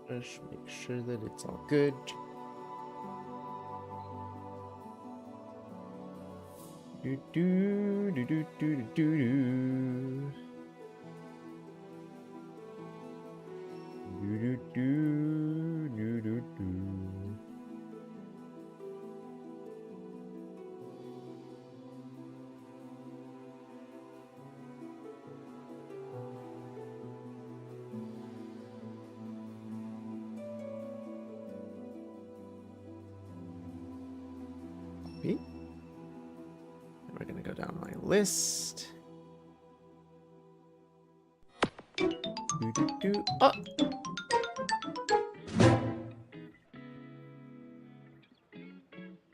Just make sure that it's all good. Do do do do do do do. Do do do do do do. And we're gonna go down my list. Do do do. Oh.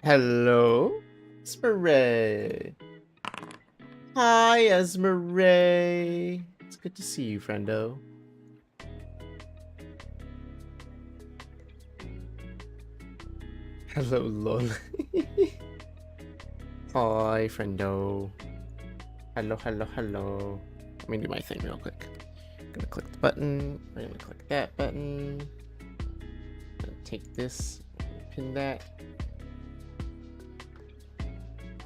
Hello, Spire. Hi, Esmeralda. It's good to see you, friendo. Hello, lol. Hi, friendo. Hello, hello, hello. Let me do my thing real quick. I'm gonna click the button. I'm gonna click that button. I'm gonna take this, pin that.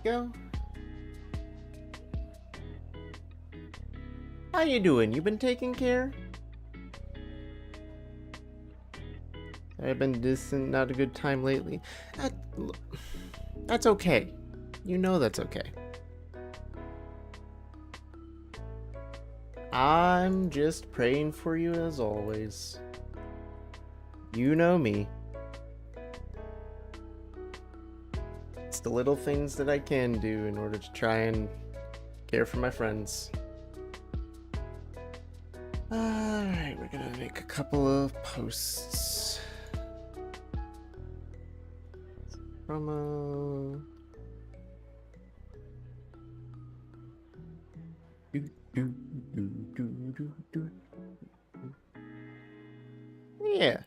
Go. How you doing? You been taking care? I've been not a good time lately. That's okay. You know that's okay. I'm just praying for you as always. You know me. It's the little things that I can do in order to try and care for my friends. Alright, we're gonna make a couple of posts. Promo. Do, do, do, do, do, do. Yeah.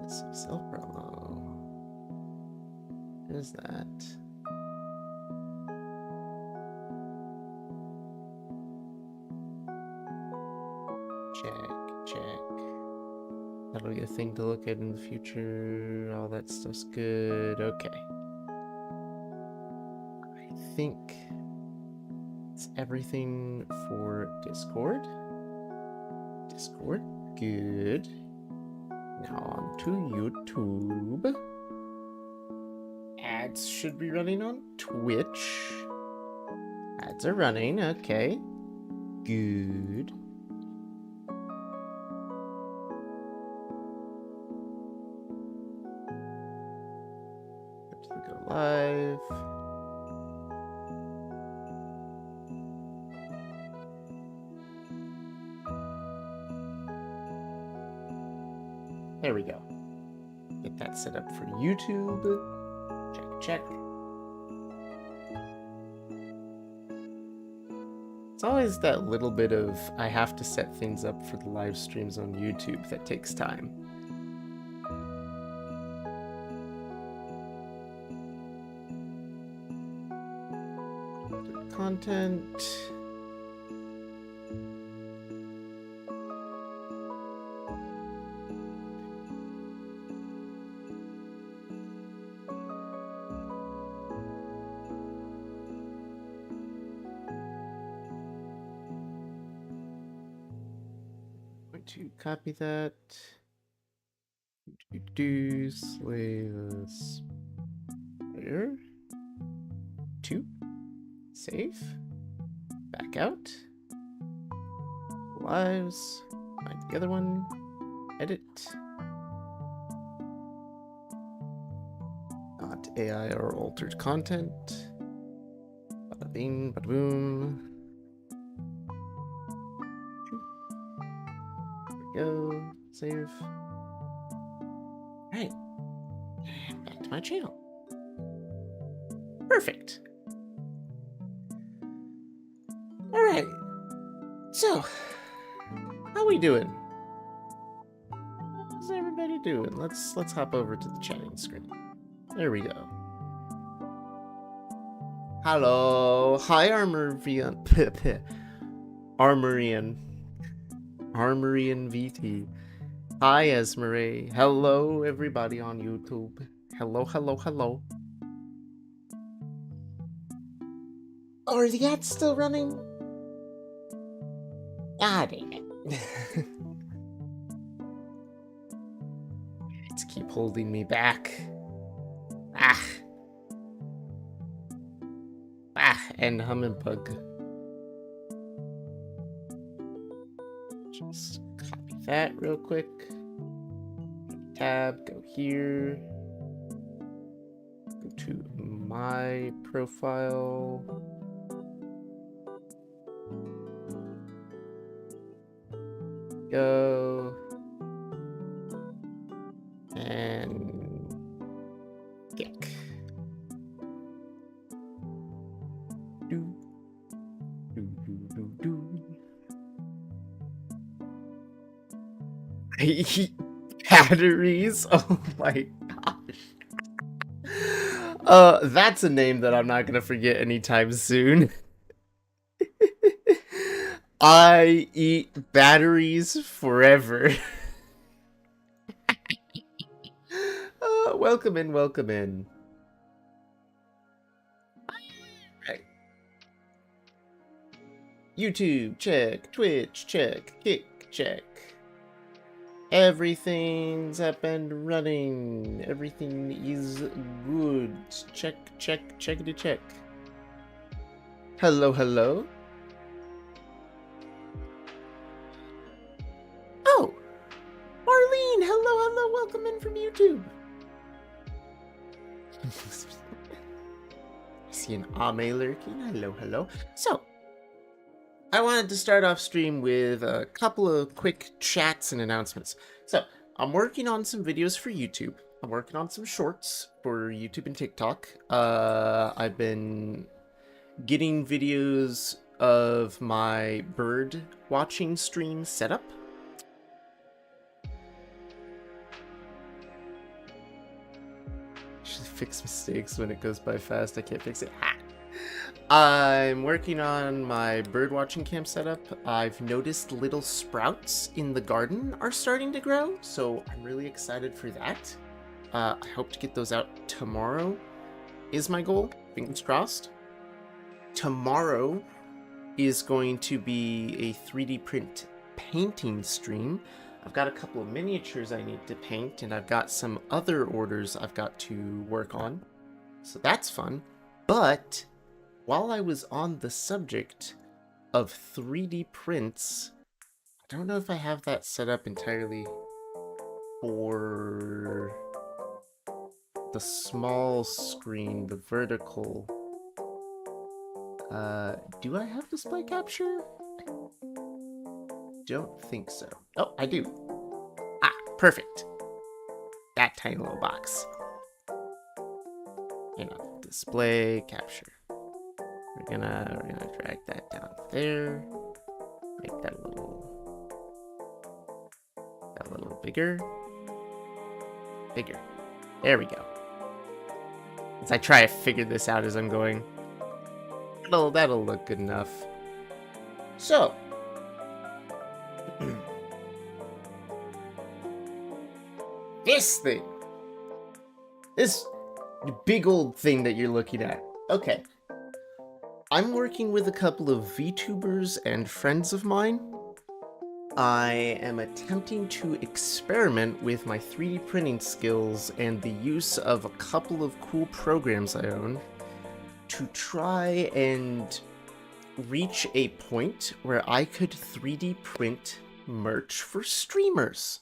Let's see, self promo. What is that? Check. That'll be a thing to look at in the future. All that stuff's good. Okay. I think it's everything for Discord. Good. Now on to YouTube. Ads should be running on Twitch. Ads are running. Okay. Good. Go live. There we go. Get that set up for YouTube. Check. It's always that little bit of I have to set things up for the live streams on YouTube that takes time. Content. Going to copy that. Do slaves. There. 2. Save. Back out. Lives. Find the other one. Edit. Not AI or altered content. Bada bing, bada boom. There we go. Save. Alright. Back to my channel. Perfect. Alright. So, how we doing? How's everybody doing? Let's hop over to the chatting screen. There we go. Hello. Hi, Armorian. Armorian VT. Hi, Esmeralda. Hello, everybody on YouTube. Hello, hello, hello. Oh, are the ads still running? Ah, dang it. It's keep holding me back. And Hummingbug. Just copy that real quick. Tab, go here. Go to my profile. Go. And kick. Do. Batteries. Oh my gosh. That's a name that I'm not gonna forget anytime soon. I eat batteries forever. Welcome in, welcome in. Right. YouTube, check. Twitch, check. Kick, check. Everything's up and running. Everything is good. Check, check, checkity check. Hello, hello. Oh, Marlene, hello, hello. Welcome in from YouTube. I see an Ame lurking. Hello, hello. So, I wanted to start off stream with a couple of quick chats and announcements. So, I'm working on some videos for YouTube. I'm working on some shorts for YouTube and TikTok. I've been getting videos of my bird watching stream setup. Should fix mistakes when it goes by fast. I can't fix it. Ha! I'm working on my bird watching camp setup. I've noticed little sprouts in the garden are starting to grow, so I'm really excited for that. I hope to get those out tomorrow is my goal. Fingers crossed. Tomorrow is going to be a 3D print painting stream. I've got a couple of miniatures I need to paint, and I've got some other orders I've got to work on. So that's fun. But while I was on the subject of 3D prints, I don't know if I have that set up entirely for the small screen, the vertical. Do I have display capture? Don't think so. Oh, I do. Ah, perfect. That tiny little box. And on display capture. We're gonna drag that down there. Make that a little bigger. Bigger. There we go. As I try to figure this out as I'm going. That'll look good enough. So, this thing. This big old thing that you're looking at. Okay. I'm working with a couple of VTubers and friends of mine. I am attempting to experiment with my 3D printing skills and the use of a couple of cool programs I own to try and reach a point where I could 3D print merch for streamers.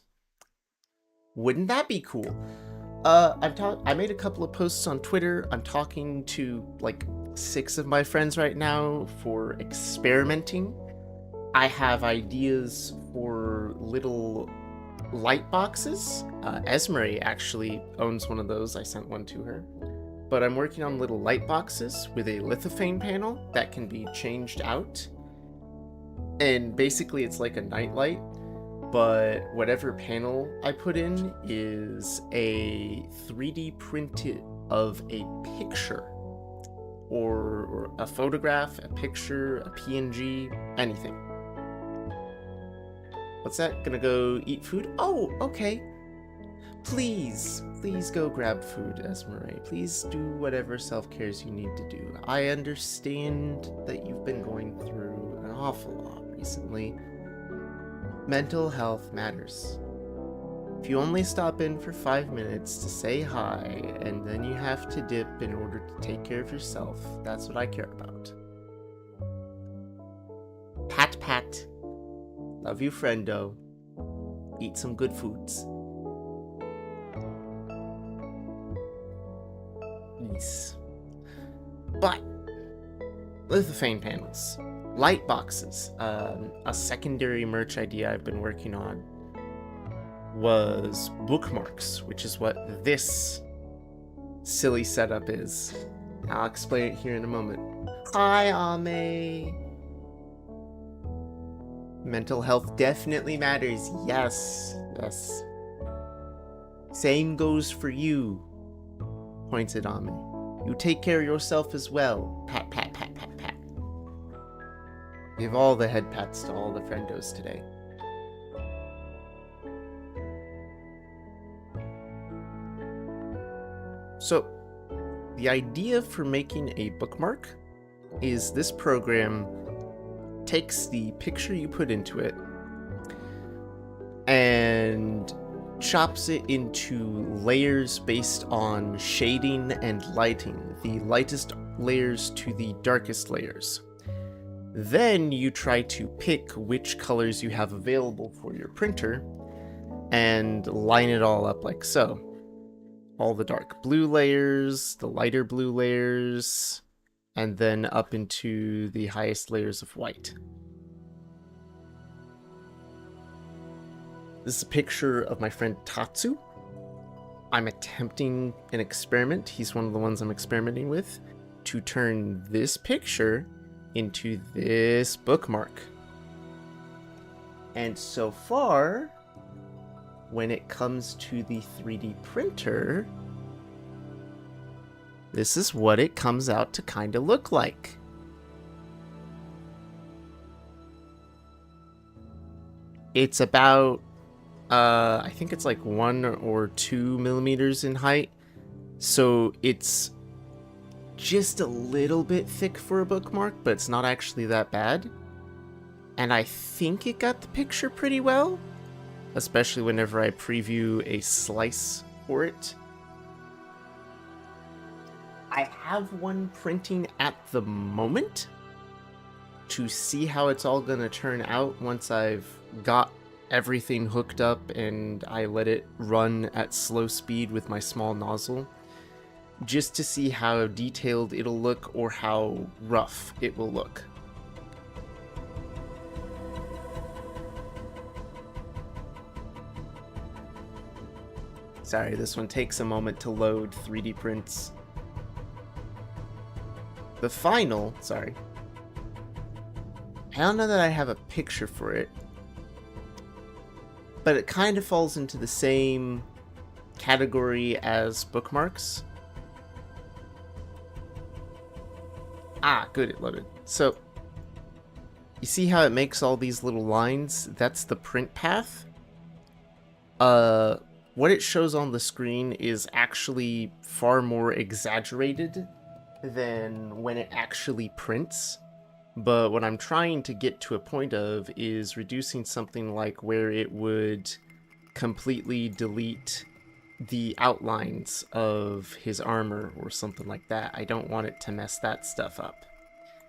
Wouldn't that be cool? I made a couple of posts on Twitter. I'm talking to like 6 of my friends right now for experimenting. I have ideas for little light boxes. Esmeralda actually owns one of those. I sent one to her. But I'm working on little light boxes with a lithophane panel that can be changed out. And basically it's like a nightlight, but whatever panel I put in is a 3D printed of a picture. or a photograph, a picture, a PNG, anything. What's that? Gonna go eat food? Oh, okay. Please go grab food, Esmeralda. Please do whatever self-cares you need to do. I understand that you've been going through an awful lot recently. Mental health matters. If you only stop in for 5 minutes to say hi, and then you have to dip in order to take care of yourself, that's what I care about. Pat pat. Love you, friendo. Eat some good foods. Yes. But lithophane panels, light boxes, a secondary merch idea I've been working on was bookmarks, which is what this silly setup is. I'll explain it here in a moment. Hi, Ame. Mental health definitely matters. Yes. Same goes for you. Points at Ame. You take care of yourself as well. Pat, pat, pat, pat, pat. Give all the head pats to all the friendos today. So, the idea for making a bookmark is this program takes the picture you put into it and chops it into layers based on shading and lighting, the lightest layers to the darkest layers. Then you try to pick which colors you have available for your printer and line it all up like so. All the dark blue layers, the lighter blue layers, and then up into the highest layers of white. This is a picture of my friend Tatsu. I'm attempting an experiment. He's one of the ones I'm experimenting with to turn this picture into this bookmark. And so far, when it comes to the 3D printer, this is what it comes out to kind of look like. It's about, I think it's like 1 or 2 millimeters in height. So it's just a little bit thick for a bookmark, but it's not actually that bad. And I think it got the picture pretty well, especially whenever I preview a slice for it. I have one printing at the moment to see how it's all gonna turn out once I've got everything hooked up and I let it run at slow speed with my small nozzle, just to see how detailed it'll look or how rough it will look. Sorry, this one takes a moment to load 3D prints. The final, sorry. I don't know that I have a picture for it, but it kind of falls into the same category as bookmarks. Ah, good, it loaded. So, you see how it makes all these little lines? That's the print path. What it shows on the screen is actually far more exaggerated than when it actually prints. But what I'm trying to get to a point of is reducing something like where it would completely delete the outlines of his armor or something like that. I don't want it to mess that stuff up.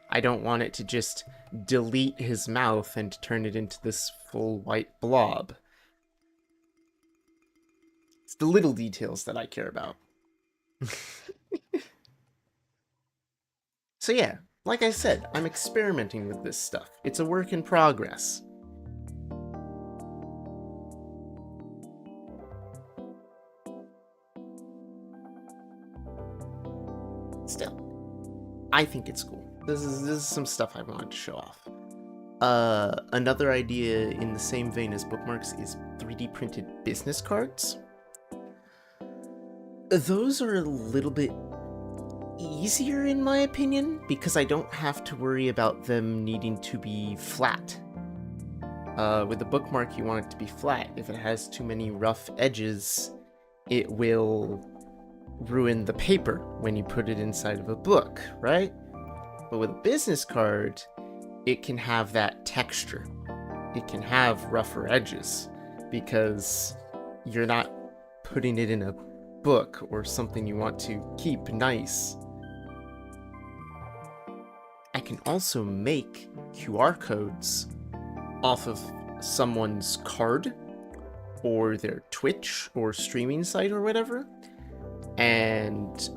I don't want it to just delete his mouth and turn it into this full white blob. It's the little details that I care about. So yeah, like I said, I'm experimenting with this stuff. It's a work in progress. Still, I think it's cool. This is some stuff I wanted to show off. Another idea in the same vein as bookmarks is 3D printed business cards. Those are a little bit easier in my opinion, because I don't have to worry about them needing to be flat. With the bookmark, you want it to be flat. If it has too many rough edges, it will ruin the paper when you put it inside of a book, right? But with a business card, it can have that texture. It can have rougher edges because you're not putting it in a book or something you want to keep nice. I can also make QR codes off of someone's card or their Twitch or streaming site or whatever, and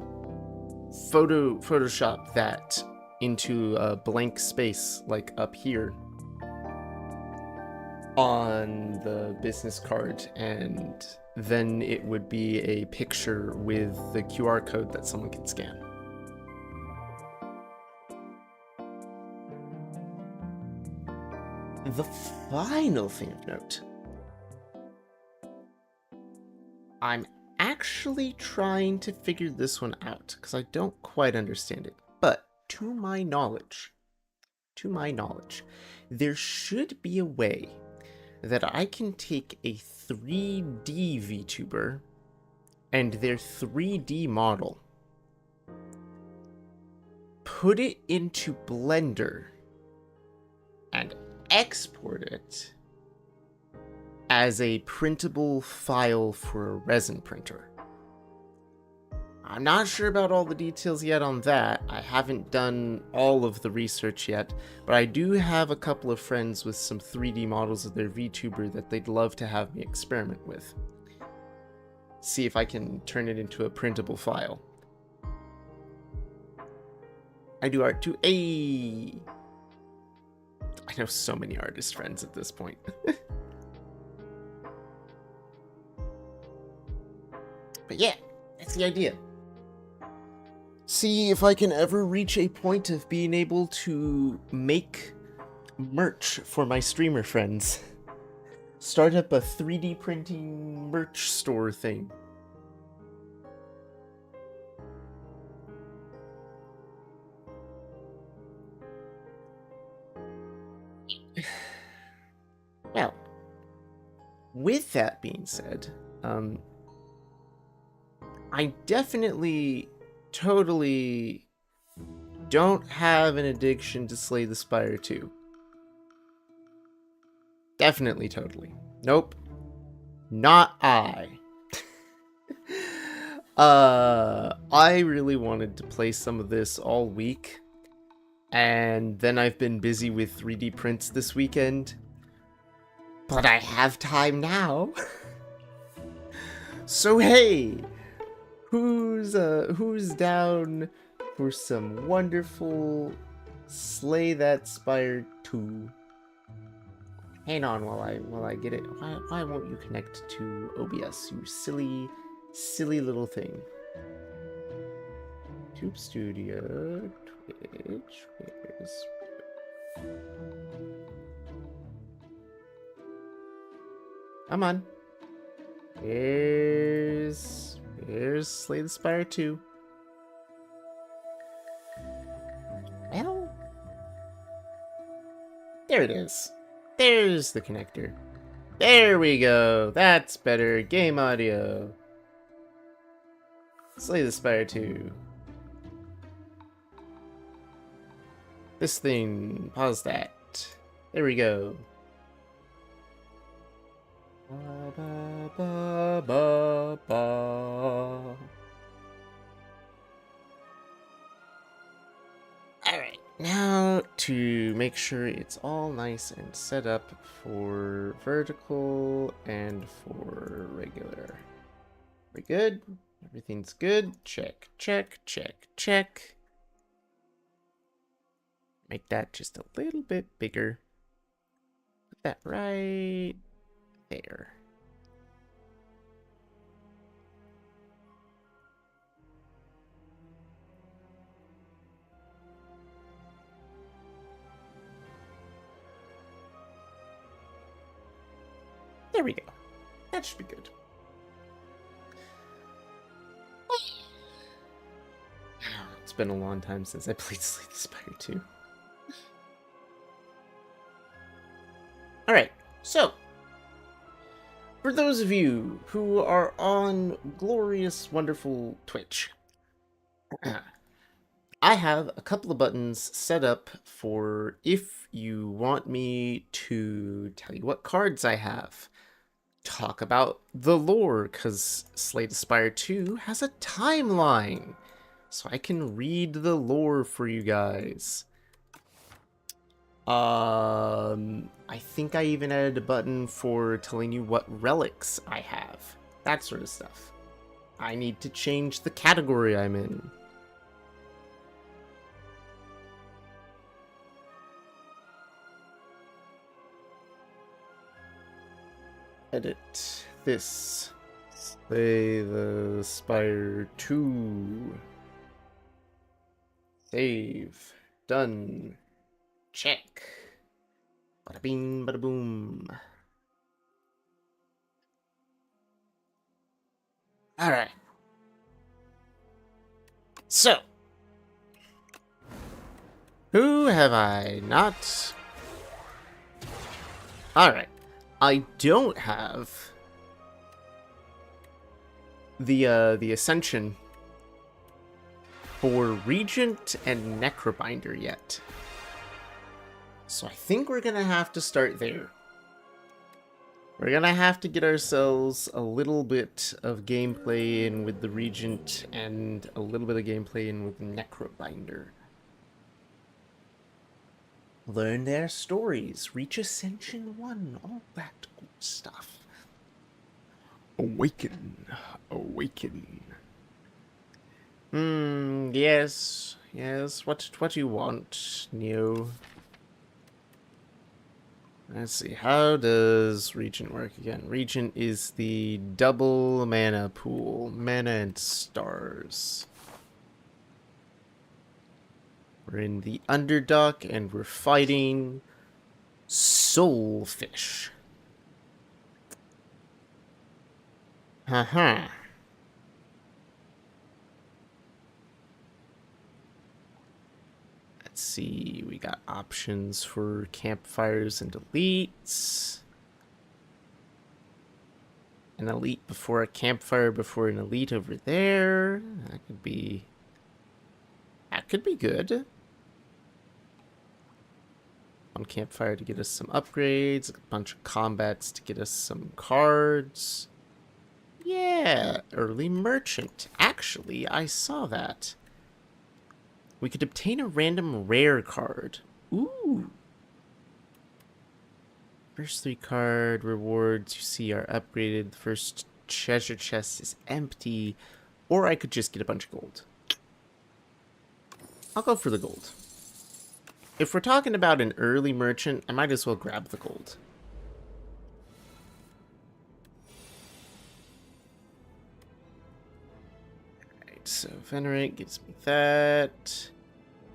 Photoshop that into a blank space, like up here on the business card, and then it would be a picture with the QR code that someone can scan. The final thing of note, I'm actually trying to figure this one out because I don't quite understand it, but to my knowledge, there should be a way that I can take a 3D VTuber and their 3D model, put it into Blender, and export it as a printable file for a resin printer. I'm not sure about all the details yet on that. I haven't done all of the research yet, but I do have a couple of friends with some 3D models of their VTuber that they'd love to have me experiment with. See if I can turn it into a printable file. I do art too. I know so many artist friends at this point. But yeah, that's the idea. See if I can ever reach a point of being able to make merch for my streamer friends. Start up a 3D printing merch store thing. Well, with that being said, I definitely, totally don't have an addiction to Slay the Spire 2. Definitely, totally. Nope. Not I. I really wanted to play some of this all week, and then I've been busy with 3D prints this weekend. But I have time now. So hey, who's down for some wonderful Slay That Spire 2? Hang on while I get it. Why won't you connect to OBS, you silly little thing? Tube Studio, Twitch, where's... Come on. Here's Slay the Spire 2. Well, there it is. There's the connector. There we go. That's better. Game audio. Slay the Spire 2. This thing. Pause that. There we go. Ba, ba, ba, ba, ba. Alright, now to make sure it's all nice and set up for vertical and for regular. We good? Everything's good. Check, check, check, check. Make that just a little bit bigger. Put that right there. There we go. That should be good. Now, It's been a long time since I played Slay the Spire 2. Alright, so for those of you who are on glorious, wonderful Twitch, I have a couple of buttons set up for if you want me to tell you what cards I have, talk about the lore, because Slay the Spire 2 has a timeline, so I can read the lore for you guys. I think I even added a button for telling you what relics I have. That sort of stuff. I need to change the category I'm in. Edit this. Slay the Spire 2. Save. Done. Check. Bada bing, bada boom. Alright. So. Who have I not? Alright. I don't have the Ascension for Regent and Necrobinder yet. So I think we're gonna have to start there. We're gonna have to get ourselves a little bit of gameplay in with the Regent and a little bit of gameplay in with Necrobinder. Learn their stories, reach Ascension 1, all that good stuff. Awaken, awaken. Yes, what do you want, Neo? Let's see, how does Regent work again? Regent is the double mana pool, mana and stars. We're in the Underdark and we're fighting Soulfish. Haha. Let's see, we got options for campfires and elites. An elite before a campfire before an elite over there. That could be good. One campfire to get us some upgrades, a bunch of combats to get us some cards. Yeah, early merchant. Actually, I saw that. We could obtain a random rare card. Ooh. First 3 card rewards you see are upgraded. The first treasure chest is empty. Or I could just get a bunch of gold. I'll go for the gold. If we're talking about an early merchant, I might as well grab the gold. Alright, so Venerate gives me that.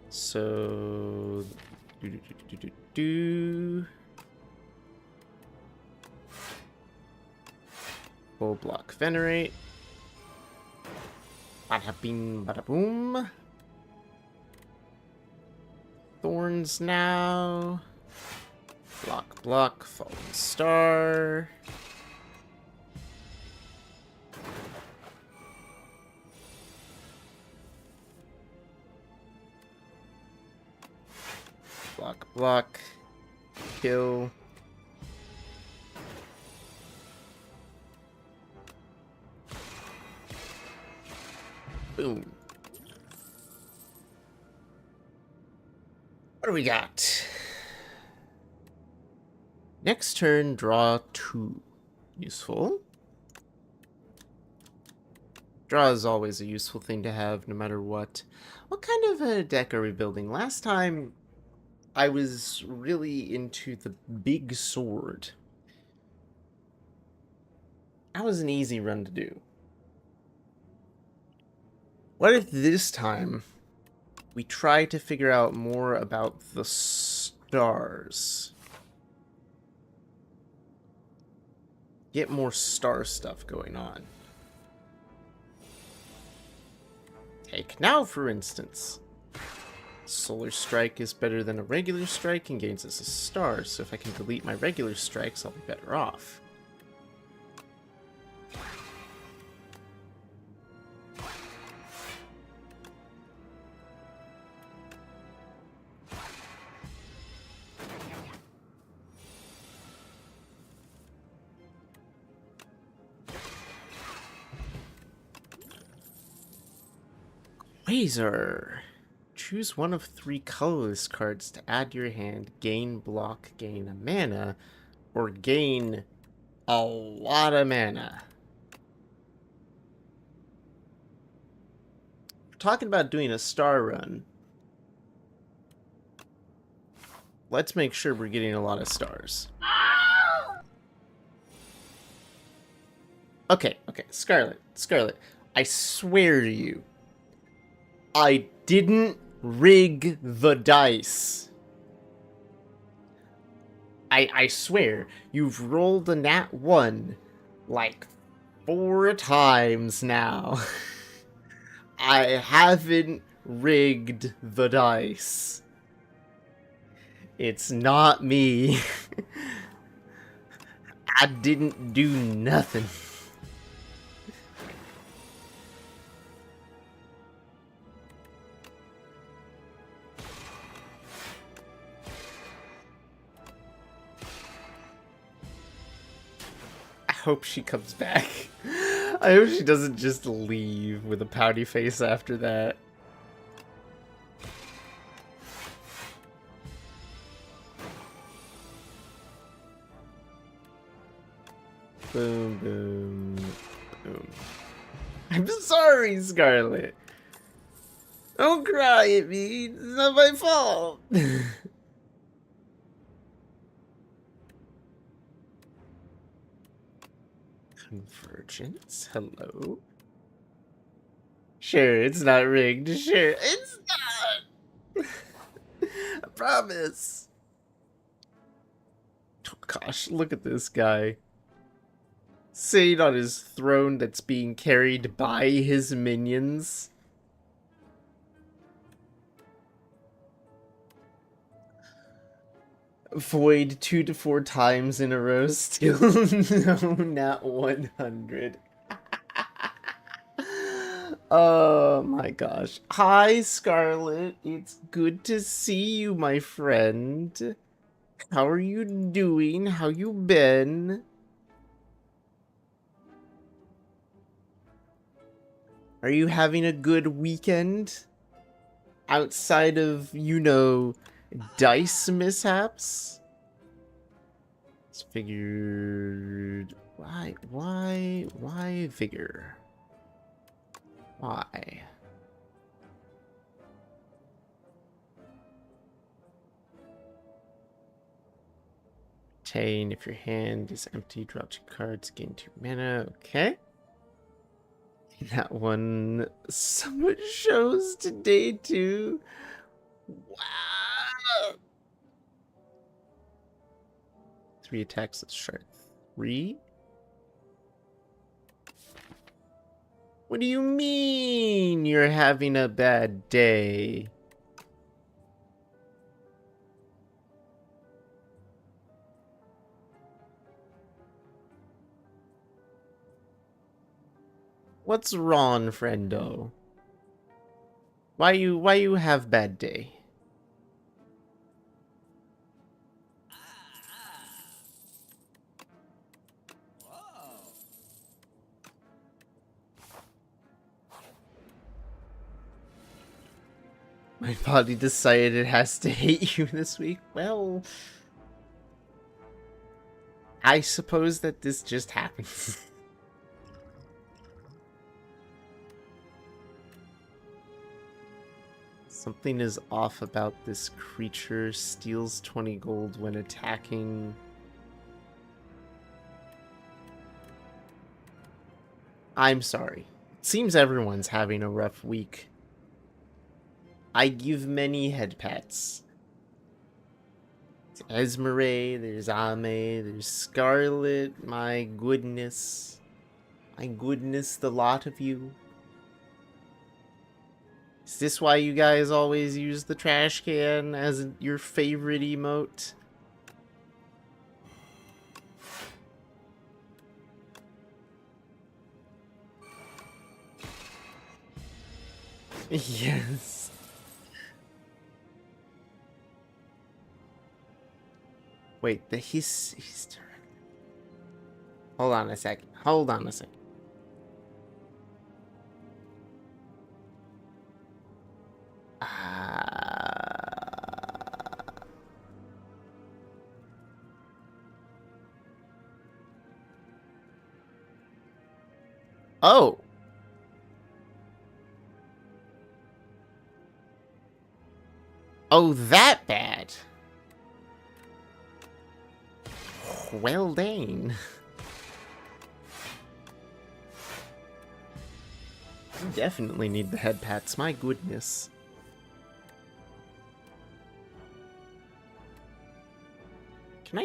So... Full block Venerate. Bada bing, bada boom. Thorns now. Block, block, Fallen Star. Block, block. Kill. Boom. What do we got? Next turn, draw 2. Useful. Draw is always a useful thing to have, no matter what. What kind of a deck are we building? Last time, I was really into the big sword. That was an easy run to do. What if this time we try to figure out more about the stars? Get more star stuff going on. Take now, for instance. Solar Strike is better than a regular strike and gains us a star, so if I can delete my regular strikes, I'll be better off. Razor. Choose one of 3 colorless cards to add to your hand, gain block, gain a mana, or gain a lot of mana. We're talking about doing a star run. Let's make sure we're getting a lot of stars. Okay, Scarlet, I swear to you, I didn't rig the dice. I swear, you've rolled a nat 1 like 4 times now. I haven't rigged the dice. It's not me. I didn't do nothing. I hope she comes back. I hope she doesn't just leave with a pouty face after that. Boom, boom, boom. I'm sorry, Scarlet. Don't cry at me. It's not my fault. Convergence? Hello? Sure, it's not rigged. Sure, it's not. I promise. Oh gosh, look at this guy. Sitting on his throne that's being carried by his minions. Void 2 to 4 times in a row, still no, not 100. Oh my gosh. Hi, Scarlet. It's good to see you, my friend. How are you doing? How you been? Are you having a good weekend? Outside of, you know, dice mishaps? It's figured... Why figure? Why? Retain, if your hand is empty, draw 2 cards, gain 2 mana, okay. That one somewhat shows today too. Wow. 3 attacks, let's try 3. What do you mean you're having a bad day? What's wrong, friendo? Why you have bad day? My body decided it has to hate you this week. Well, I suppose that this just happens. Something is off about this creature. Steals 20 gold when attacking. I'm sorry. It seems everyone's having a rough week. I give many head pats. There's Esmeralda, there's Ame, there's Scarlet. My goodness. My goodness, the lot of you. Is this why you guys always use the trash can as your favorite emote? Yes. Wait, he's hold on a second. Hold on a second. Oh. Oh, that bad. Well done. You definitely need the head pats, my goodness. Can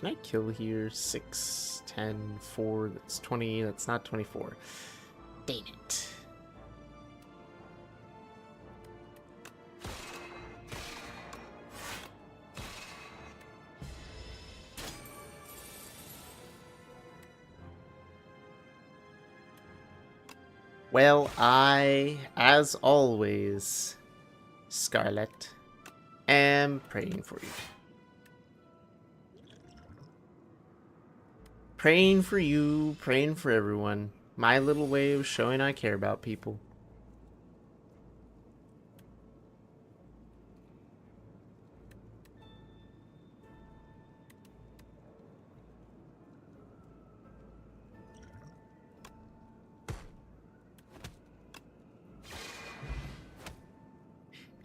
I kill here? 6, 10, 4, that's 20, that's not 24. Dang it. Well, as always, Scarlet, am praying for you. Praying for you, praying for everyone. My little way of showing I care about people.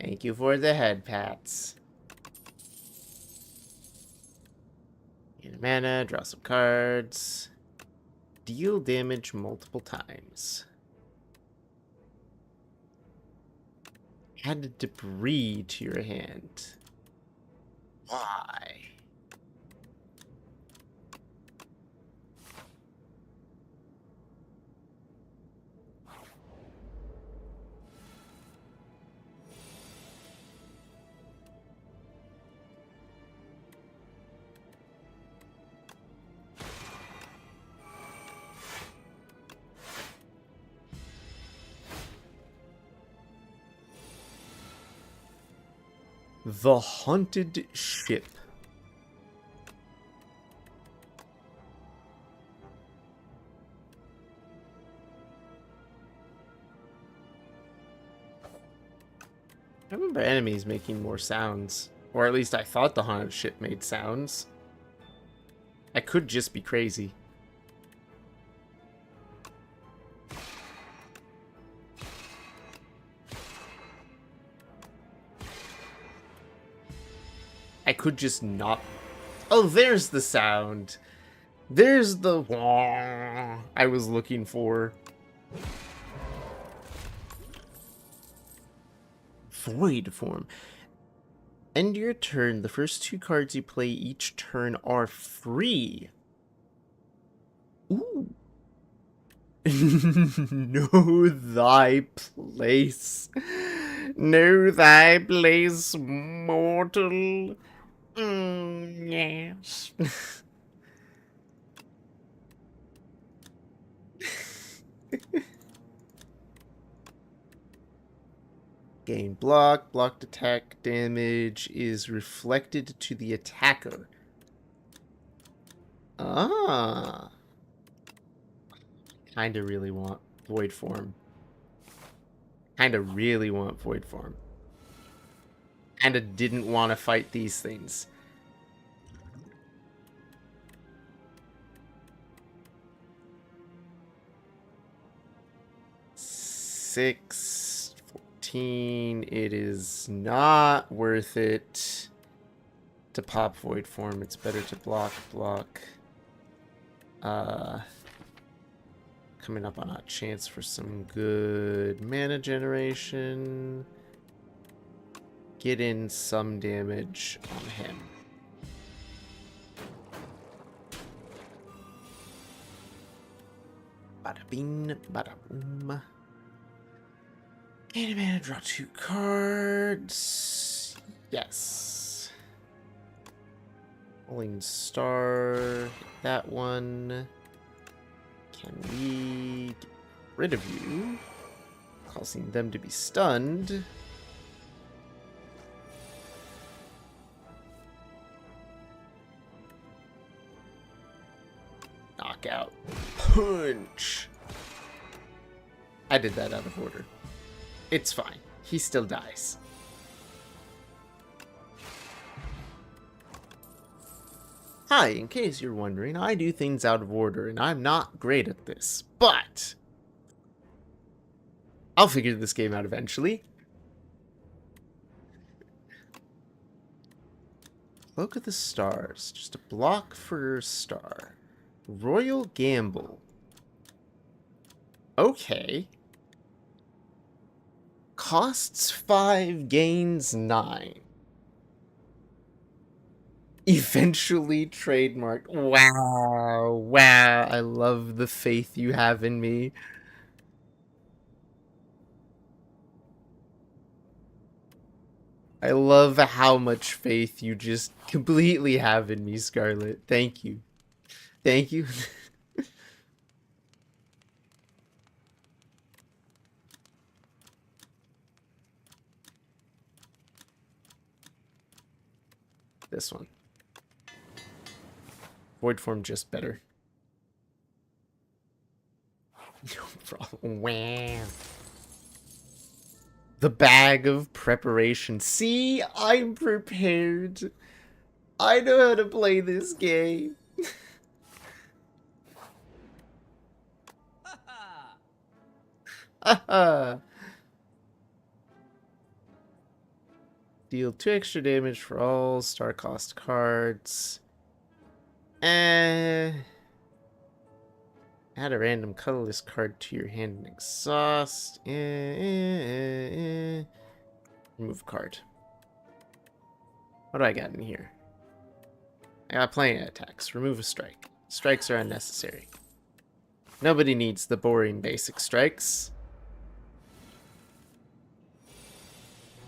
Thank you for the head pats. Gain a mana, draw some cards. Deal damage multiple times. Add debris to your hand. Why? The Haunted Ship. I remember enemies making more sounds. Or at least I thought the haunted ship made sounds. I could just be crazy. I could just not... Oh, there's the sound. There's the wah I was looking for. Void form. End your turn. The first 2 cards you play each turn are free. Ooh. Know thy place. Know thy place, mortal. Yes. Gain block. Blocked attack damage is reflected to the attacker. Ah. Kinda really want void form. Kinda really want void form. Kinda didn't want to fight these things. Six, 14. It is not worth it to pop void form. It's better to block. Coming up on a chance for some good mana generation. Get in some damage on him. Bada bing, bada boom. Gain a mana, draw 2 cards. Yes. Rolling Star. That one. Can we get rid of you? Causing them to be stunned. Knockout. Punch. I did that out of order. It's fine. He still dies. Hi, in case you're wondering, I do things out of order, and I'm not great at this, but I'll figure this game out eventually. Cloak of the Stars. Just a block for star. Royal Gamble. Okay. Costs 5, gains 9. Eventually trademarked. Wow. Wow. I love the faith you have in me. I love how much faith you just completely have in me, Scarlet. Thank you. Thank you. This one. Void form just better. No problem. Wow. The bag of preparation. See, I'm prepared. I know how to play this game. Haha. Deal 2 extra damage for all star cost cards. Add a random colorless card to your hand and exhaust. Remove card. What do I got in here? I got plenty of attacks. Remove a strike. Strikes are unnecessary. Nobody needs the boring basic strikes.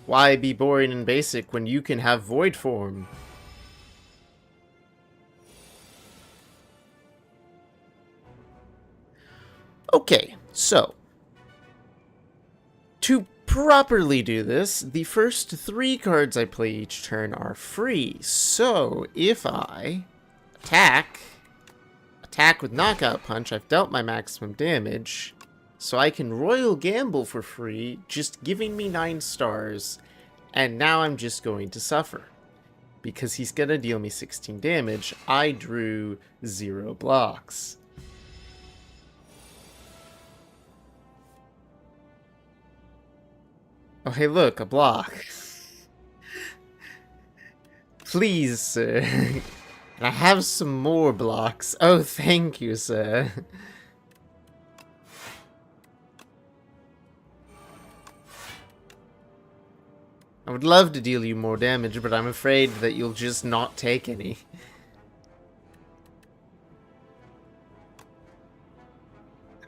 Why be boring and basic when you can have void form? Okay, so to properly do this, the first 3 cards I play each turn are free. So if I attack with Knockout Punch, I've dealt my maximum damage. So I can Royal Gamble for free, just giving me 9 stars. And now I'm just going to suffer. Because he's going to deal me 16 damage. I drew 0 blocks. Oh, hey, look, a block. Please, sir. Can I have some more blocks? Oh, thank you, sir. I would love to deal you more damage, but I'm afraid that you'll just not take any.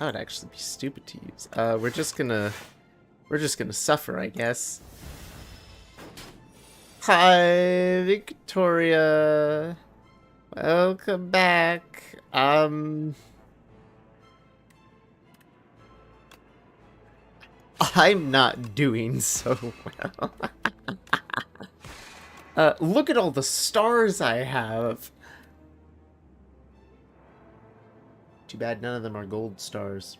That would actually be stupid to use. We're just gonna suffer, I guess. Hi, Victoria. Welcome back. I'm not doing so well. Look at all the stars I have. Too bad none of them are gold stars.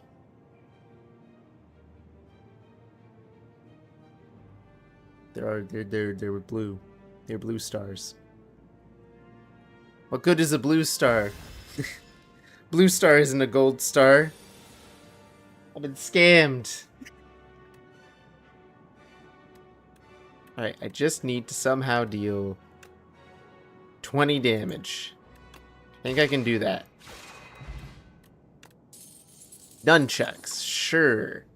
They were blue. They're blue stars. What good is a blue star? Blue star isn't a gold star. I've been scammed. Alright, I just need to somehow deal 20 damage. I think I can do that. Nunchucks, sure.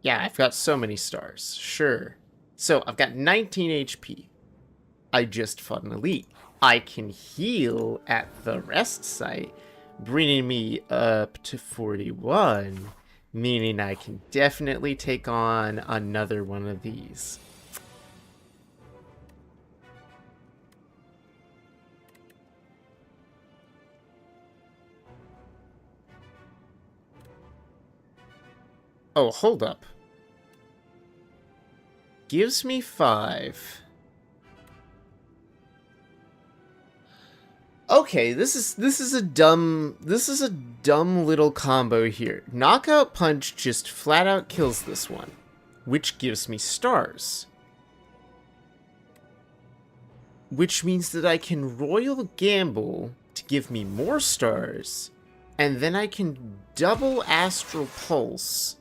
Yeah, I've got so many stars. Sure. So, I've got 19 HP. I just fought an elite. I can heal at the rest site, bringing me up to 41, meaning I can definitely take on another one of these. Oh, hold up. Gives me 5. Okay, this is a dumb little combo here. Knockout Punch just flat out kills this one, which gives me stars. Which means that I can Royal Gamble to give me more stars, and then I can double Astral Pulse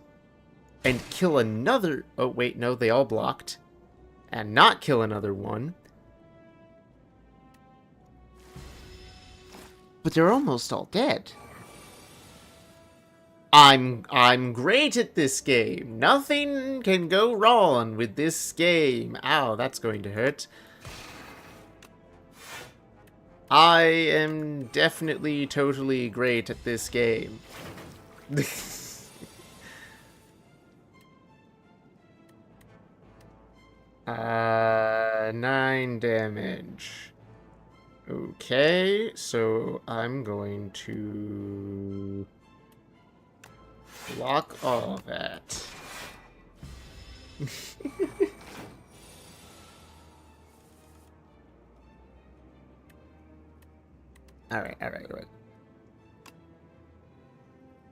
and kill another... Oh, wait, no, they all blocked. And not kill another one. But they're almost all dead. I'm great at this game. Nothing can go wrong with this game. Ow, that's going to hurt. I am definitely totally great at this game. 9 damage. Okay, so I'm going to block all of that. Alright.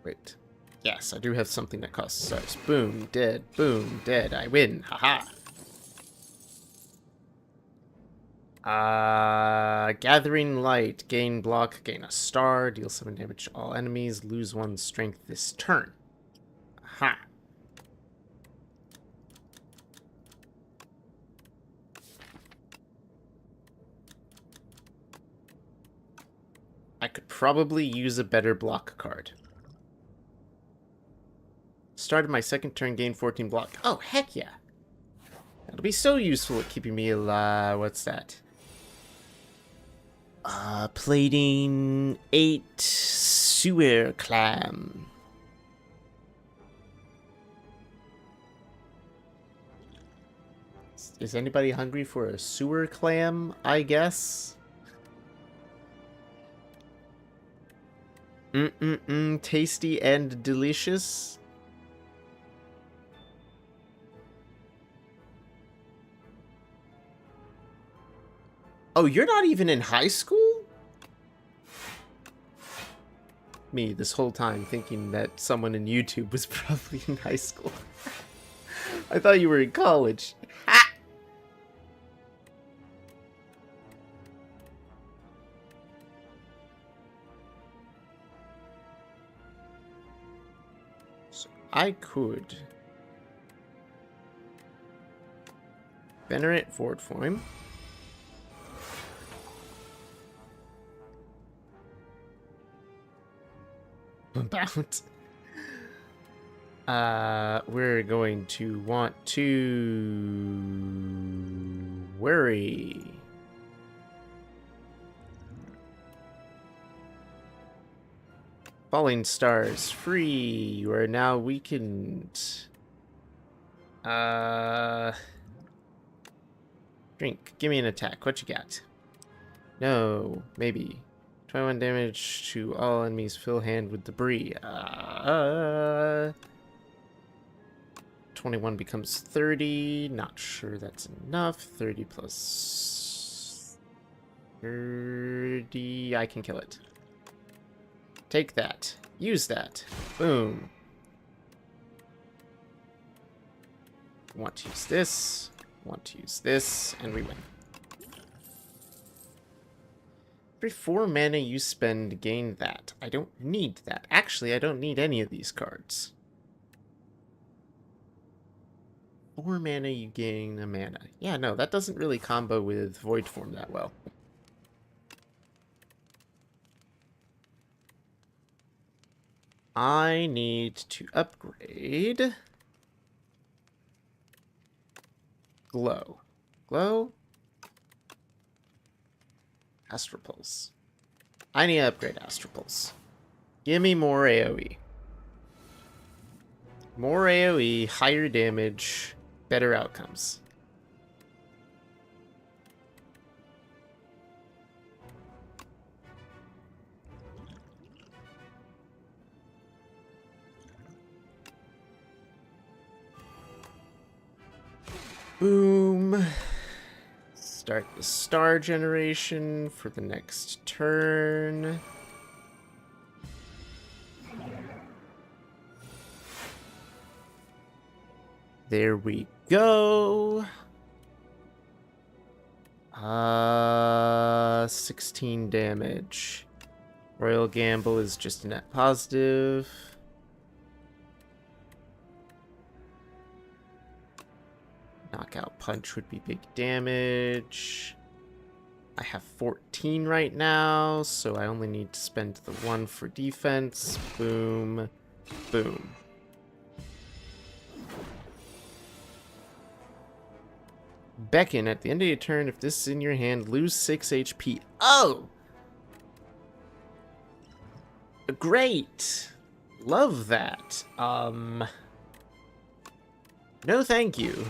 Wait. Yes, I do have something that costs stars. Boom, dead, I win, haha. Gathering Light. Gain block, gain a star, deal 7 damage to all enemies, lose 1 strength this turn. Aha. I could probably use a better block card. Started my second turn, gain 14 block. Oh, heck yeah. That'll be so useful at keeping me alive. What's that? Plating 8 sewer clam. Is anybody hungry for a sewer clam, I guess? Tasty and delicious. Oh, you're not even in high school? Me, this whole time, thinking that someone in YouTube was probably in high school. I thought you were in college. Ha! So I could venerate forward form. About. We're going to want to worry. Falling stars free. You are now weakened. Drink. Give me an attack. What you got? No. Maybe. 21 damage to all enemies. Fill hand with debris. 21 becomes 30. Not sure that's enough. 30 plus 30. I can kill it. Take that. Use that. Boom. Want to use this. Want to use this. And we win. Every 4 mana you spend, gain that. I don't need that. Actually, I don't need any of these cards. 4 mana, you gain a mana. Yeah, no, that doesn't really combo with Void Form that well. I need to upgrade Glow. Glow? Astral Pulse. I need to upgrade Astral Pulse. Give me more AoE. More AoE, higher damage, better outcomes. Boom. Start the star generation for the next turn. There we go. 16 damage. Royal Gamble is just a net positive. Knockout Punch would be big damage. I have 14 right now, so I only need to spend the 1 for defense. Boom. Boom. Beckon, at the end of your turn, if this is in your hand, lose 6 HP. Oh! Great! Love that. No thank you.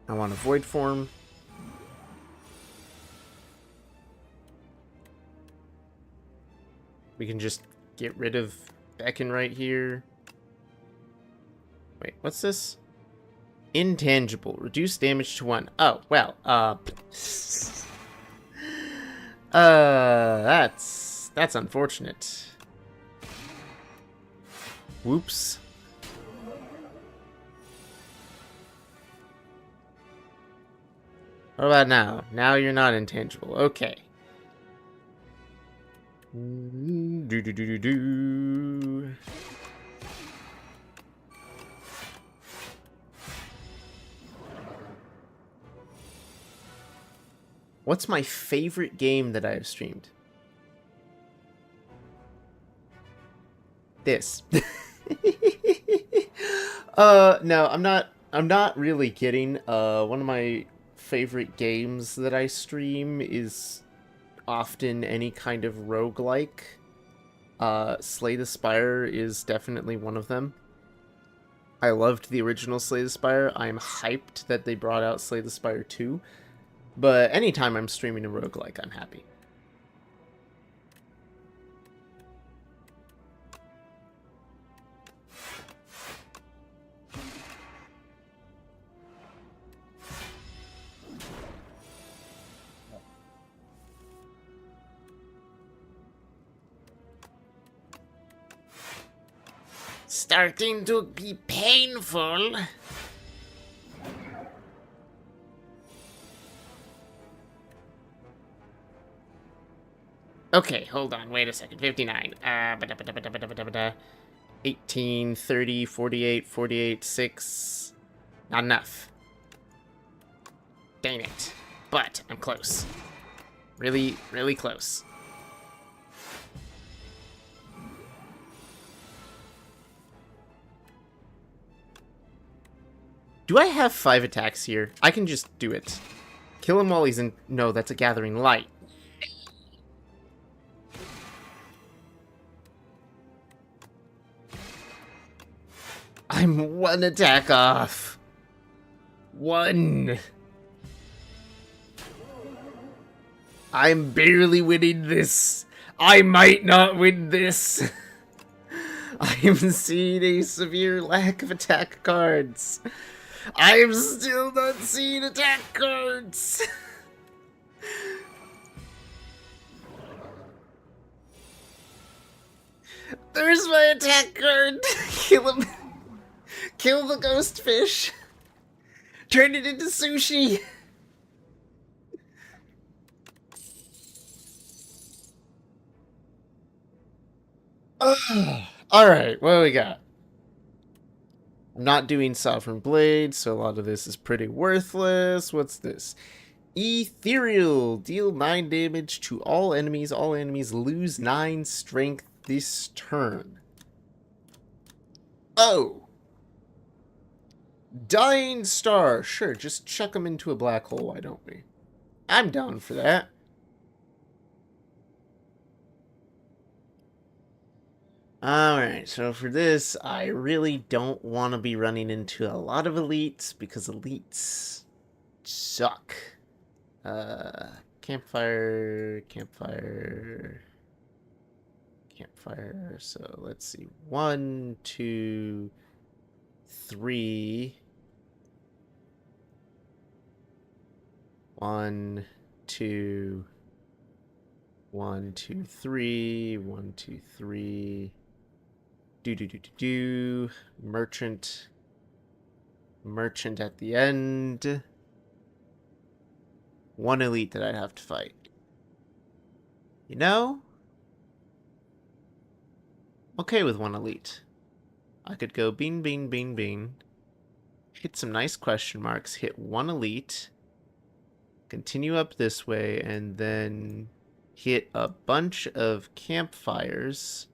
I want a Void Form. We can just get rid of Beckon right here. Wait, what's this? Intangible. Reduce damage to 1. Oh, well, that's unfortunate. Whoops. What about now? Now you're not intangible. Okay. Do. What's my favorite game that I have streamed? This. No, I'm not really kidding. One of my favorite games that I stream is often any kind of roguelike. Slay the Spire is definitely one of them. I loved the original Slay the Spire. I'm hyped that they brought out Slay the Spire 2. But anytime I'm streaming a roguelike, I'm happy. Starting to be painful. Okay, hold on, wait a second. 59. 18, 30, 48, 48, 6. Not enough. Dang it. But I'm close. Really, really close. Do I have 5 attacks here? I can just do it. Kill him while he's in... No, that's a Gathering Light. I'm 1 attack off. 1. I'm barely winning this. I might not win this. I'm seeing a severe lack of attack cards. I'm still not seeing attack cards. There's my attack card. Kill him. Kill the ghost fish. Turn it into sushi. Alright, what do we got? I'm not doing Sovereign Blade, so a lot of this is pretty worthless. What's this? Ethereal. Deal 9 damage to all enemies. All enemies lose 9 strength this turn. Oh! Dying star. Sure, just chuck them into a black hole, why don't we? I'm down for that. Alright, so for this, I really don't want to be running into a lot of elites, because elites suck. Campfire, campfire, campfire. So let's see. 1, 2, 3. 1, 2, 1, 2, 3. 1, 2, 3. Do. Merchant. Merchant at the end. One elite that I'd have to fight. You know? Okay with one elite. I could go bean, bean, bean, bean. Hit some nice question marks. Hit one elite. Continue up this way. And then hit a bunch of campfires.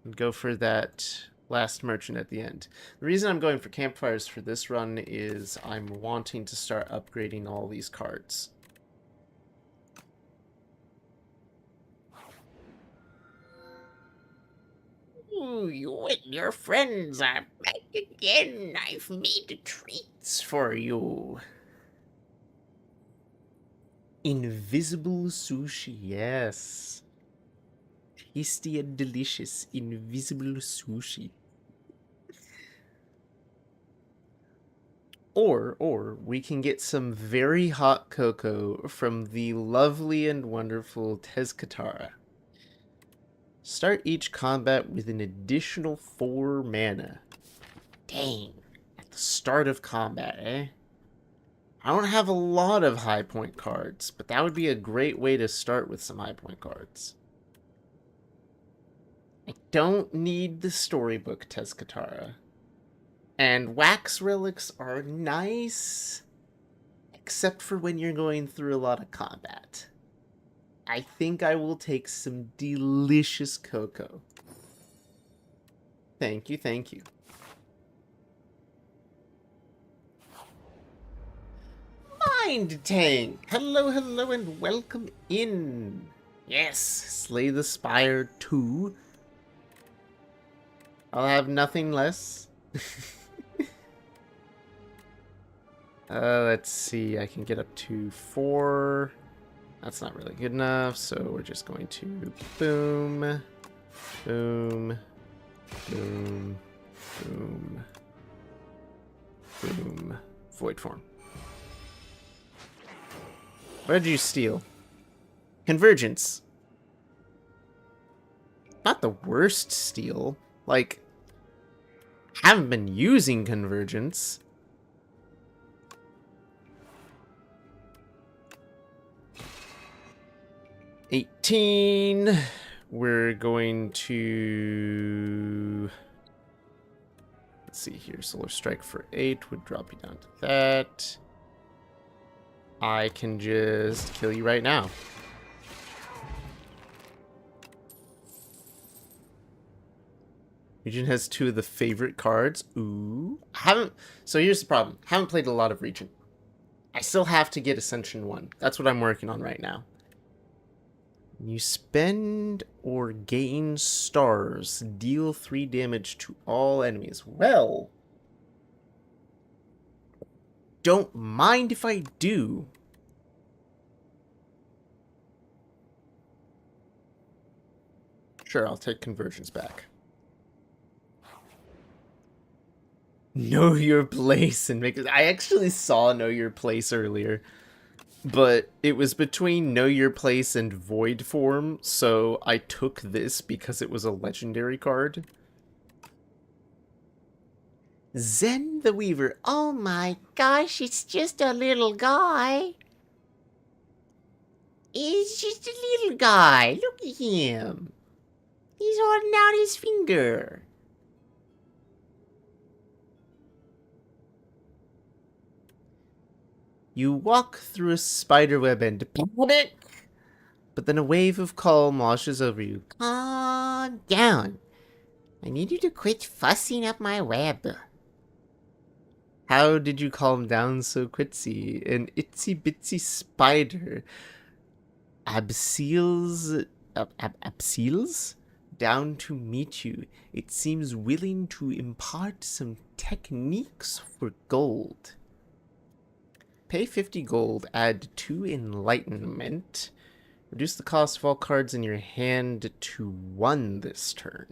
And go for that last merchant at the end. The reason I'm going for campfires for this run is I'm wanting to start upgrading all these cards. Ooh, you and your friends are back again. I've made treats for you. Invisible sushi, yes. Tasty and delicious invisible sushi. Or we can get some very hot cocoa from the lovely and wonderful Tezcatara. Start each combat with an additional 4 mana. Dang, at the start of combat, eh? I don't have a lot of high point cards, but that would be a great way to start with some high point cards. I don't need the storybook Tezcatara. And wax relics are nice, except for when you're going through a lot of combat. I think I will take some delicious cocoa. Thank you, thank you. Mind Tank! Hello, hello, and welcome in. Yes, Slay the Spire 2. I'll have nothing less. Let's see, I can get up to 4. That's not really good enough, so we're just going to boom, boom, boom, boom, boom, void form. What did you steal? Convergence. Not the worst steal. Like, haven't been using convergence. $18. We're going to... Let's see here. Solar Strike for 8 would drop you down to that. I can just kill you right now. Region has 2 of the favorite cards. Ooh. So here's the problem. Haven't played a lot of Region. I still have to get Ascension 1. That's what I'm working on right now. You spend or gain stars. Deal 3 damage to all enemies. Well, don't mind if I do. Sure, I'll take conversions back. Know your place and make it. I actually saw Know Your Place earlier, but it was between Know Your Place and Void Form, so I took this because it was a legendary card. Zen the Weaver. Oh my gosh, it's just a little guy. It's just a little guy. Look at him. He's holding out his finger. You walk through a spider web and panic, but then a wave of calm washes over you. Calm down. I need you to quit fussing up my web. How did you calm down so quickly? An itsy bitsy spider. Abseals? Abseals? Down to meet you. It seems willing to impart some techniques for gold. Pay 50 gold, add 2 enlightenment. Reduce the cost of all cards in your hand to 1 this turn.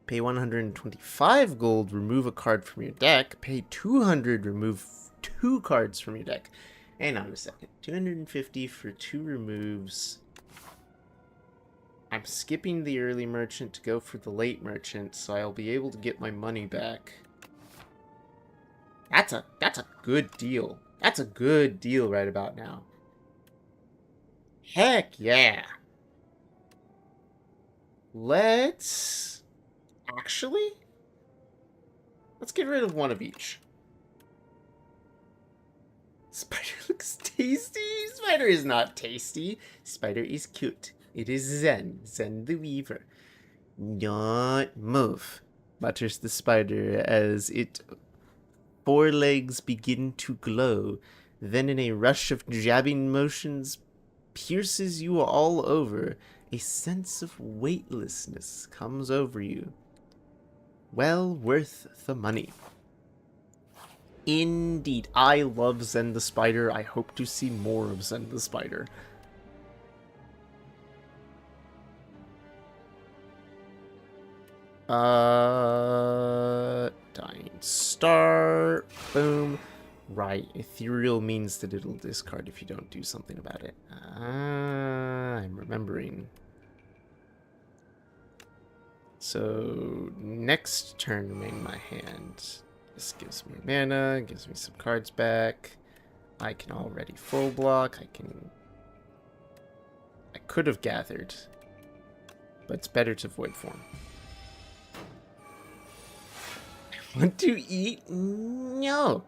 Pay 125 gold, remove a card from your deck. Pay 200, remove 2 cards from your deck. Hang on a second. 250 for 2 removes. I'm skipping the early merchant to go for the late merchant, so I'll be able to get my money back. That's a good deal. That's a good deal right about now. Heck yeah. Let's get rid of 1 of each. Spider looks tasty. Spider is not tasty. Spider is cute. It is Zen the Weaver. Don't move, mutters the spider as its forelegs begin to glow. Then in a rush of jabbing motions pierces you all over. A sense of weightlessness comes over you. Well worth the money. Indeed. I love Zen the Spider. I hope to see more of Zen the Spider. Dying Star. Boom. Right. Ethereal means that it'll discard if you don't do something about it. I'm remembering. So, next turn in my hand. This gives me mana, gives me some cards back. I can already full block. I could have gathered, but it's better to void form. I want to eat? No.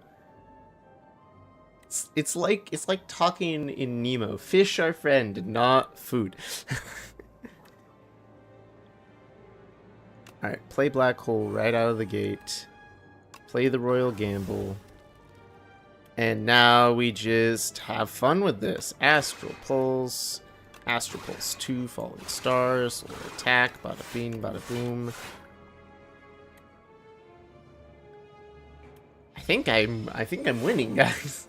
It's like talking in Nemo. Fish are friend, not food. Alright, play Black Hole right out of the gate. Play the Royal Gamble. And now we just have fun with this. Astral Pulse. Astral Pulse 2, Falling Stars. Little attack. Bada bing, bada boom. I think I'm winning, guys.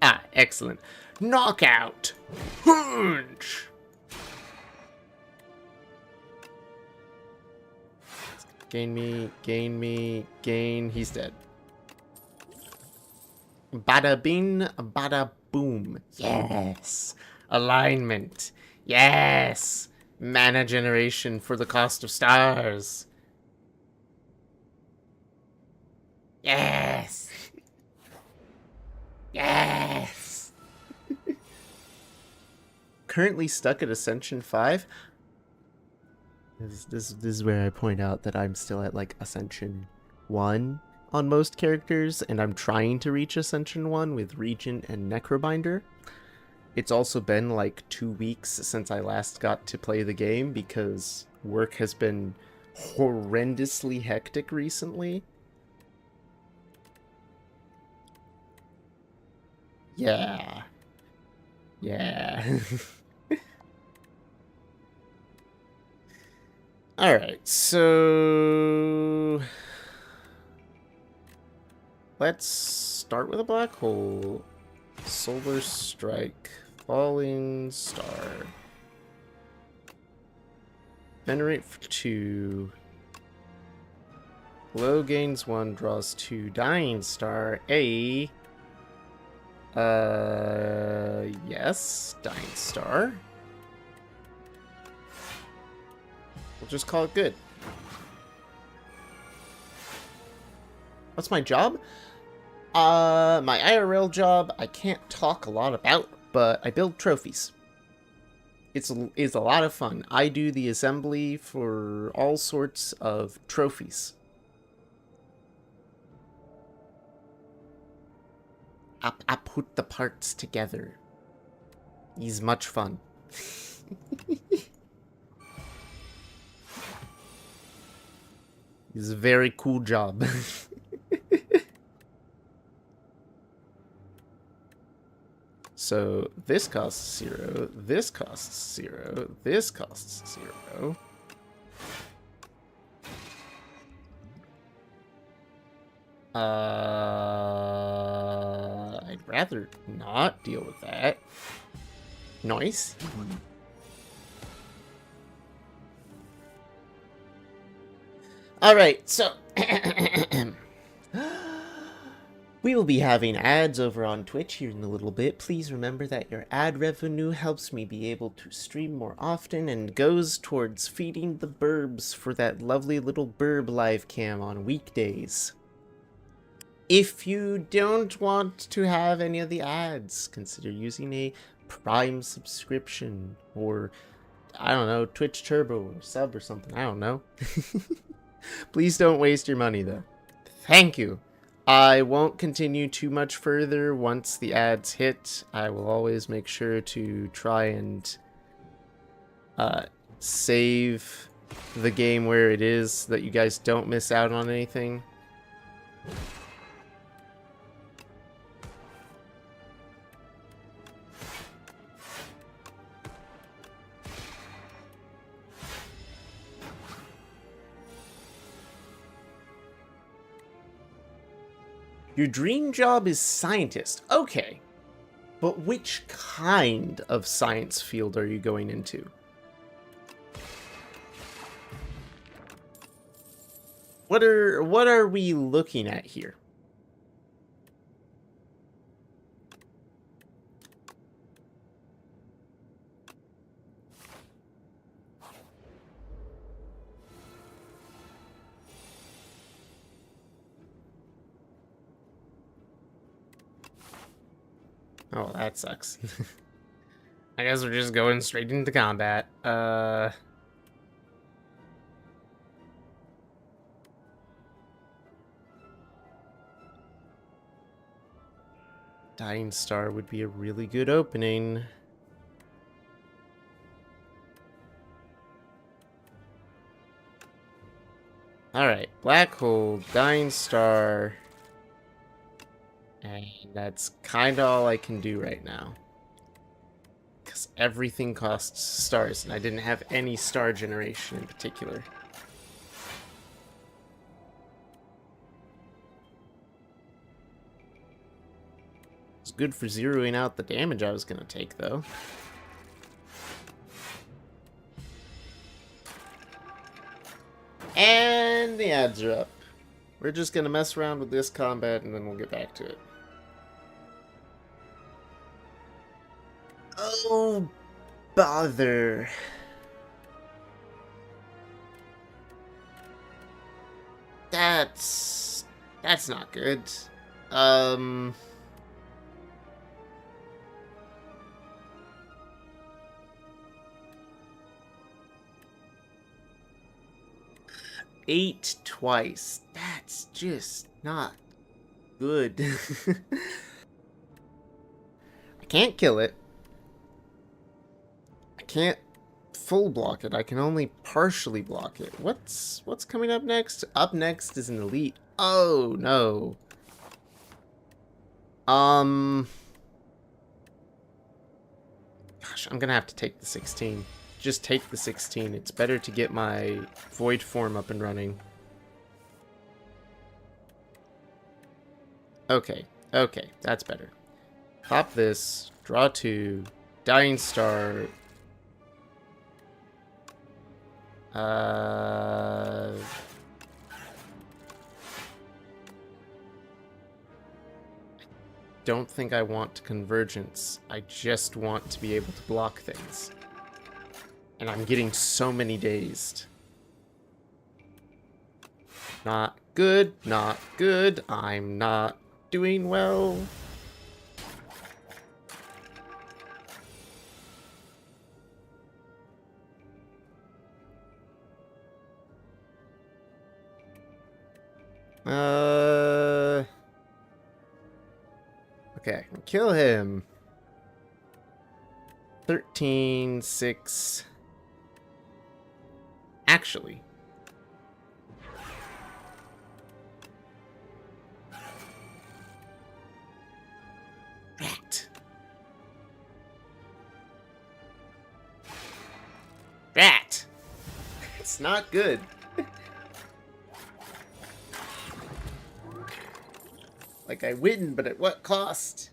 Ah, excellent. Knockout. Punch. Gain me, gain me, gain. He's dead. Bada bing, bada boom. Yes. Alignment. Yes. Mana generation for the cost of stars. Yes. Yes. Currently stuck at Ascension 5. This is where I point out that I'm still at like Ascension 1 on most characters, and I'm trying to reach Ascension 1 with Regent and Necrobinder. It's also been like 2 weeks since I last got to play the game because work has been horrendously hectic recently. Yeah. Yeah. Alright, so let's start with a black hole. Solar Strike. Falling Star. Venerate for 2. Low gains 1, draws 2. Dying Star. Yes. Dying Star. We'll just call it good. What's my job? My IRL job, I can't talk a lot about, but I build trophies. It's a lot of fun. I do the assembly for all sorts of trophies. I put the parts together. It's much fun. It's a very cool job. So this costs 0, this costs 0, this costs 0. I'd rather not deal with that. Nice. Alright, so... we will be having ads over on Twitch here in a little bit. Please remember that your ad revenue helps me be able to stream more often and goes towards feeding the Birbs for that lovely little Birb live cam on weekdays. If you don't want to have any of the ads, consider using a Prime subscription or, I don't know, Twitch Turbo or sub or something. I don't know. Please don't waste your money, though. Thank you. I won't continue too much further once the ads hit. I will always make sure to try and save the game where it is so that you guys don't miss out on anything. Your dream job is scientist. Okay. But which kind of science field are you going into? What are we looking at here? Oh, that sucks. I guess we're just going straight into combat. Dying Star would be a really good opening. Alright, Black Hole, Dying Star. And that's kind of all I can do right now. Because everything costs stars, and I didn't have any star generation in particular. It's good for zeroing out the damage I was going to take, though. And the ads are up. We're just going to mess around with this combat, and then we'll get back to it. Oh, bother. That's not good. 8 twice. That's just not good. I can't kill it. I can't full block it. I can only partially block it. What's coming up next? Up next is an elite. Oh, no. Gosh, I'm gonna have to take the 16. Just take the 16. It's better to get my void form up and running. Okay, that's better. Pop this, draw 2, Dying Star. Don't think I want convergence. I just want to be able to block things. And I'm getting so many dazed. Not good, not good. I'm not doing well. Okay, kill him. 13, 6. Actually. Rat. Rat. It's not good. Like, I win, but at what cost?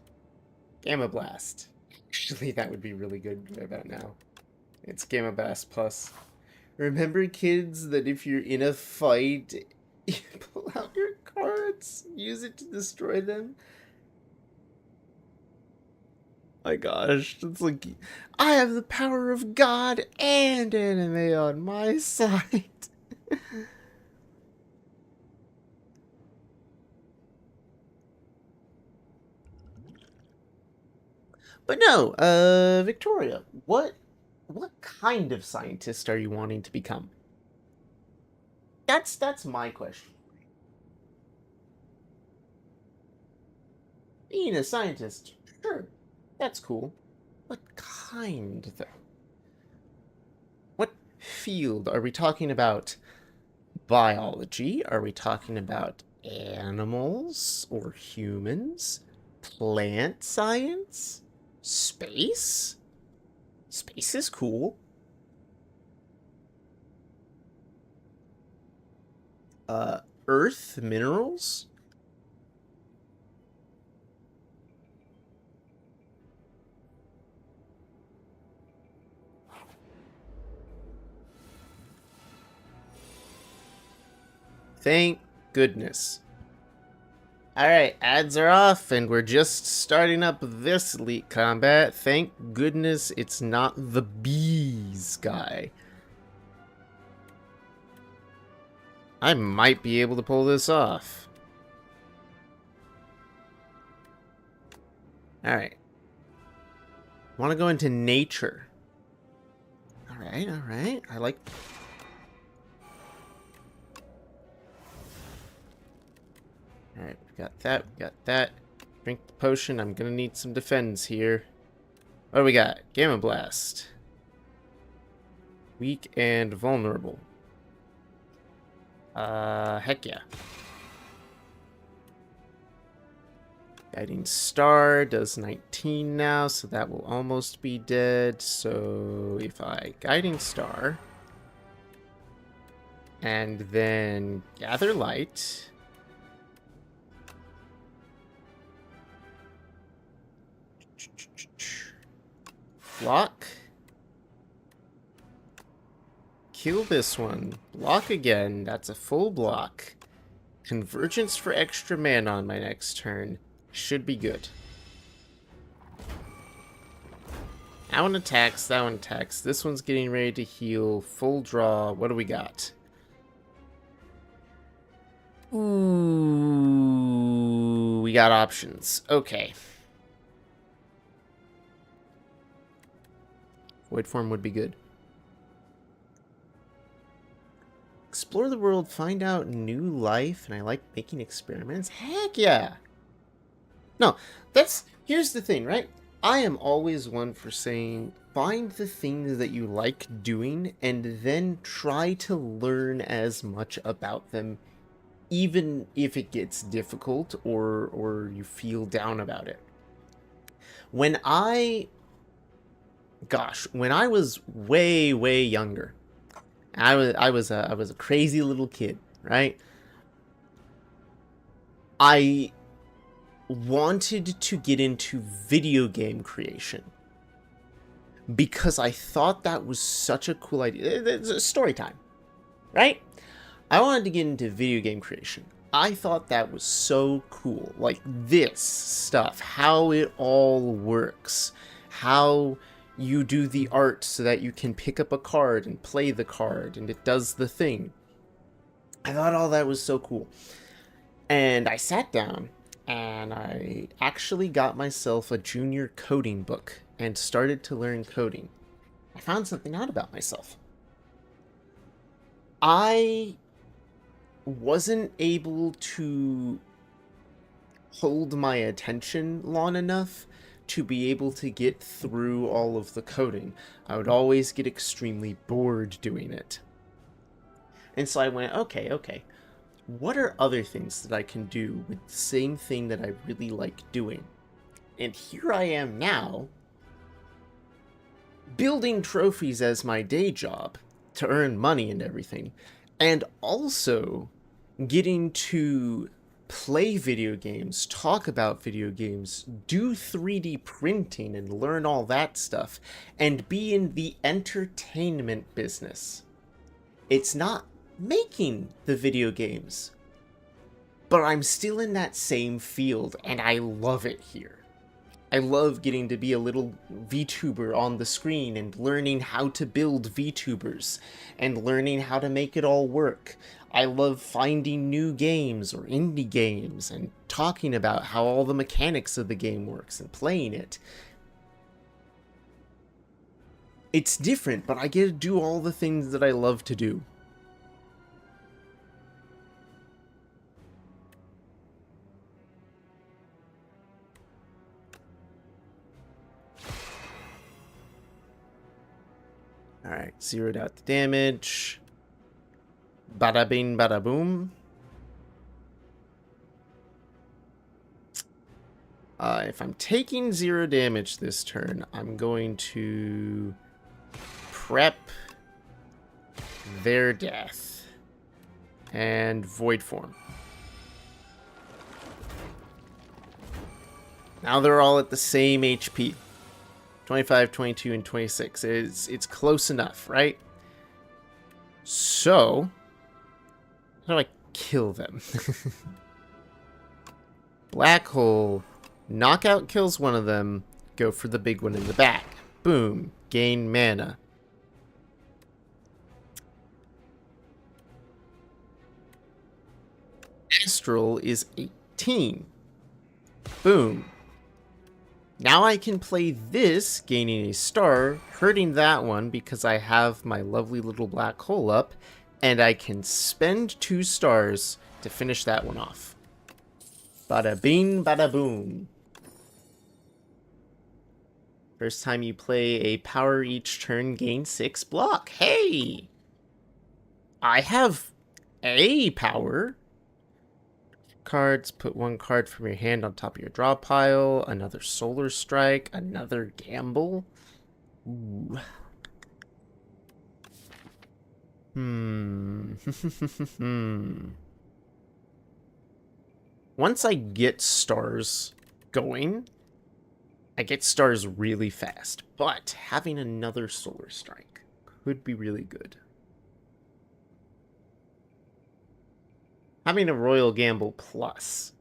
Gamma Blast. Actually, that would be really good right about now. It's Gamma Blast Plus. Remember, kids, that if you're in a fight, you pull out your cards, use it to destroy them? My gosh, it's like, I have the power of God and anime on my side. But no, Victoria, what kind of scientist are you wanting to become? That's my question. Being a scientist, sure, that's cool. What kind, though? What field? Are we talking about biology? Are we talking about animals or humans? Plant science? Space? Space is cool. Earth minerals? Thank goodness. Alright, ads are off, and we're just starting up this Elite Combat. Thank goodness it's not the bees guy. I might be able to pull this off. Alright. Want to go into nature. Alright, alright. I like... Alright, we got that, we got that. Drink the potion. I'm gonna need some defense here. What do we got? Gamma Blast. Weak and vulnerable. Heck yeah. Guiding Star does 19 now, so that will almost be dead. So if I Guiding Star and then Gather Light, block, kill this one, block again, that's a full block. Convergence for extra mana on my next turn. Should be good. That one attacks, that one attacks. This one's getting ready to heal. Full draw. What do we got? Ooh, we got options. Okay. Void form would be good. Explore the world, find out new life, and I like making experiments. Heck yeah! No, here's the thing, right? I am always one for saying, find the things that you like doing, and then try to learn as much about them, even if it gets difficult or you feel down about it. When I was way younger, I was a crazy little kid, right? I wanted to get into video game creation because I thought that was such a cool idea. It's a story time, right? I wanted to get into video game creation. I thought that was so cool. Like this stuff, how it all works, how you do the art so that you can pick up a card and play the card and it does the thing. I thought all that was so cool. And I sat down and I actually got myself a junior coding book and started to learn coding. I found something out about myself. I wasn't able to hold my attention long enough to be able to get through all of the coding. I would always get extremely bored doing it. And so I went, okay, what are other things that I can do with the same thing that I really like doing? And here I am now, building trophies as my day job to earn money and everything, and also getting to play video games, talk about video games, do 3D printing and learn all that stuff, and be in the entertainment business. It's not making the video games, but I'm still in that same field, and I love it here. I love getting to be a little VTuber on the screen and learning how to build VTubers and learning how to make it all work. I love finding new games or indie games and talking about how all the mechanics of the game works and playing it. It's different, but I get to do all the things that I love to do. Alright, zeroed out the damage. Bada bing, bada boom. If I'm taking 0 damage this turn, I'm going to prep their death and void form. Now they're all at the same HP. 25, 22, and 26. It's close enough, right? So, how do I kill them? Black hole. Knockout kills one of them. Go for the big one in the back. Boom. Gain mana. Astral is 18. Boom. Now I can play this, gaining a star, hurting that one because I have my lovely little black hole up, and I can spend 2 stars to finish that one off. Bada bing, bada boom. First time you play a power each turn, gain 6 block. Hey! I have a power. Cards, put 1 card from your hand on top of your draw pile, another solar strike, another gamble. Ooh. Once I get stars going, I get stars really fast, but having another solar strike could be really good. Having a Royal Gamble plus.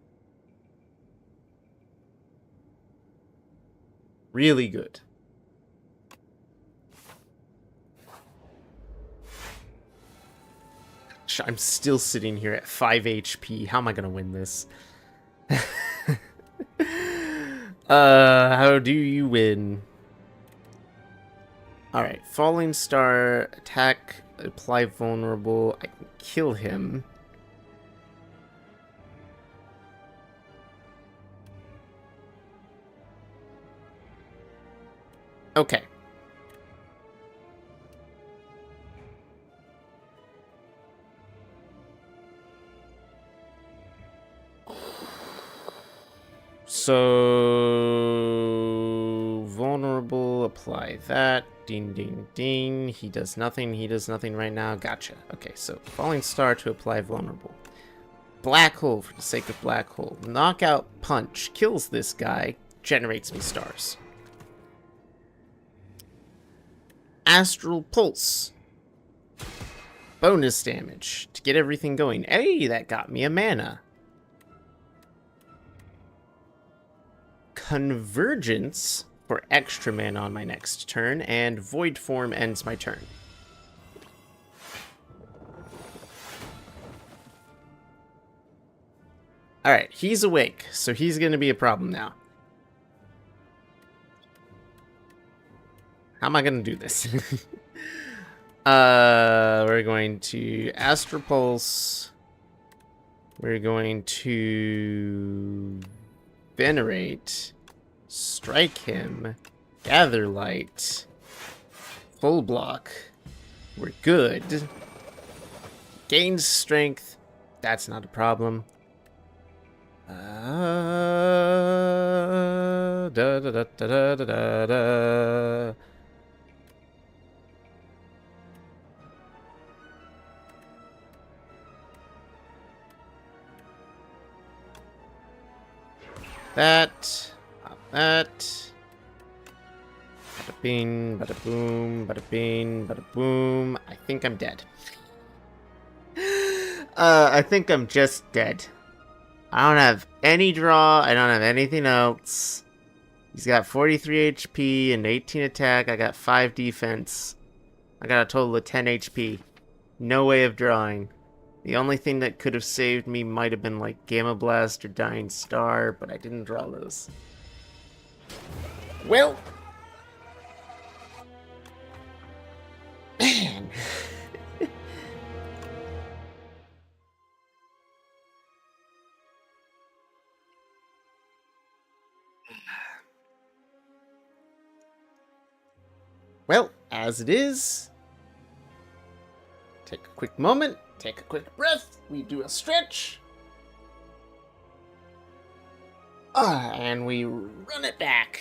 Really good. I'm still sitting here at 5 HP. How am I going to win this? How do you win? Alright, Falling Star, attack, apply vulnerable. I can kill him. Okay. So vulnerable, apply that. Ding ding ding. He does nothing right now. Gotcha. Okay, so Falling Star to apply vulnerable. Black hole for the sake of black hole. Knockout punch kills this guy, generates me stars. Astral Pulse. Bonus damage to get everything going. Hey, that got me a mana. Convergence for extra mana on my next turn, and Void Form ends my turn. Alright, he's awake, so he's going to be a problem now. How am I going to do this? We're going to Astral Pulse. We're going to Venerate. Strike him. Gather light. Full block. We're good. Gains strength. That's not a problem. Da da da da da da da da. That. That. Bada bing, bada boom, bada bing, bada boom. I think I'm dead. I think I'm just dead. I don't have any draw. I don't have anything else. He's got 43 HP and 18 attack. I got 5 defense. I got a total of 10 HP. No way of drawing. The only thing that could have saved me might have been like Gamma Blast or Dying Star, but I didn't draw those. Well, man. Well, as it is, take a quick moment, take a quick breath, we do a stretch, and we run it back.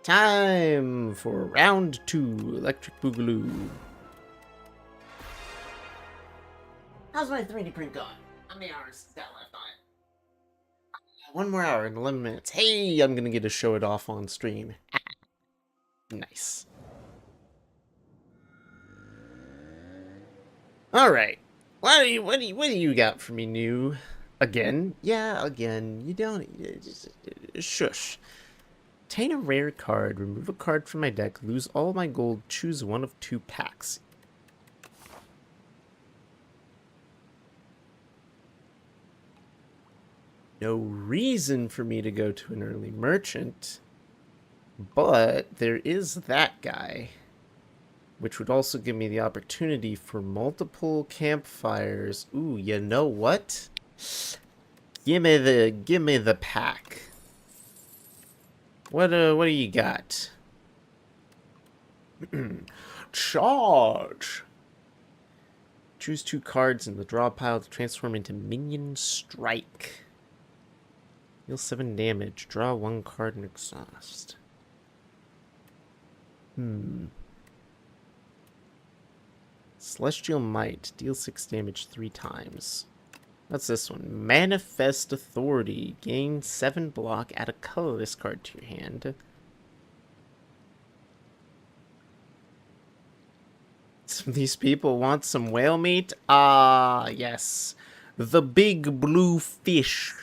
Time for round 2, Electric Boogaloo. How's my 3D print going? How many hours is that left on it? 1 more hour and 11 minutes. Hey, I'm gonna get to show it off on stream. Nice. Alright. What do you got for me new? Again? Yeah, again. You don't... Shush. Obtain a rare card, remove a card from my deck, lose all my gold, choose one of 2 packs. No reason for me to go to an early merchant, but there is that guy, which would also give me the opportunity for multiple campfires. Ooh, you know what? Give me the pack. What do you got? Charge. Choose 2 cards in the draw pile to transform into Minion Strike. Deal 7 damage. Draw 1 card and exhaust. Celestial Might. Deal 6 damage 3 times. What's this one? Manifest Authority. Gain 7 block. Add a colorless card to your hand. Some of these people want some whale meat? Ah, yes. The big blue fish.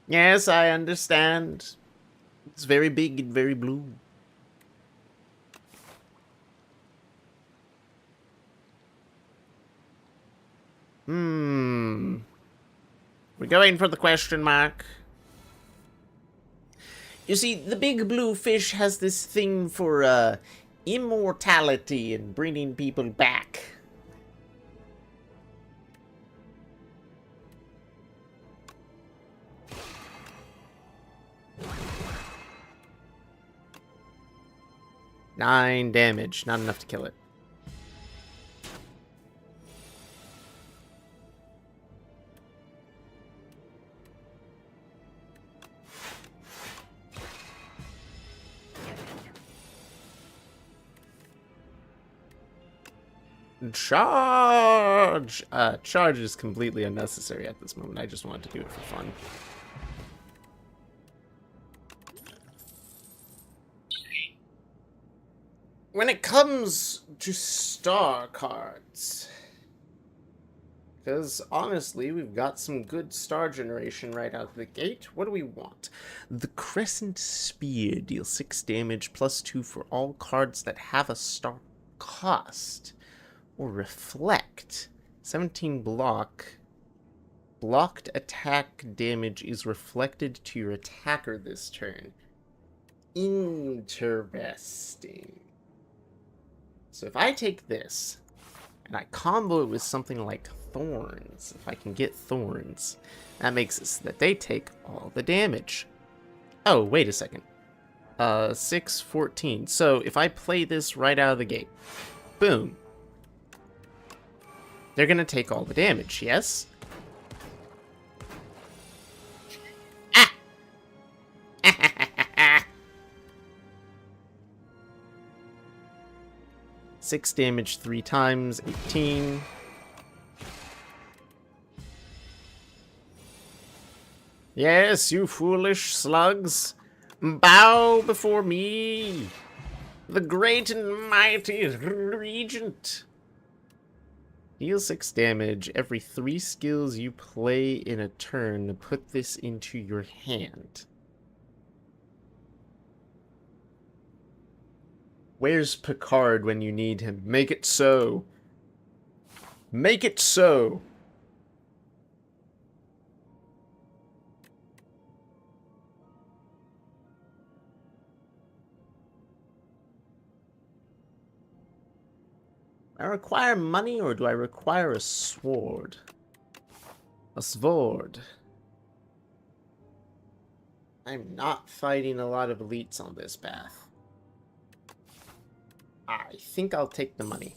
Yes, I understand. It's very big and very blue. We're going for the question mark. You see, the big blue fish has this thing for, immortality and bringing people back. Nine damage, not enough to kill it. Charge! Charge is completely unnecessary at this moment. I just wanted to do it for fun. When it comes to star cards, because honestly, we've got some good star generation right out of the gate. What do we want? The Crescent Spear deals 6 damage plus 2 for all cards that have a star cost. Or reflect. 17 block. Blocked attack damage is reflected to your attacker this turn. Interesting. So if I take this, And I combo it with something like thorns. If I can get thorns, that makes it so that they take all the damage. Oh, wait a second. 6, 14. So if I play this right out of the gate, boom. They're gonna take all the damage, yes? Ah! 6 damage 3 times, 18. Yes, you foolish slugs. Bow before me, the great and mighty regent. Deal 6 damage every 3 skills you play in a turn. Put this into your hand. Where's Picard when you need him? Make it so. Make it so. I require money, or do I require a sword? A sword. I'm not fighting a lot of elites on this path. I think I'll take the money.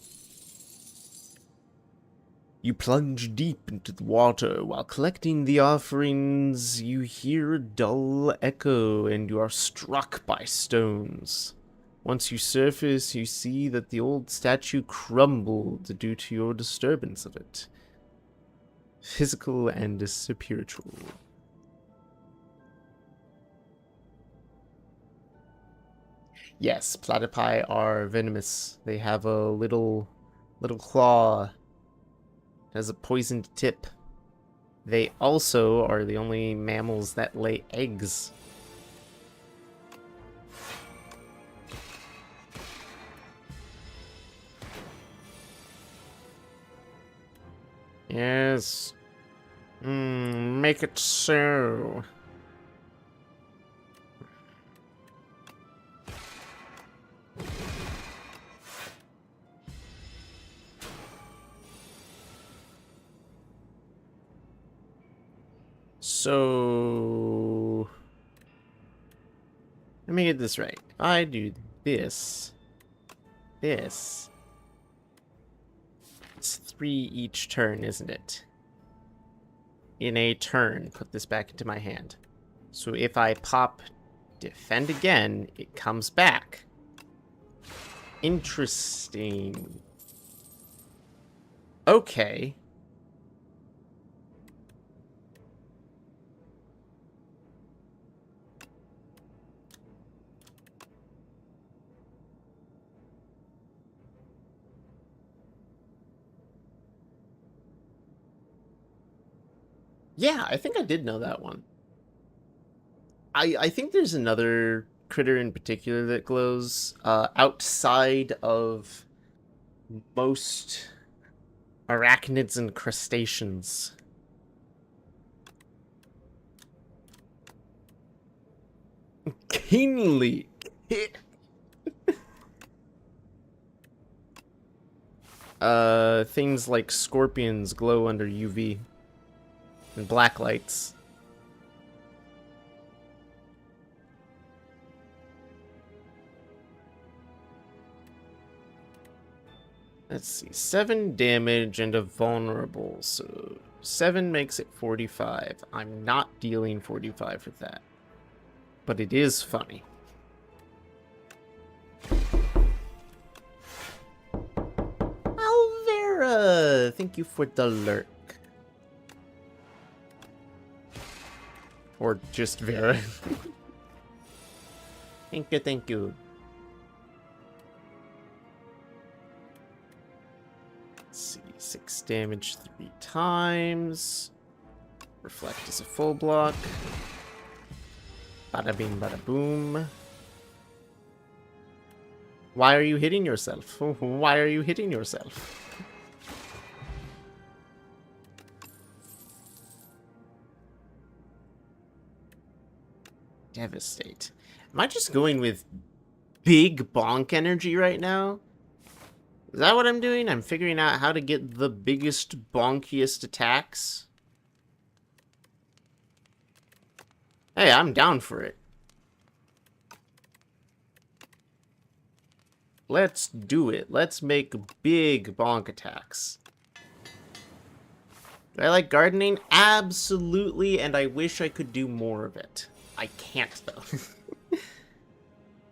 You plunge deep into the water. While collecting the offerings, you hear a dull echo and you are struck by stones. Once you surface, you see that the old statue crumbled due to your disturbance of it. Physical and spiritual. Yes, platypi are venomous. They have a little claw. It has a poisoned tip. They also are the only mammals that lay eggs. Yes. Make it so. So, let me get this right. If I do this, it's 3 each turn, isn't it? In a turn, put this back into my hand. So if I pop defend again, it comes back. Interesting. Okay. Yeah, I think I did know that one. I think there's another critter in particular that glows outside of most arachnids and crustaceans. Keenly. Things like scorpions glow under UV and black lights. Let's see, 7 damage and a vulnerable, so 7 makes it 45. I'm not dealing 45 with that, but it is funny. Alvera, thank you for the lurk. Or just Vera. Thank you, thank you. Let's see, 6 damage 3 times. Reflect is a full block. Bada bing, bada boom. Why are you hitting yourself? Why are you hitting yourself? Devastate. Am I just going with big bonk energy right now? Is that what I'm doing? I'm figuring out how to get the biggest, bonkiest attacks. Hey, I'm down for it. Let's do it. Let's make big bonk attacks. Do I like gardening? Absolutely, and I wish I could do more of it. I can't,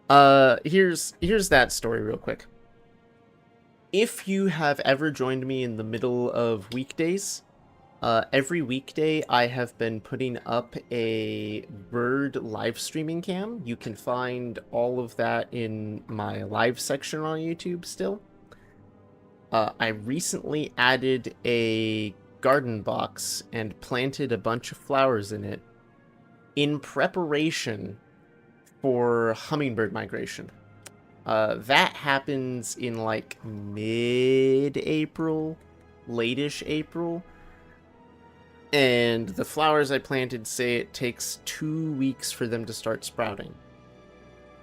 though. Here's that story real quick. If you have ever joined me in the middle of weekdays, every weekday I have been putting up a bird live streaming cam. You can find all of that in my live section on YouTube still. I recently added a garden box and planted a bunch of flowers in it in preparation for hummingbird migration. That happens in like mid-April, late-ish April. And the flowers I planted say it takes 2 weeks for them to start sprouting.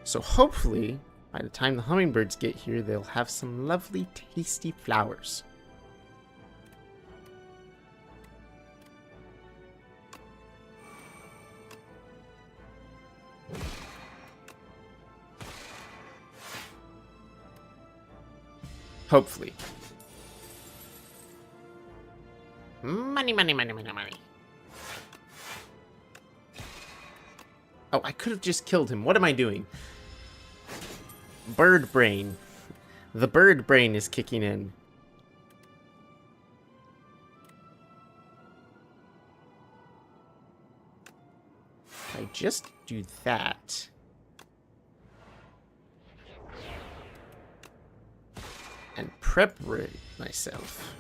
So hopefully, by the time the hummingbirds get here, they'll have some lovely, tasty flowers. Hopefully. Money, money, money, money, money. Oh, I could have just killed him. What am I doing? Bird brain. The bird brain is kicking in. If I just do that. And preparate myself.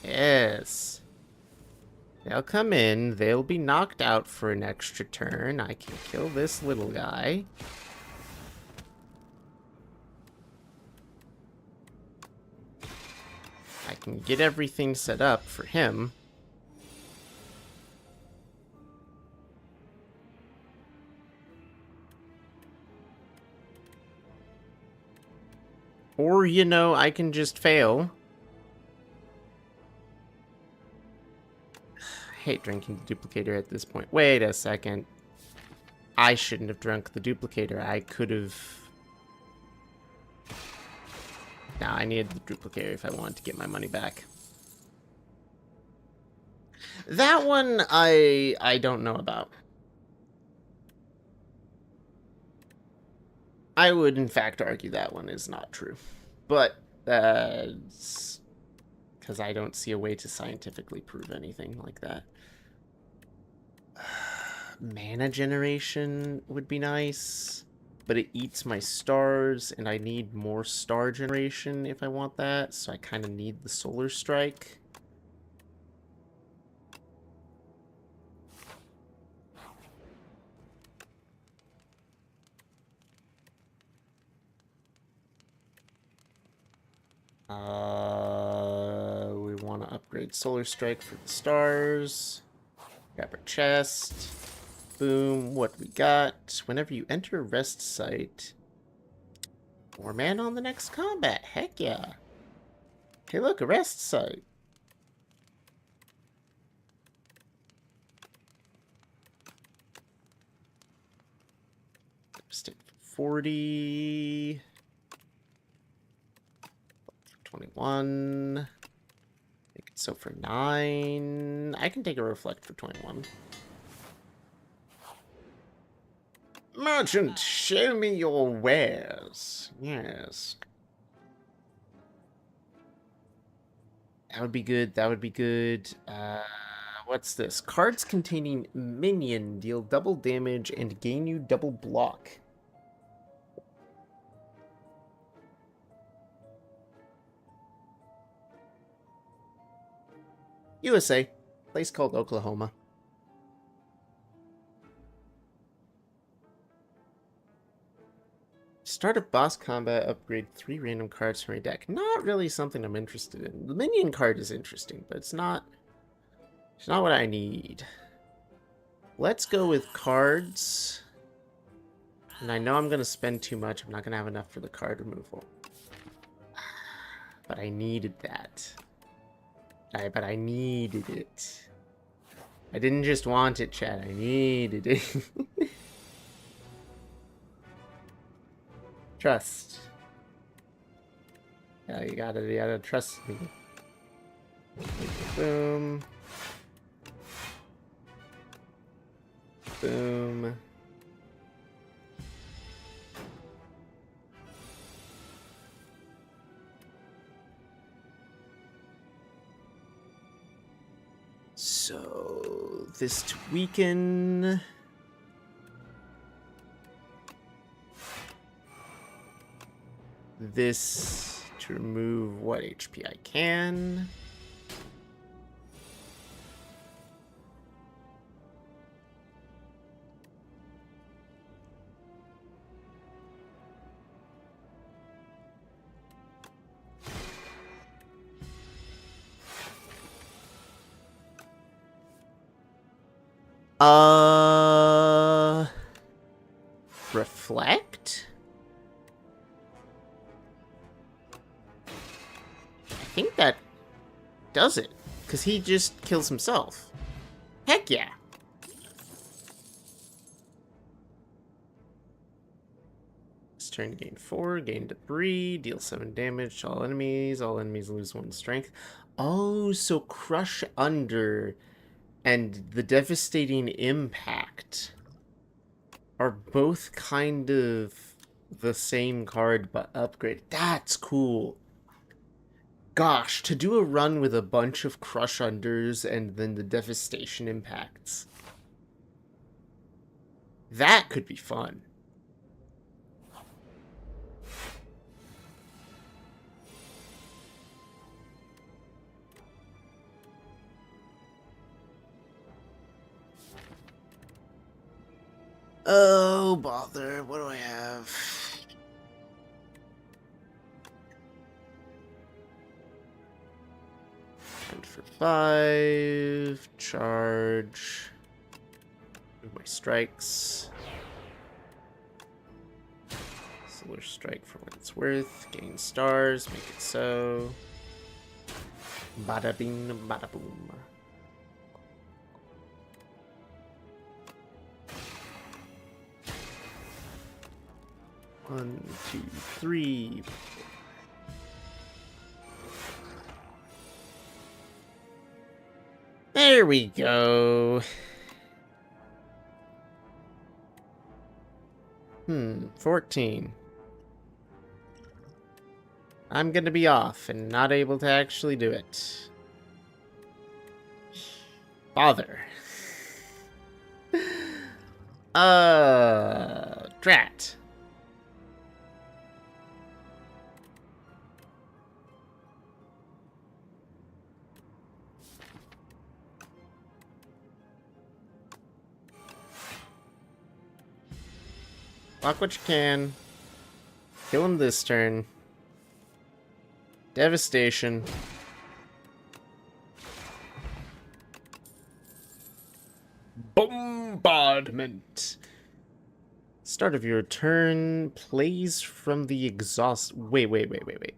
Yes. They'll come in, they'll be knocked out for an extra turn. I can kill this little guy. I can get everything set up for him. Or, you know, I can just fail. I hate drinking the duplicator at this point. Wait a second. I shouldn't have drunk the duplicator. I could have... Nah, I needed the duplicator if I wanted to get my money back. That one, I don't know about. I would, in fact, argue that one is not true. But, because I don't see a way to scientifically prove anything like that. Mana generation would be nice, but it eats my stars, and I need more star generation if I want that, so I kind of need the solar strike. We want to upgrade solar strike for the stars. Grab our chest. Boom, what we got? Whenever you enter a rest site, more mana on the next combat. Heck yeah. Hey, look, a rest site. Stick for 40. 21. Make it so for 9. I can take a reflect for 21. Merchant, show me your wares. Yes. That would be good. That would be good. What's this? Cards containing minion deal double damage and gain you double block. USA. Place called Oklahoma. Start a boss combat, upgrade 3 random cards from your deck. Not really something I'm interested in. The minion card is interesting, but it's not what I need. Let's go with cards. And I know I'm going to spend too much. I'm not going to have enough for the card removal. But I needed that. But I needed it. I didn't just want it, chat. I needed it. Trust. Yeah, you gotta trust me. Boom. Boom. So this tweaking. This to remove what HP I can. Reflect? I think that does it, because he just kills himself. Heck yeah. This turn to gain 4, gain debris, deal 7 damage to all enemies lose 1 strength. Oh, so Crush Under and the Devastating Impact are both kind of the same card but upgraded. That's cool. Gosh, to do a run with a bunch of Crush Unders and then the Devastation Impacts. That could be fun. Oh, bother. What do I have? And for 5. Charge. Move my strikes. Solar Strike for what it's worth. Gain stars. Make it so. Bada bing, bada boom. One, 2, 3. There we go. 14. I'm gonna be off and not able to actually do it. Bother. Drat. Block what you can. Kill him this turn. Devastation. Bombardment. Start of your turn. Plays from the exhaust. Wait.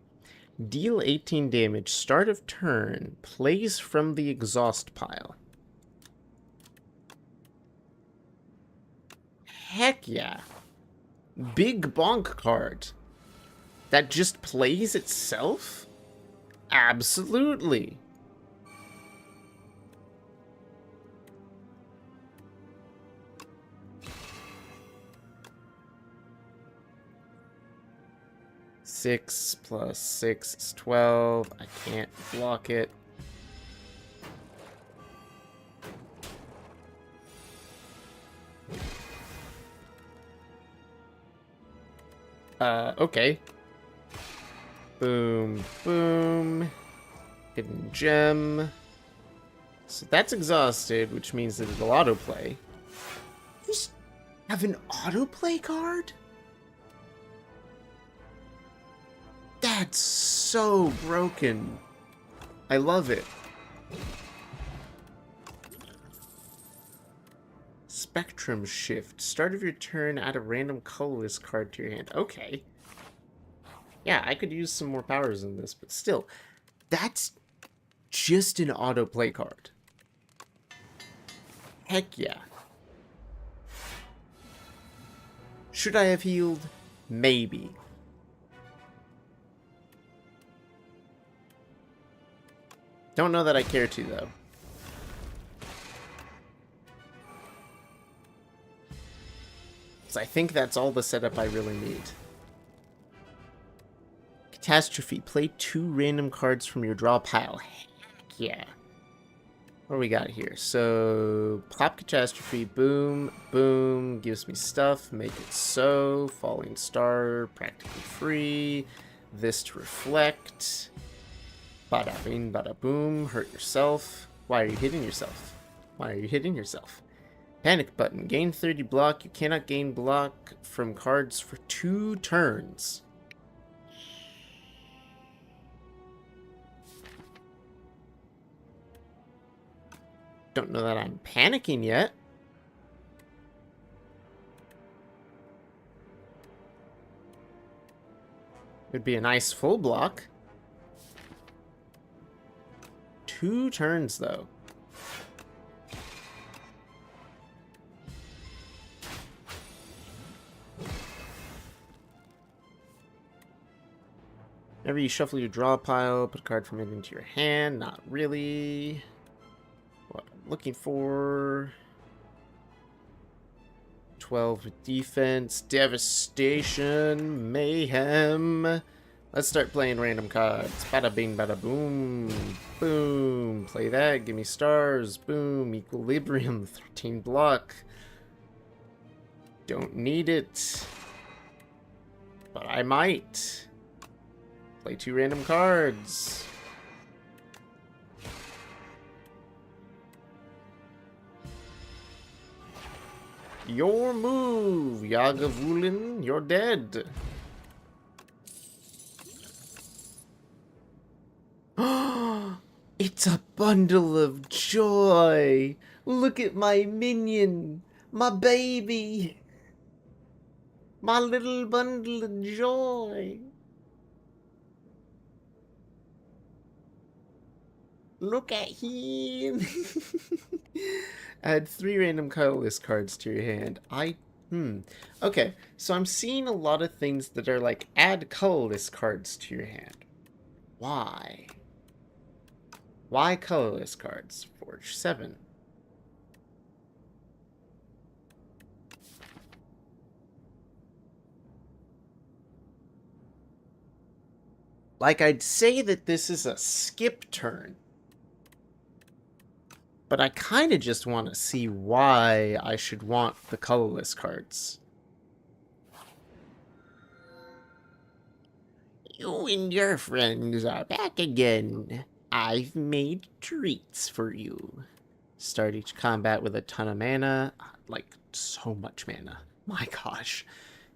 Deal 18 damage. Start of turn. Plays from the exhaust pile. Heck yeah. Big bonk card. That just plays itself? Absolutely. Six plus 6 is 12. I can't block it. Okay. Boom, boom. Hidden gem. So that's exhausted, which means that it'll autoplay. You just have an autoplay card? That's so broken. I love it. Spectrum Shift. Start of your turn, add a random colorless card to your hand. Okay. Yeah, I could use some more powers in this, but still, that's just an autoplay card. Heck yeah. Should I have healed? Maybe. Don't know that I care to, though. So I think that's all the setup I really need. Catastrophe. Play 2 random cards from your draw pile. Heck yeah. What do we got here? So, pop Catastrophe, boom, boom, gives me stuff, make it so, Falling Star, practically free, this to reflect, bada bing, bada boom, hurt yourself. Why are you hitting yourself? Why are you hitting yourself? Panic button, gain 30 block, you cannot gain block from cards for 2 turns. Don't know that I'm panicking yet. Would be a nice full block. 2 turns, though. Whenever you shuffle your draw pile, put a card from it into your hand. Not really. What I'm looking for. 12 with defense, devastation, mayhem. Let's start playing random cards. Bada bing, bada boom. Boom. Play that. Give me stars. Boom. Equilibrium. 13 block. Don't need it. But I might. Play 2 random cards. Your move, Yagavulin, you're dead. It's a bundle of joy. Look at my minion, my baby. My little bundle of joy. Look at him. Add 3 random colorless cards to your hand. Okay, so I'm seeing a lot of things that are like, add colorless cards to your hand. Why? Why colorless cards? Forge 7. Like, I'd say that this is a skip turn. But I kind of just want to see why I should want the colorless cards. You and your friends are back again. I've made treats for you. Start each combat with a ton of mana. Like, so much mana. My gosh.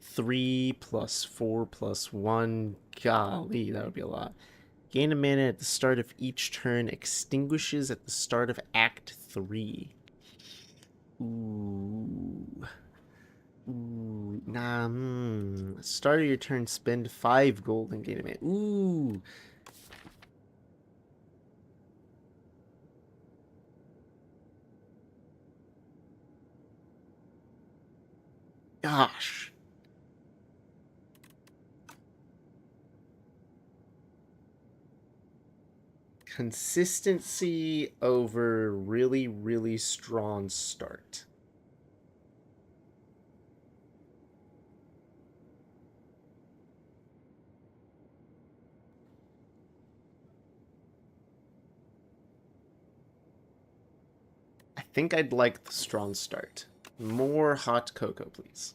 3 plus 4 plus 1. Golly, that would be a lot. Gain a mana at the start of each turn. Extinguishes at the start of Act 3. Ooh. Ooh. Nah, Start of your turn, spend 5 gold and gain a mana. Ooh. Gosh. Consistency over really, really strong start. I think I'd like the strong start. More hot cocoa, please.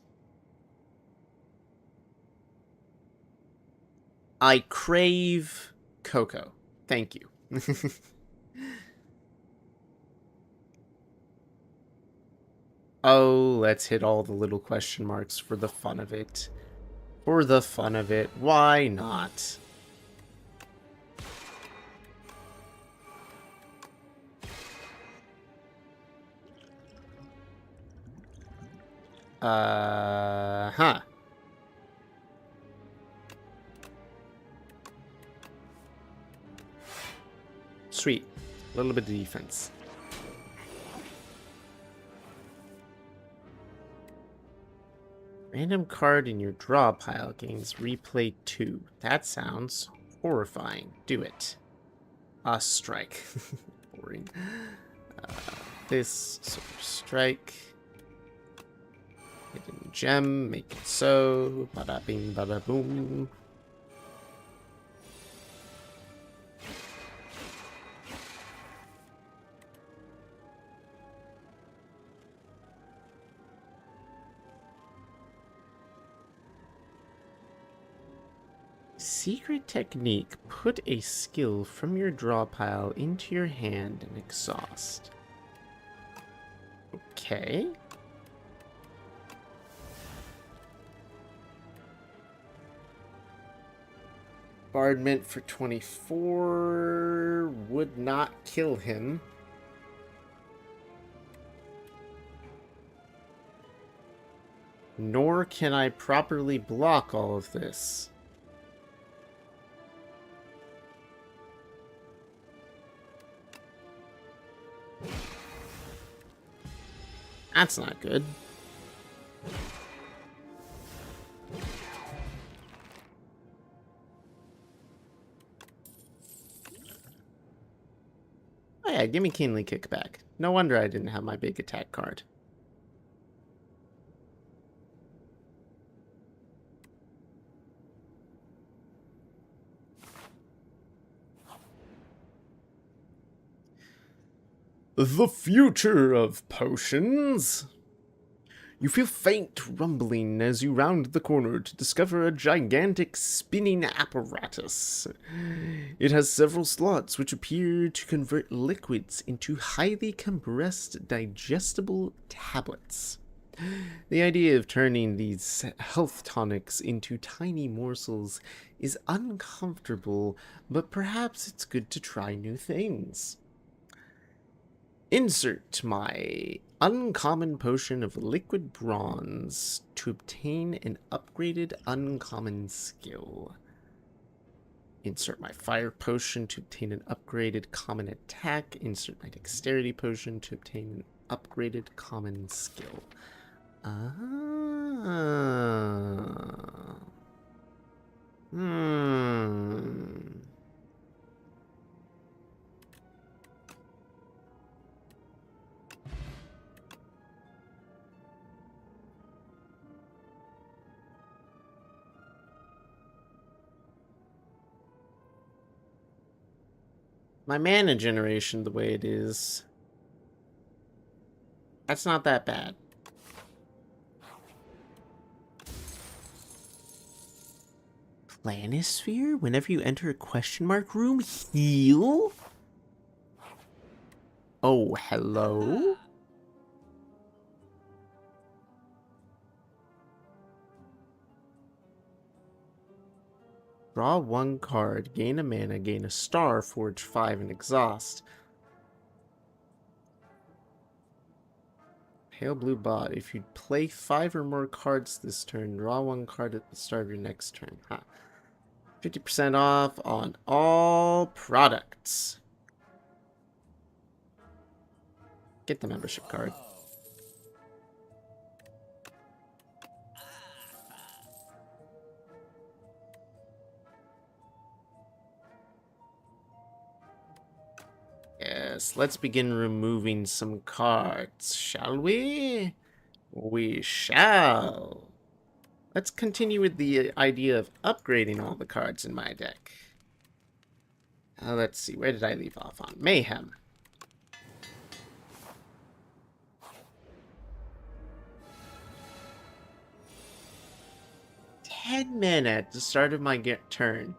I crave cocoa. Thank you. Oh, let's hit all the little question marks for the fun of it. For the fun of it. Why not? Huh. Sweet. A little bit of defense. Random card in your draw pile gains replay 2. That sounds horrifying. Do it. Strike. Boring. This super strike. Hidden gem. Make it so. Bada bing, bada boom. Secret technique. Put a skill from your draw pile into your hand and exhaust. Okay. Bombardment for 24 would not kill him. Nor can I properly block all of this. That's not good. Oh yeah, give me Keenly Kickback. No wonder I didn't have my big attack card. The future of potions. You feel faint rumbling as you round the corner to discover a gigantic spinning apparatus. It has several slots which appear to convert liquids into highly compressed digestible tablets. The idea of turning these health tonics into tiny morsels is uncomfortable, but perhaps it's good to try new things. Insert my uncommon potion of liquid bronze to obtain an upgraded uncommon skill. Insert my fire potion to obtain an upgraded common attack. Insert my dexterity potion to obtain an upgraded common skill. My mana generation the way it is, that's not that bad. Planisphere? Whenever you enter a question mark room, heal? Oh, hello? Draw one card, gain a mana, gain a star, forge 5, and exhaust. Pale blue bot. If you play 5 or more cards this turn, draw one card at the start of your next turn. 50% off on all products. Get the membership card. Yes, let's begin removing some cards, shall we? We shall. Let's continue with the idea of upgrading all the cards in my deck. Let's see, where did I leave off on? Mayhem. Ten mana at the start of my turn.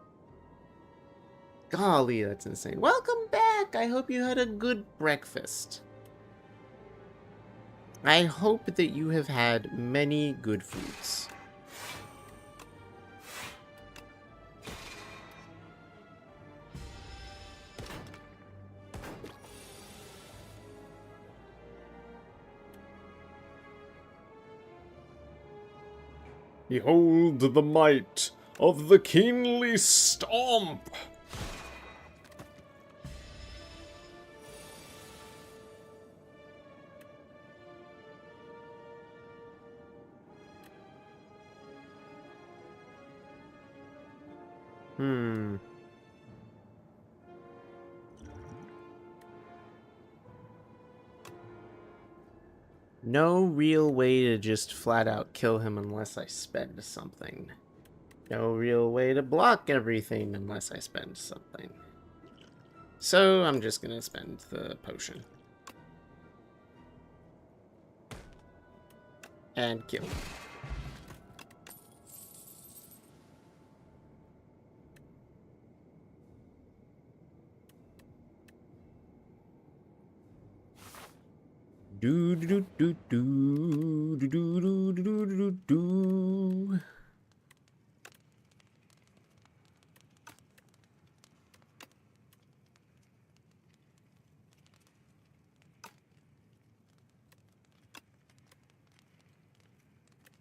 Golly, that's insane. Welcome back! I hope you had a good breakfast. I hope that you have had many good foods. Behold the might of the keenly stomp! Hmm. No real way to just flat out kill him unless I spend something. No real way to block everything unless I spend something. So I'm just gonna spend the potion. And kill. Do do do do do do do do do do.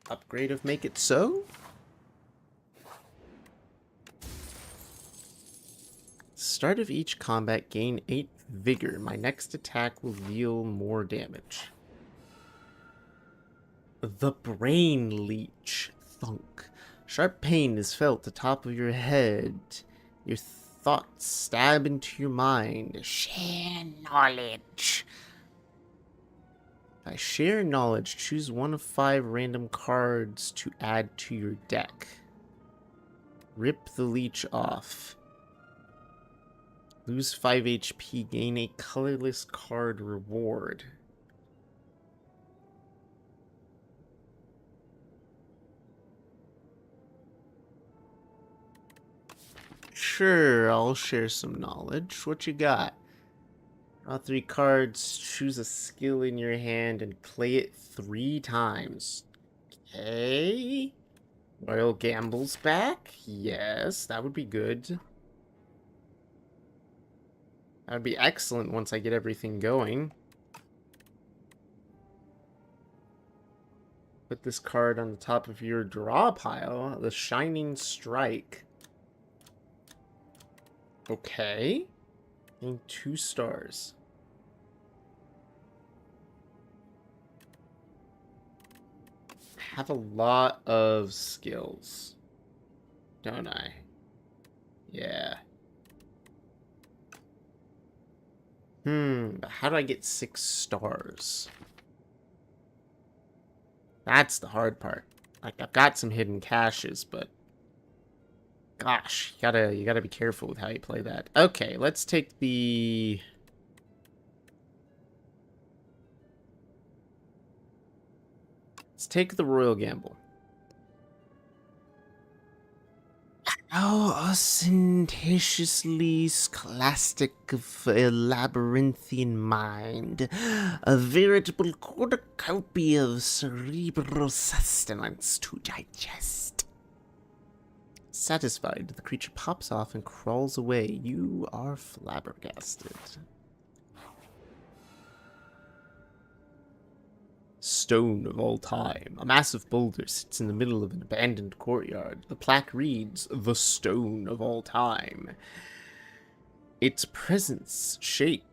Upgrade of Make It So? Start of each combat, gain 8 vigor. My next attack will deal more damage. The Brain Leech. Thunk. Sharp pain is felt at the top of your head. Your thoughts stab into your mind. Share knowledge. By share knowledge, choose one of 5 random cards to add to your deck. Rip the leech off. Lose 5 HP, gain a colorless card reward. Sure, I'll share some knowledge. What you got? Draw 3 cards, choose a skill in your hand, and play it 3 times. Okay. Royal Gamble's back? Yes, that would be good. That would be excellent once I get everything going. Put this card on the top of your draw pile. The Shining Strike. Okay. And 2 stars. Have a lot of skills, don't I? Yeah. But how do I get 6 stars? That's the hard part. Like, I've got some hidden caches, but gosh, you gotta be careful with how you play that. Okay, let's take the... Let's take the Royal Gamble. How ostentatiously scholastic of a labyrinthian mind, a veritable cornucopia of cerebral sustenance to digest. Satisfied, the creature pops off and crawls away. You are flabbergasted. Stone of all time. A massive boulder sits in the middle of an abandoned courtyard. The plaque reads, "The Stone of all time." Its presence, shape,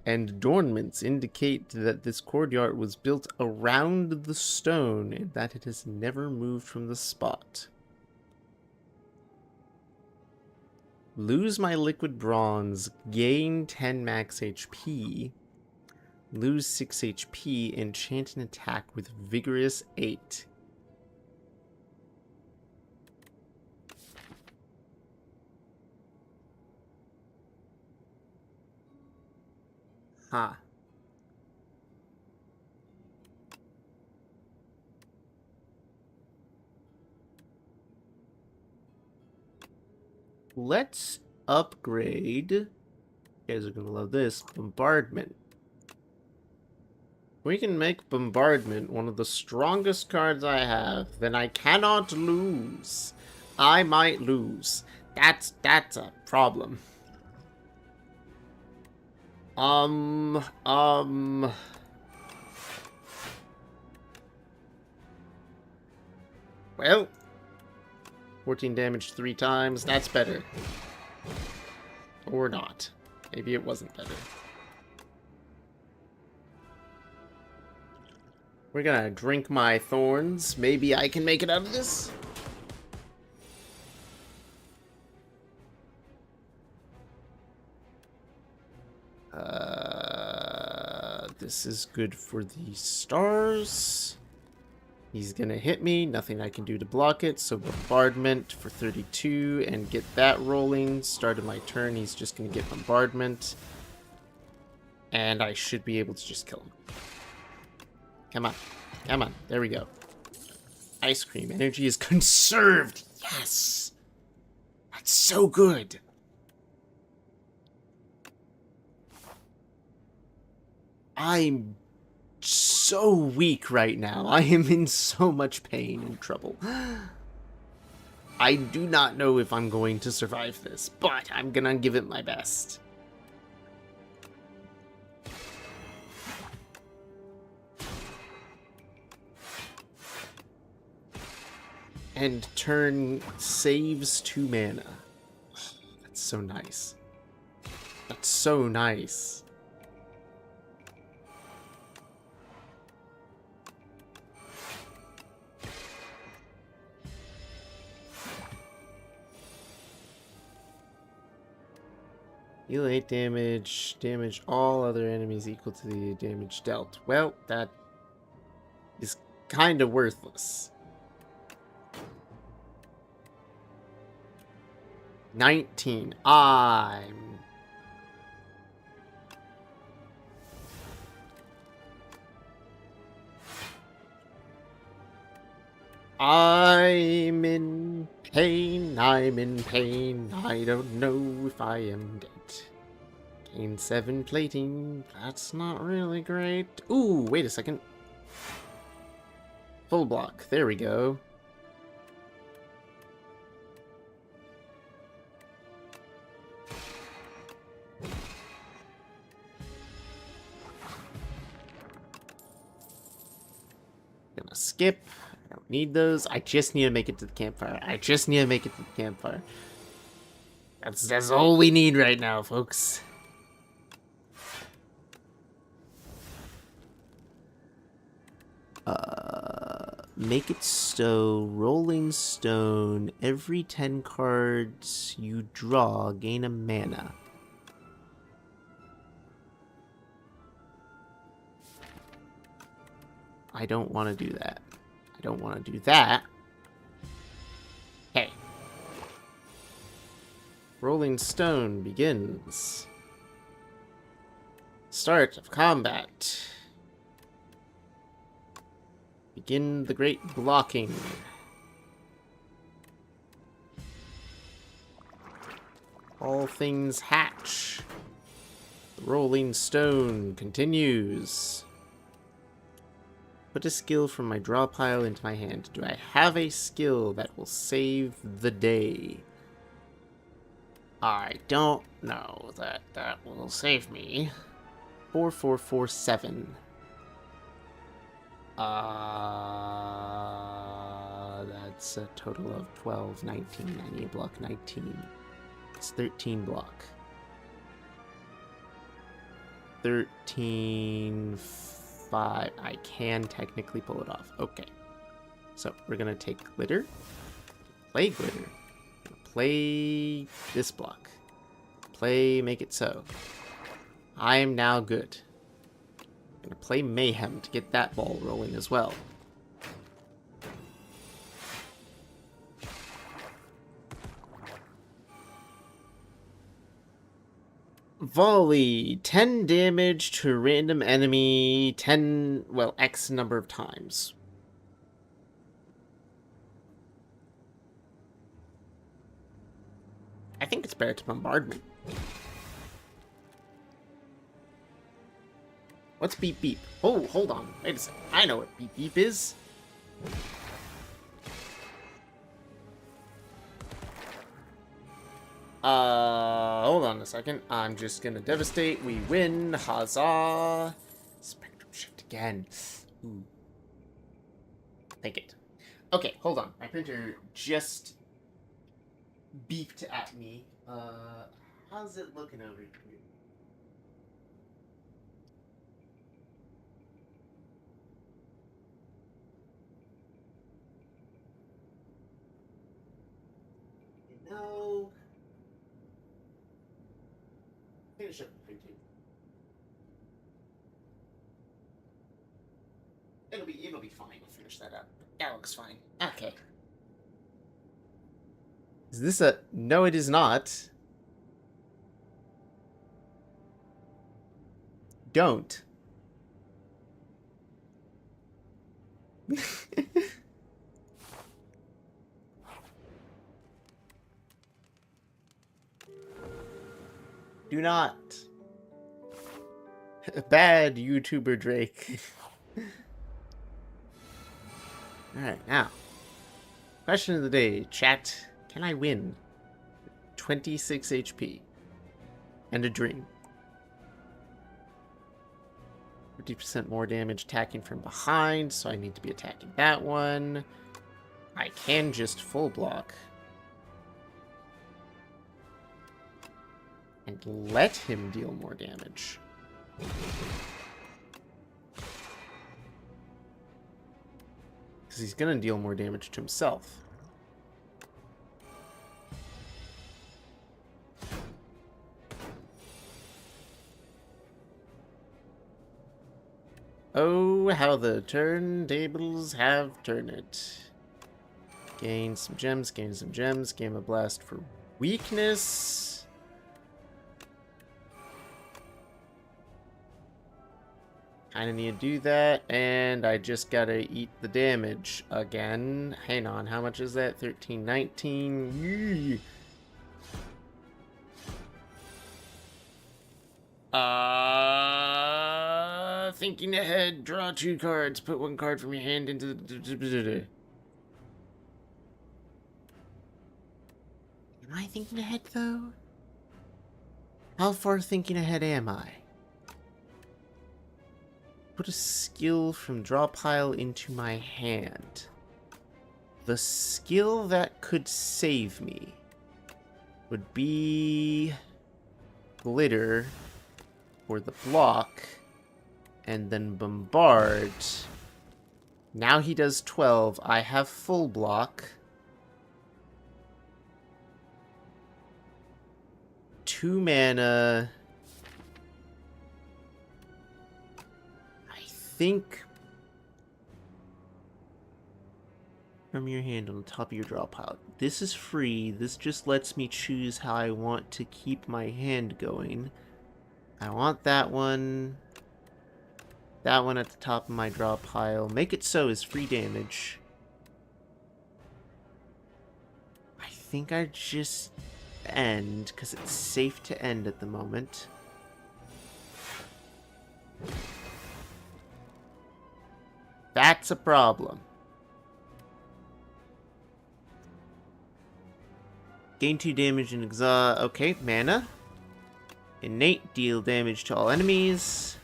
and adornments indicate that this courtyard was built around the stone and that it has never moved from the spot. Lose my liquid bronze, gain 10 max HP. Lose 6 HP, enchant an attack with Vigorous 8. Huh. Let's upgrade. You guys are gonna love this. Bombardment. We can make Bombardment one of the strongest cards I have, then I cannot lose. I might lose. That's a problem. Well, 14 damage 3 times, that's better. Or not. Maybe it wasn't better. We're gonna drink my thorns. Maybe I can make it out of this. This is good for the stars. He's gonna hit me. Nothing I can do to block it. So bombardment for 32 and get that rolling. Start of my turn. He's just gonna get bombardment. And I should be able to just kill him. Come on. Come on. There we go. Ice cream. Energy is conserved. Yes. That's so good. I'm so weak right now. I am in so much pain and trouble. I do not know if I'm going to survive this, but I'm gonna give it my best. And turn saves 2 mana. Oh, that's so nice. That's so nice. Heal 8 damage. Damage all other enemies equal to the damage dealt. Well, that is kind of worthless. 19. I'm in pain. I'm in pain. I don't know if I am dead. Gain 7 plating. That's not really great. Ooh, wait a second. Full block. There we go. Gonna skip. I don't need those. I just need to make it to the campfire. I just need to make it to the campfire. That's all we need right now, folks. Make it so. Rolling Stone. Every 10 cards you draw, gain a mana. I don't want to do that. I don't want to do that. Hey. Rolling Stone begins. Start of combat. Begin the great blocking. All things hatch. The Rolling Stone continues. Put a skill from my draw pile into my hand. Do I have a skill that will save the day? I don't know that will save me. 4447. That's a total of 12, 19. I need a block 19. It's 13 block. 13, 5. I can technically pull it off. Okay. So we're gonna take glitter. Play glitter. Play this block. Play make it so. I am now good. I'm gonna play mayhem to get that ball rolling as well. Volley. 10 damage to a random enemy 10, well, X number of times. I think it's better to bombardment. What's beep beep? Oh, hold on. Wait a second. I know what beep beep is. Hold on a second. I'm just gonna devastate. We win. Huzzah. Spectrum shift again. Ooh. Take it. Okay, hold on. My printer just beeped at me. How's it looking over here? No. Finish up the printing. finish that up. That looks fine. Okay. Is this a... No, it is not. Don't. Do not. Bad YouTuber Drake. Alright, now. Question of the day, chat. Can I win? 26 HP. And a dream. 50% more damage attacking from behind, so I need to be attacking that one. I can just full block. And let him deal more damage. Because he's going to deal more damage to himself. Oh, how the turntables have turned. Gain some gems, gain some gems, gain a blast for weakness. Kinda need to do that, and I just gotta eat the damage again. Hang on, how much is that? 13, 19. Yee. Thinking ahead, draw 2 cards, put 1 card from your hand into the... Am I thinking ahead, though? How far thinking ahead am I? Put a skill from draw pile into my hand. The skill that could save me would be glitter for the block, and then bombard. Now he does 12. I have full block. 2 mana. Think from your hand on the top of your draw pile. This is free. This just lets me choose how I want to keep my hand going. I want that one. That one at the top of my draw pile. Make it so is free damage. I think I just end because it's safe to end at the moment. That's a problem. Gain 2 damage and exhaust. Okay, mana. Innate, deal damage to all enemies.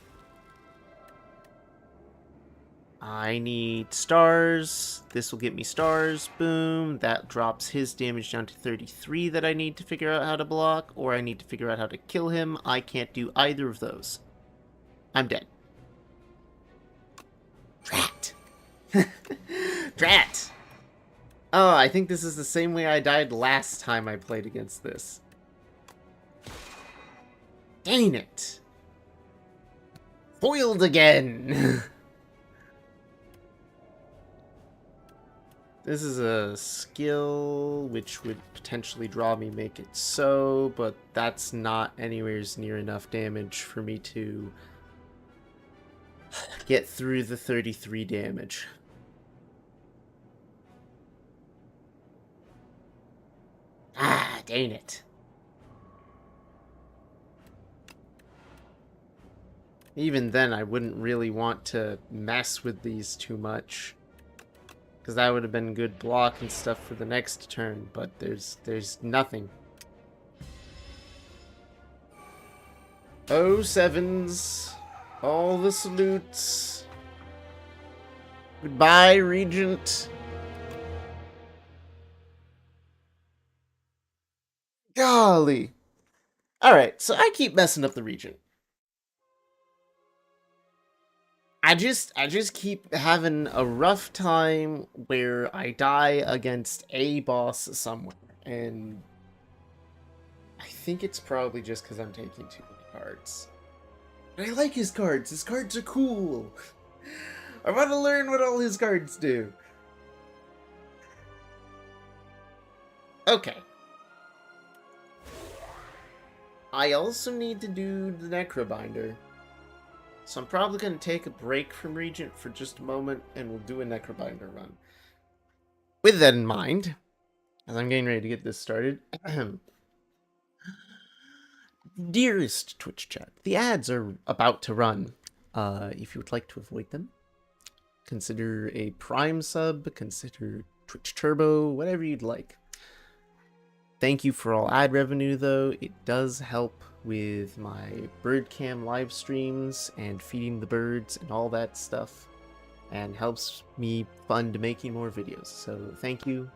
I need stars. This will get me stars. Boom. That drops his damage down to 33 that I need to figure out how to block, or I need to figure out how to kill him. I can't do either of those. I'm dead. Drat. Drat. Oh, I think this is the same way I died last time I played against this. Dang it. Foiled again. This is a skill which would potentially draw me make it so, but that's not anywhere near enough damage for me to get through the 33 damage. Ah, dang it. Even then, I wouldn't really want to mess with these too much, because that would have been good block and stuff for the next turn, but there's nothing. Oh, sevens. All the salutes. Goodbye, Regent. Golly. Alright, so I keep messing up the Regent. I just keep having a rough time where I die against a boss somewhere, and I think it's probably just because I'm taking too many cards. But I like his cards. His cards are cool. I want to learn what all his cards do. Okay. I also need to do the Necrobinder. So I'm probably going to take a break from Regent for just a moment, and we'll do a Necrobinder run. With that in mind, as I'm getting ready to get this started, dearest Twitch chat, the ads are about to run. If you would like to avoid them, consider a Prime sub, consider Twitch Turbo, whatever you'd like. Thank you for all ad revenue, though. It does help with my bird cam live streams and feeding the birds and all that stuff, and helps me fund making more videos. So thank you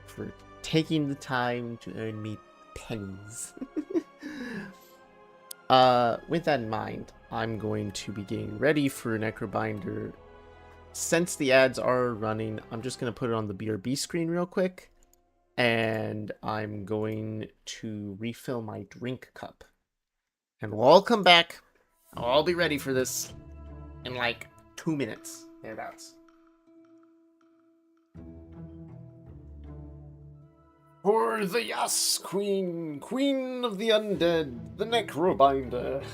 for taking the time to earn me pennies. With that in mind, I'm going to be getting ready for Necrobinder. Since the ads are running, I'm just going to put it on the BRB screen real quick, and I'm going to refill my drink cup. And we'll all come back. I'll all be ready for this in like 2 minutes, thereabouts. For the Yas Queen, Queen of the Undead, the Necrobinder.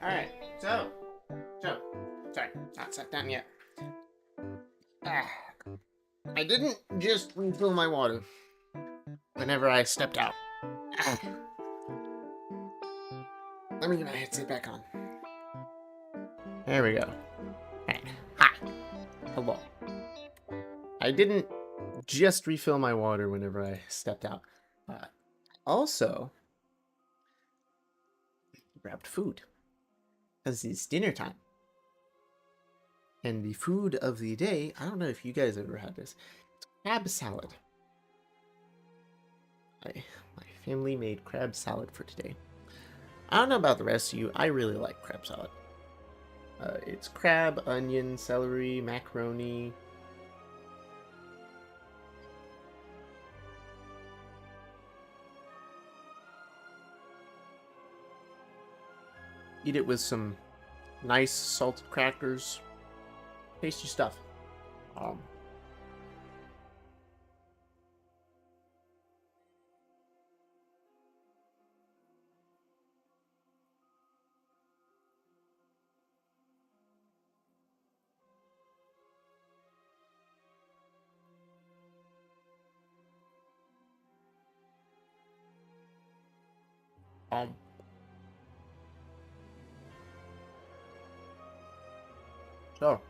Alright, so, sorry, not sat down yet. I didn't just refill my water whenever I stepped out. Let me get my headset back on. There we go. Alright, hi. Hello. I didn't just refill my water whenever I stepped out. Also, grabbed food. Because it's dinner time. And the food of the day, I don't know if you guys ever had this, it's crab salad. My family made crab salad for today. I don't know about the rest of you, I really like crab salad. It's crab, onion, celery, macaroni. Eat it with some nice salted crackers. Tasty stuff. So,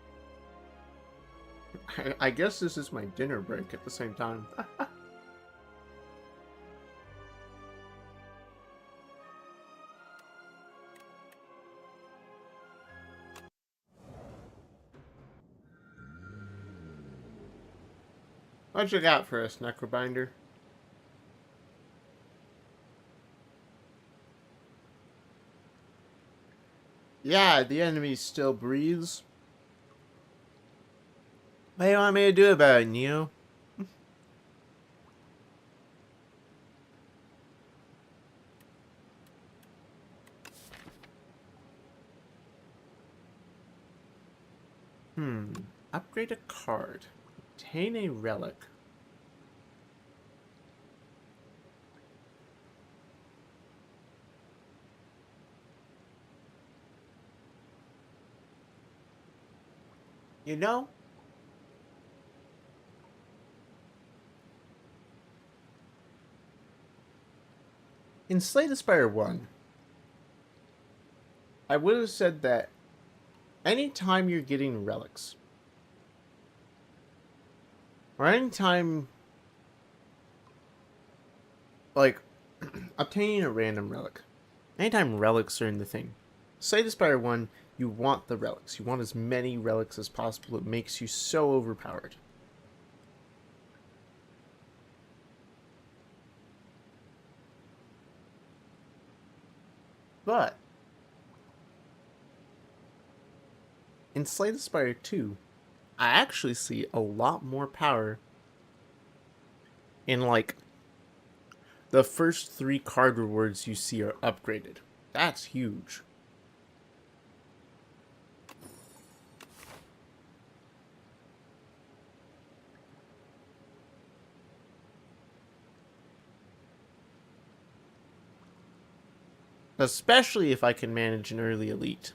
I guess this is my dinner break at the same time. What you got for us, Necrobinder? Yeah, the enemy still breathes. What do you want me to do about it, Neo? Upgrade a card. Obtain a relic. You know? In Slay the Spire 1, I would have said that anytime you're getting relics, or anytime, like, obtaining a random relic, anytime relics are in the thing, Slay the Spire 1, you want the relics. You want as many relics as possible. It makes you so overpowered. But in Slay the Spire 2, I actually see a lot more power in, like, the first 3 card rewards you see are upgraded. That's huge. Especially if I can manage an early elite.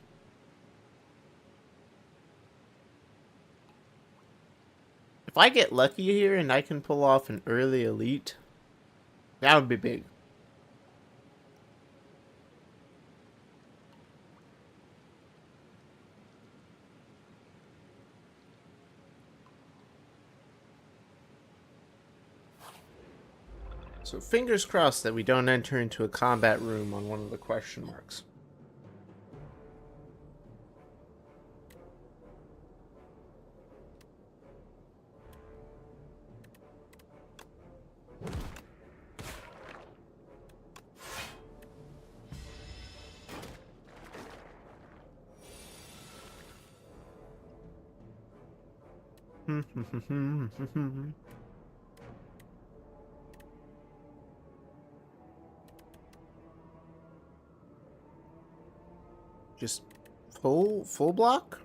If I get lucky here and I can pull off an early elite, that would be big. So fingers crossed that we don't enter into a combat room on one of the question marks. Just full block?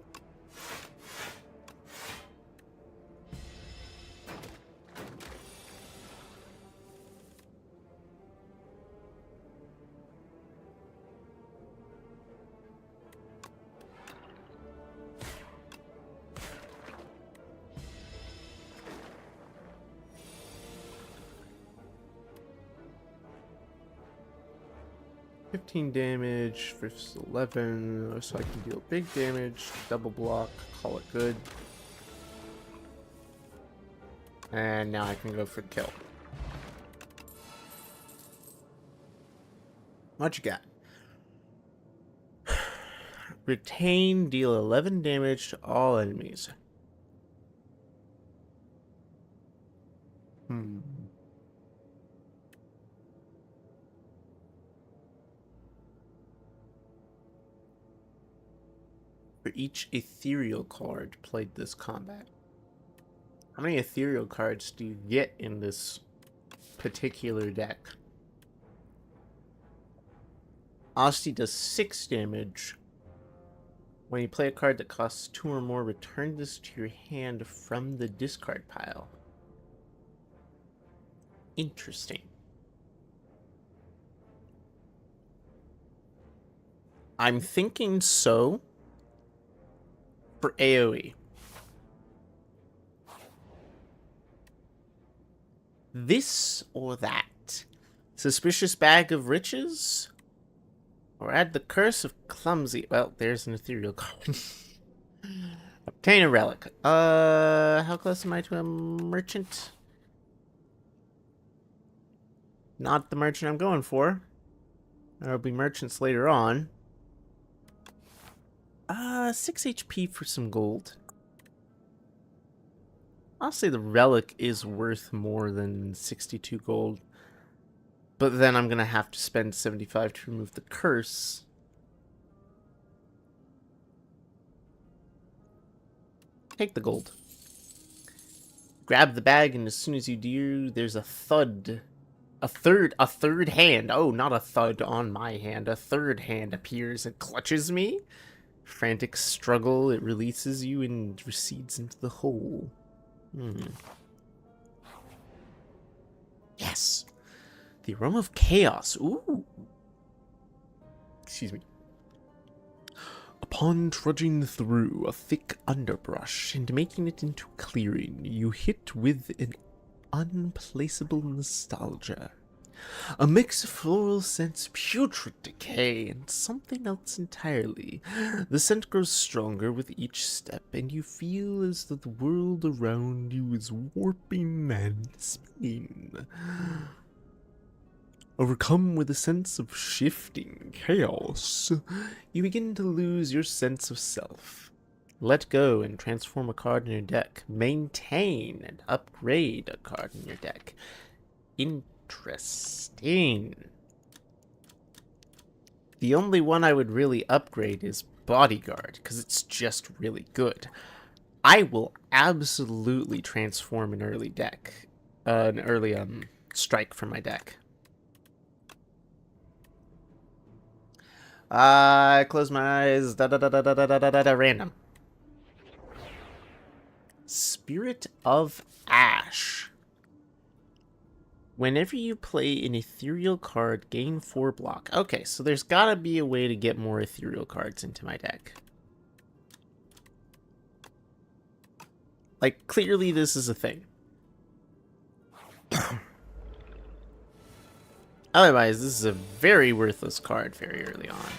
15 damage versus 11, so I can deal big damage, double block, call it good. And now I can go for the kill. What you got? Retain, deal 11 damage to all enemies. For each ethereal card played this combat. How many ethereal cards do you get in this particular deck? Asti does 6 damage. When you play a card that costs 2 or more, return this to your hand from the discard pile. Interesting. I'm thinking so for AoE. This or that? Suspicious Bag of Riches? Or add the Curse of Clumsy. Well, there's an ethereal card. Obtain a relic. How close am I to a merchant? Not the merchant I'm going for. There'll be merchants later on. 6 HP for some gold. I'll say the relic is worth more than 62 gold. But then I'm going to have to spend 75 to remove the curse. Take the gold. Grab the bag, and as soon as you do, there's a thud. A third hand. Oh, not a thud on my hand. A third hand appears and clutches me. Frantic struggle, it releases you and recedes into the hole. Yes. The aroma of chaos. Ooh. Excuse me. Upon trudging through a thick underbrush and making it into a clearing, you hit with an unplaceable nostalgia. A mix of floral scents, putrid decay, and something else entirely. The scent grows stronger with each step, and you feel as though the world around you is warping and spinning. Overcome with a sense of shifting chaos, you begin to lose your sense of self. Let go and transform a card in your deck. Maintain and upgrade a card in your deck. Interesting. The only one I would really upgrade is Bodyguard, because it's just really good. I will absolutely transform an early deck. An early strike for my deck. I close my eyes. Random. Spirit of Ash. Whenever you play an ethereal card, gain 4 block. Okay, so there's gotta be a way to get more ethereal cards into my deck. Like, clearly this is a thing. Otherwise, this is a very worthless card very early on.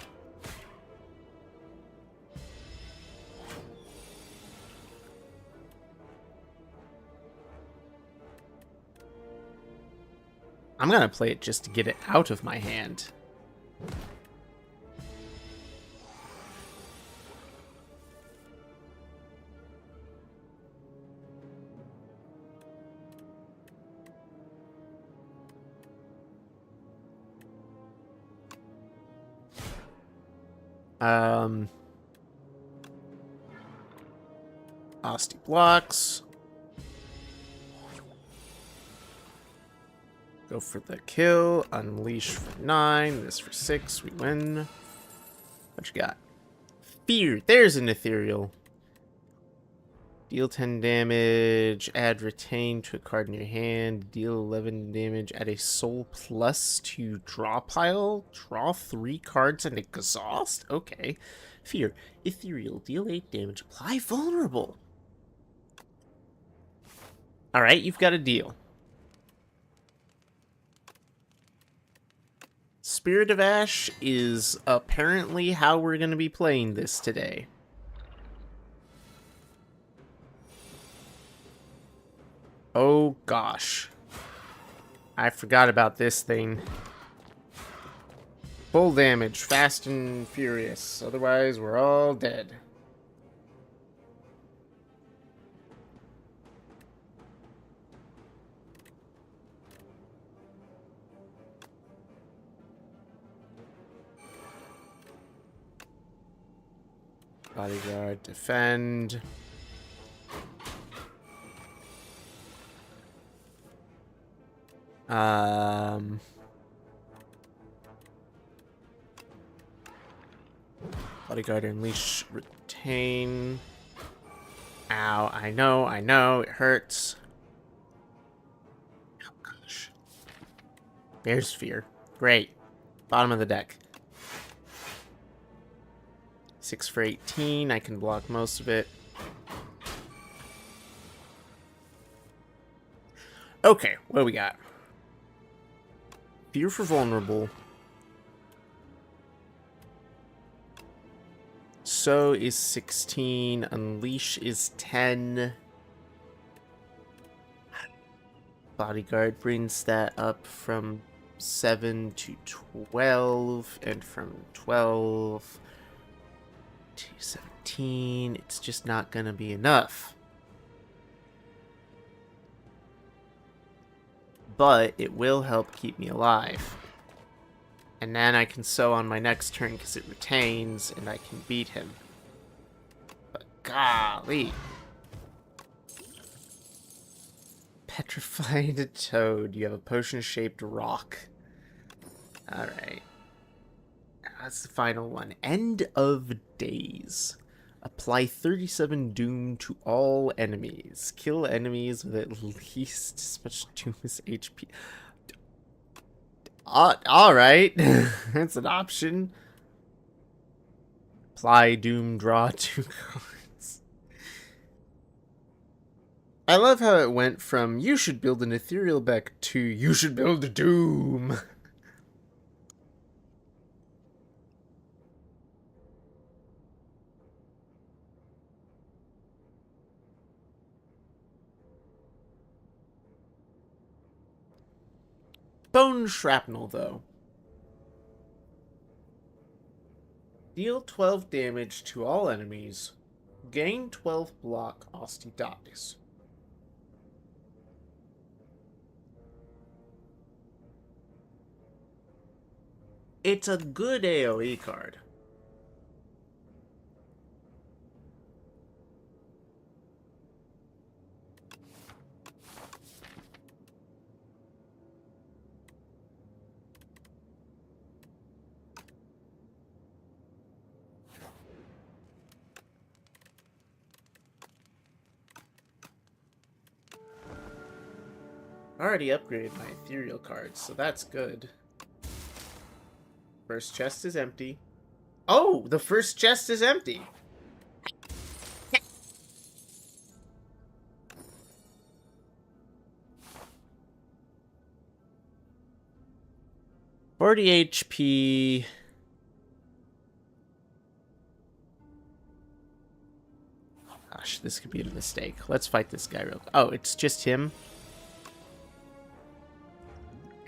I'm gonna play it just to get it out of my hand. Asti blocks. Go for the kill. Unleash for 9. This for 6. We win. What you got? Fear. There's an ethereal. Deal 10 damage. Add retain to a card in your hand. Deal 11 damage. Add a soul plus to draw pile. Draw 3 cards and exhaust? Okay. Fear. Ethereal. Deal 8 damage. Apply vulnerable. Alright, you've got a deal. Spirit of Ash is apparently how we're going to be playing this today. Oh gosh. I forgot about this thing. Full damage, fast and furious. Otherwise, we're all dead. Bodyguard, defend. Bodyguard, unleash, retain. Ow, I know, it hurts. Oh gosh. There's fear. Great. Bottom of the deck. 6 for 18, I can block most of it. Okay, what do we got? Fear for vulnerable. So is 16. Unleash is 10. Bodyguard brings that up from 7 to 12. And from 12 to 17. It's just not gonna be enough. But it will help keep me alive. And then I can sow on my next turn because it retains and I can beat him. But golly. Petrified toad. You have a potion-shaped rock. Alright. That's the final one. End of days. Apply 37 doom to all enemies. Kill enemies with at least as much doom as HP. Alright. That's an option. Apply doom, draw 2 cards. I love how it went from you should build an ethereal deck to you should build a doom. Bone shrapnel, though. Deal 12 damage to all enemies. Gain 12 block. Asti dies. It's a good AoE card. I already upgraded my ethereal cards, so that's good. First chest is empty. Oh, the first chest is empty. 40 HP. Gosh, this could be a mistake. Let's fight this guy real quick. Oh, it's just him?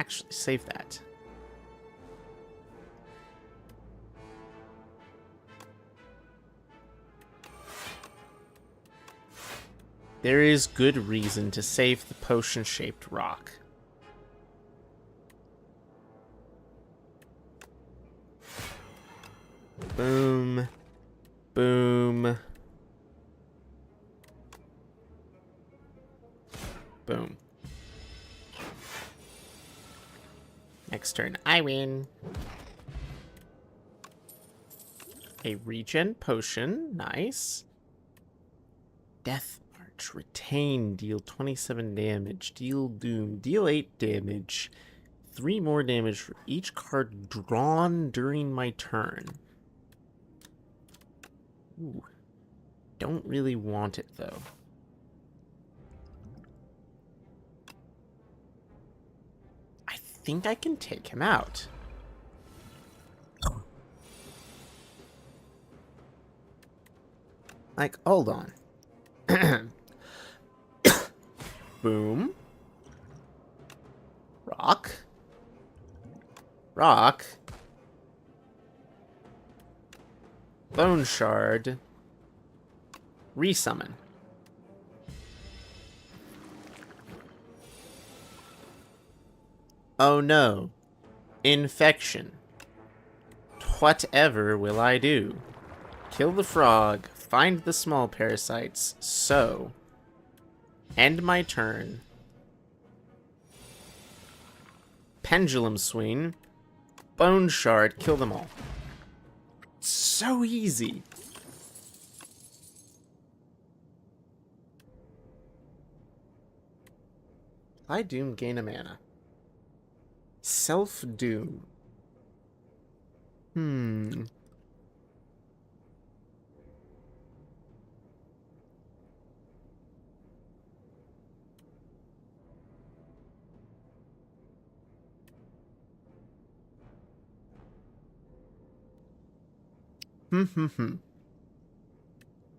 Actually, save that. There is good reason to save the potion-shaped rock. Boom. Boom. Boom. Next turn, I win. A regen potion. Nice. Death March. Retain. Deal 27 damage. Deal Doom. Deal 8 damage. 3 more damage for each card drawn during my turn. Ooh. Don't really want it, though. I think I can take him out. Like, hold on. Boom. Rock. Rock. Bone shard. Resummon. Oh no. Infection. Whatever will I do? Kill the frog, find the small parasites, so... End my turn. Pendulum swing. Bone shard, kill them all. So easy. Apply Doom, gain a mana. Self-Doom.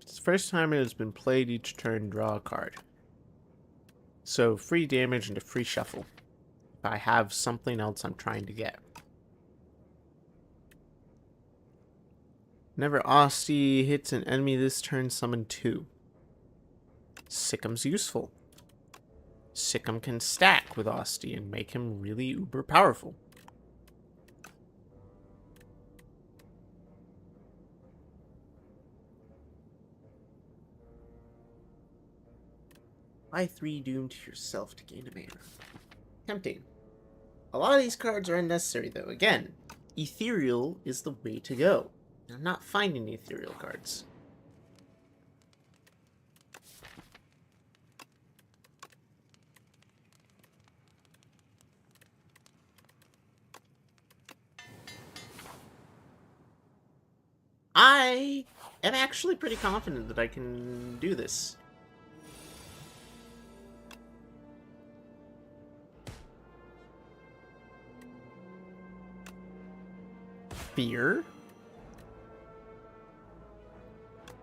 It's the first time it has been played each turn, draw a card. So free damage and a free shuffle. If I have something else I'm trying to get. Whenever Asti hits an enemy this turn, summon 2. Sick'em's useful. Sick'em can stack with Asti and make him really uber powerful. Apply 3 Doom to yourself to gain a mana. Tempting. A lot of these cards are unnecessary, though. Again, Ethereal is the way to go. I'm not finding Ethereal cards. I am actually pretty confident that I can do this. Fear.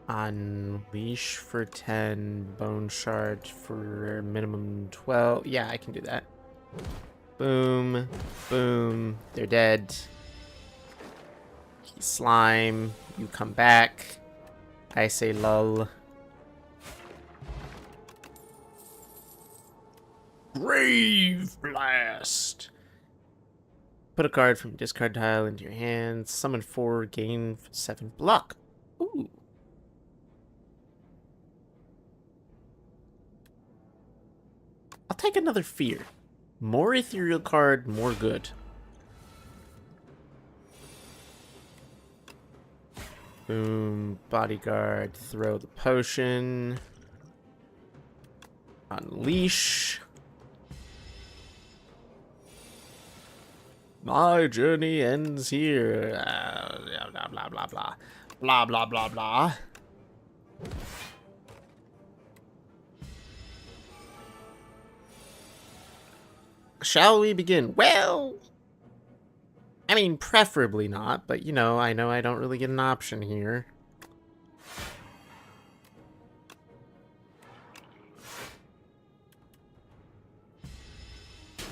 Unleash for 10. Bone shard for minimum 12. Yeah, I can do that. Boom. Boom. They're dead. Slime. You come back. I say lull. Grave Blast. Put a card from your discard pile into your hand. Summon 4, gain 7 block. Ooh. I'll take another fear. More ethereal card, more good. Boom. Bodyguard. Throw the potion. Unleash. My journey ends here. Blah, blah, blah, blah. Blah, blah, blah, blah. Shall we begin? Well, I mean, preferably not, but you know I don't really get an option here.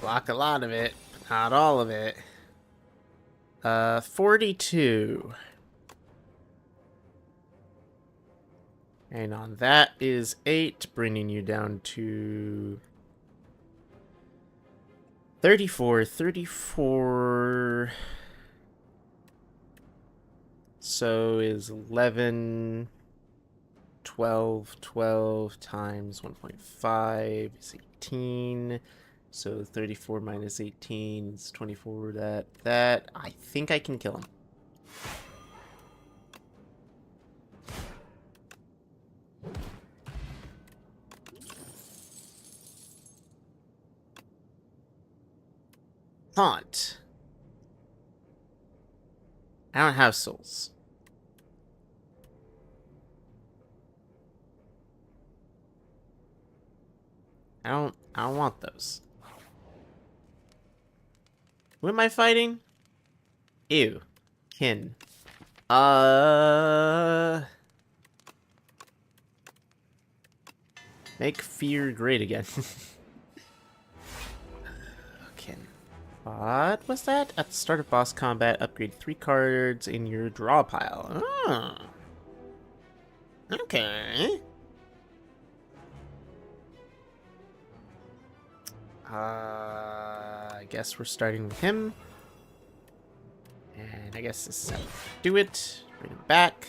Block a lot of it, but not all of it. 42. Hang on, that is 8, bringing you down to 34. 34. So is 11, 12, 12 times 1.5 is 18. So 34 minus 18 is 24. That. I think I can kill him. Haunt. I don't have souls. I don't want those. Who am I fighting? Ew. Kin. Make fear great again. Okay. What was that? At the start of boss combat, upgrade 3 cards in your draw pile. Oh. Okay. I guess we're starting with him. And I guess this is how we do it. Bring him back.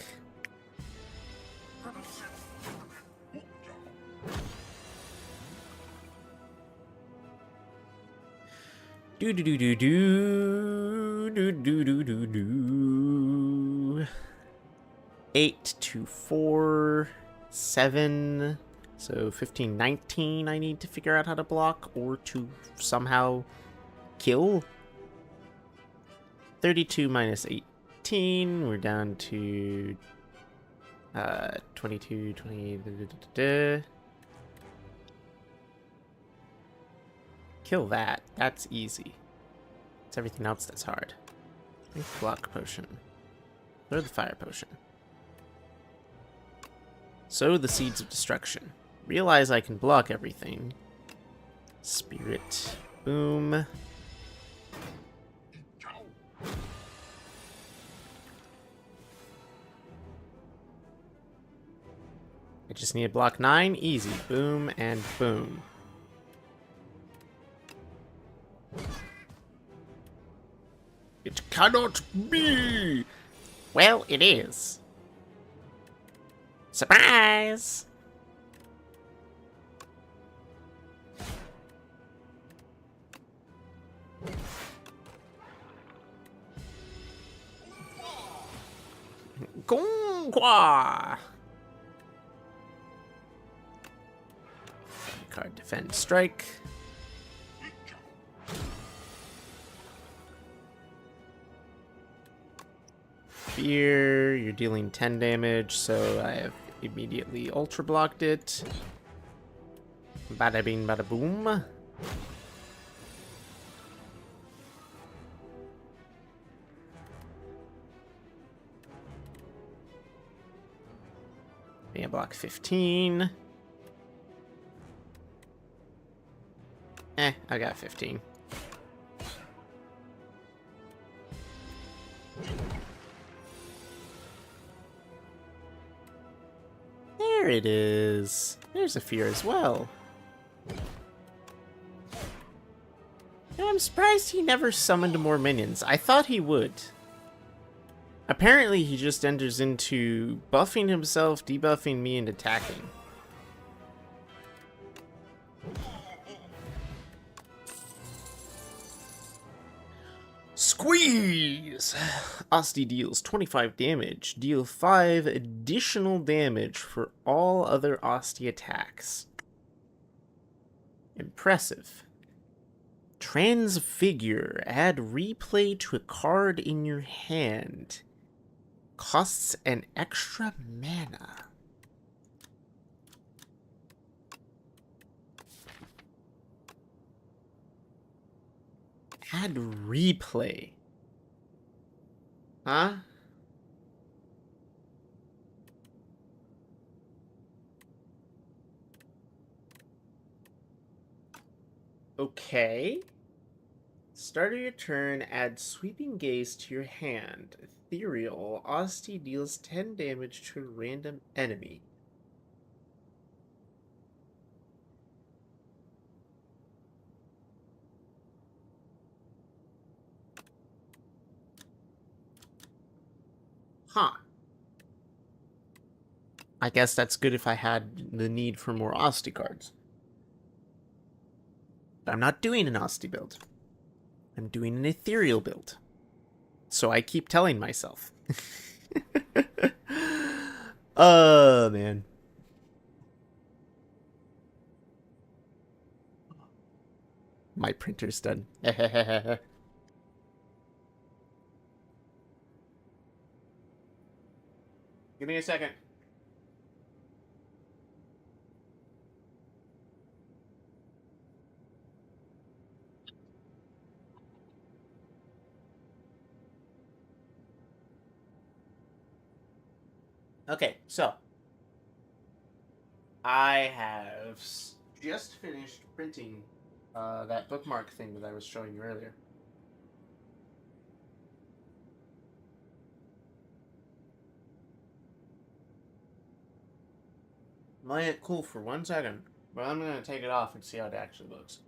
Do do do do do do do do do do. 8 to 4, 7. So 15, 19 I need to figure out how to block or to somehow kill. 32 minus 18. We're down to 22, 20. Kill that. That's easy. It's everything else that's hard. Block potion. Throw the fire potion. Sow the seeds of destruction. Realize I can block everything. Spirit. Boom. I just need to block 9. Easy. Boom and boom. It cannot be! Well, it is. Surprise! Gongwa! Card defend strike. Fear, you're dealing 10 damage, so I have immediately ultra blocked it. Bada bing, bada boom. Yeah, block 15. I got 15. There it is. There's a fear as well. I'm surprised he never summoned more minions. I thought he would. Apparently he just enters into buffing himself, debuffing me, and attacking. Squeeze! Asti deals 25 damage. Deal 5 additional damage for all other Asti attacks. Impressive. Transfigure. Add replay to a card in your hand. Costs an extra mana. Add replay. Huh? Okay. Start of your turn, add Sweeping Gaze to your hand. Ethereal. Asti deals 10 damage to a random enemy. Huh. I guess that's good if I had the need for more Asti cards. But I'm not doing an Asti build. I'm doing an ethereal build. So I keep telling myself. Oh, man. My printer's done. Give me a second. Okay, so I have just finished printing that bookmark thing that I was showing you earlier. Let it cool for 1 second, but I'm gonna take it off and see how it actually looks.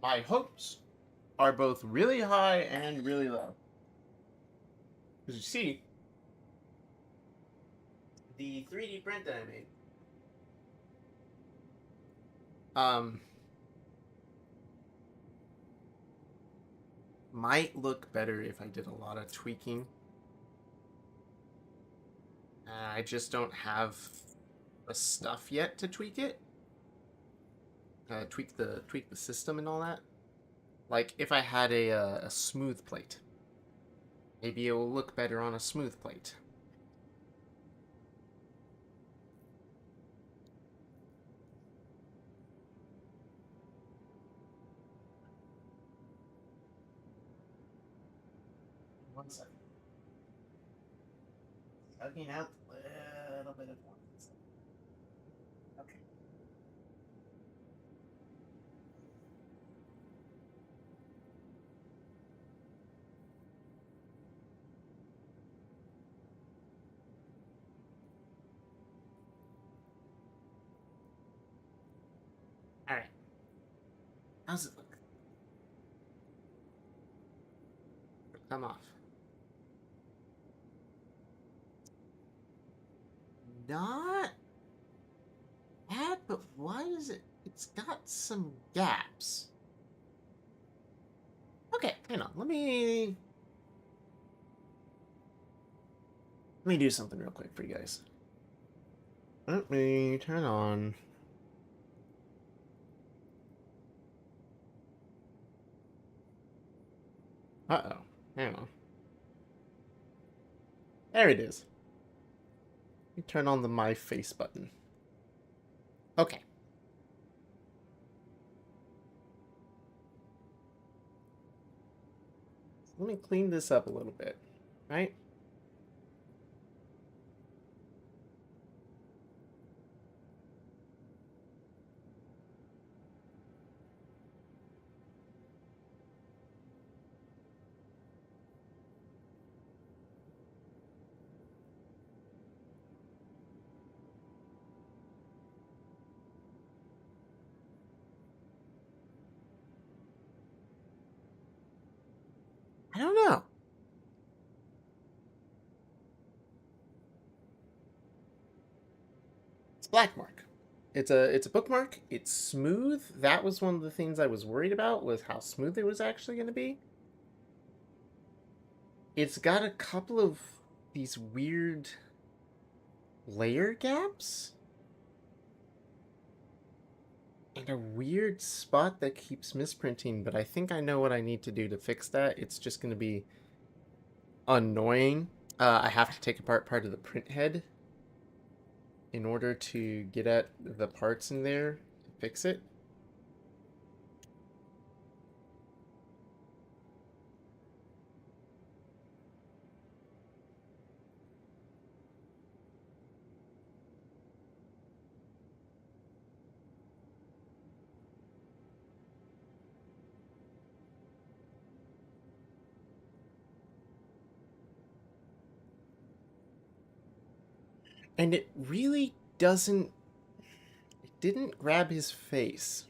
My hopes are both really high and really low. As you see, the 3D print that I made, um, might look better if I did a lot of tweaking. I just don't have the stuff yet to tweak it. Tweak the system and all that. Like if I had a smooth plate, maybe it will look better on a smooth plate. One second. Sucking out a little bit of one. Okay. All right. How's it look? Come off. Not bad, but why is it? It's got some gaps. Okay, hang on. Let me do something real quick for you guys. Let me turn on. Uh-oh. Hang on. There it is. Let me turn on the My Face button. Okay. Let me clean this up a little bit, right? I don't know. It's black mark. It's a bookmark. It's smooth. That was one of the things I was worried about, was how smooth it was actually going to be. It's got a couple of these weird layer gaps and a weird spot that keeps misprinting, but I think I know what I need to do to fix that. It's just going to be annoying. I have to take apart part of the print head in order to get at the parts in there to fix it. And it really doesn't, it didn't grab his face.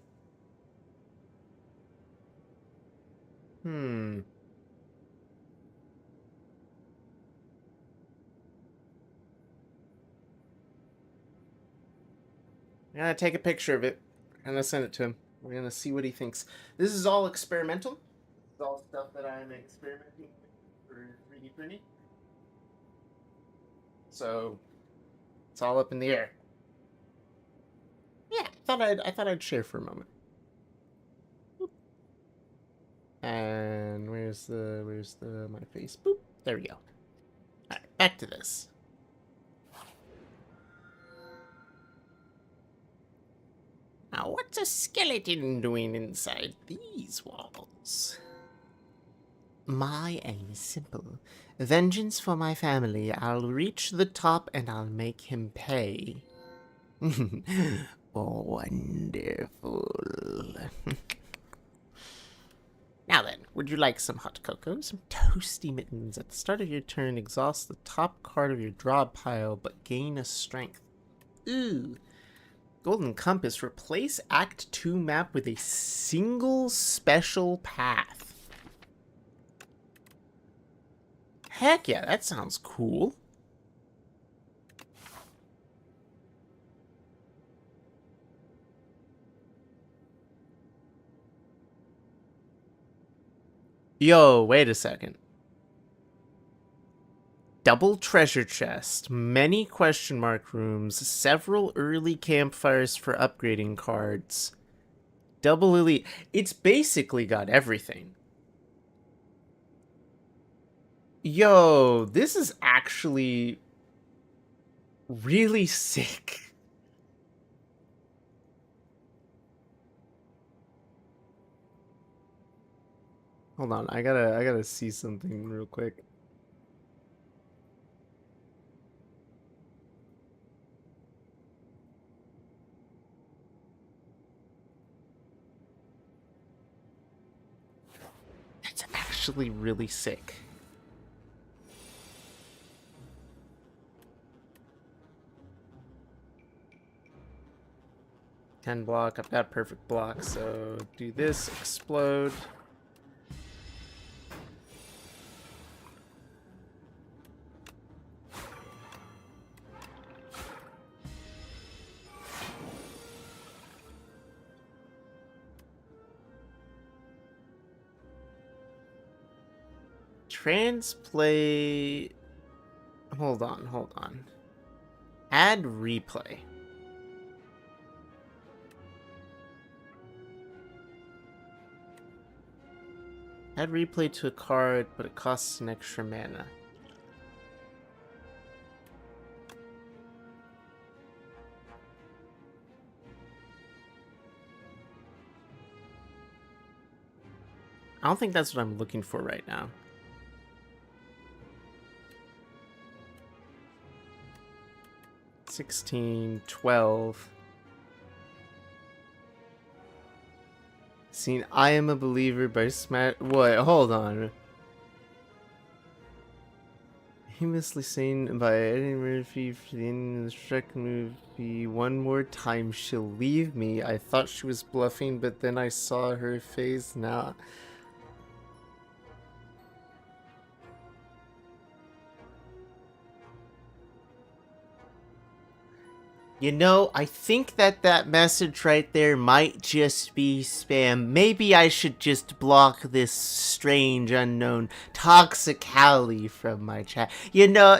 Hmm. I'm gonna take a picture of it. I'm gonna send it to him. We're gonna see what he thinks. This is all experimental. This is all stuff that I'm experimenting with for 3D printing. So it's all up in the air. Yeah, I thought I'd share for a moment. And where's the my face? Boop. There we go. Alright, back to this. Now, what's a skeleton doing inside these walls? My aim is simple. Vengeance for my family. I'll reach the top and I'll make him pay. Wonderful. Now then, would you like some hot cocoa? Some toasty mittens. At the start of your turn, exhaust the top card of your draw pile, but gain a strength. Ooh. Golden Compass. Replace Act 2 map with a single special path. Heck yeah, that sounds cool. Yo, wait a second. Double treasure chest, many question mark rooms, several early campfires for upgrading cards. Double elite. It's basically got everything. Yo, this is actually really sick. Hold on, I gotta see something real quick. That's actually really sick. Ten block, I've got perfect block, so do this, explode. Transplay. Hold on. Add replay. Add replay to a card, but it costs an extra mana. I don't think that's what I'm looking for right now. $16, $12. Seen I Am a Believer by Smash. What? Hold on. Famously seen by Eddie Murphy for the end of the Shrek movie. One more time, she'll leave me. I thought she was bluffing, but then I saw her face. Now. You know, I think that message right there might just be spam. Maybe I should just block this strange, unknown Toxicali from my chat. You know,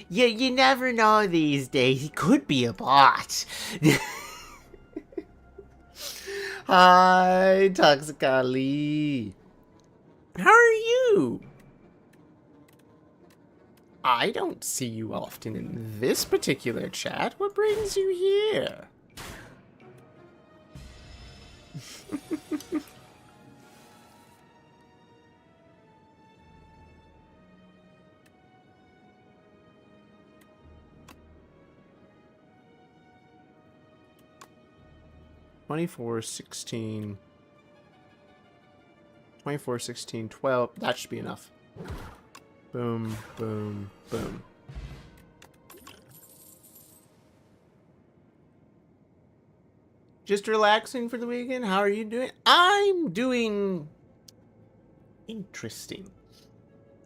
you never know these days. He could be a bot. Hi, Toxicali. How are you? I don't see you often in this particular chat. What brings you here? $24, $16, $24, $16, $12. That should be enough. Boom, boom, boom. Just relaxing for the weekend? How are you doing? I'm doing interesting.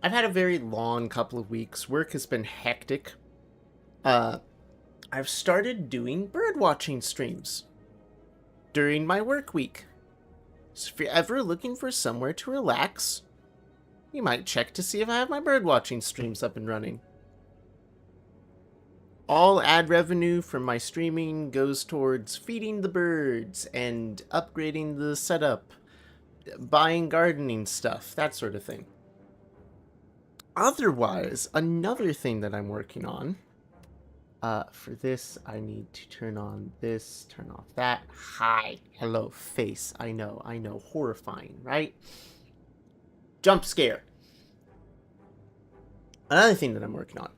I've had a very long couple of weeks. Work has been hectic. I've started doing bird watching streams during my work week. So if you're ever looking for somewhere to relax, you might check to see if I have my bird watching streams up and running. All ad revenue from my streaming goes towards feeding the birds and upgrading the setup, buying gardening stuff, that sort of thing. Otherwise, another thing that I'm working on, For this, I need to turn on this, turn off that. Hi, hello, face. I know, horrifying, right? Jump scare. Another thing that I'm working on.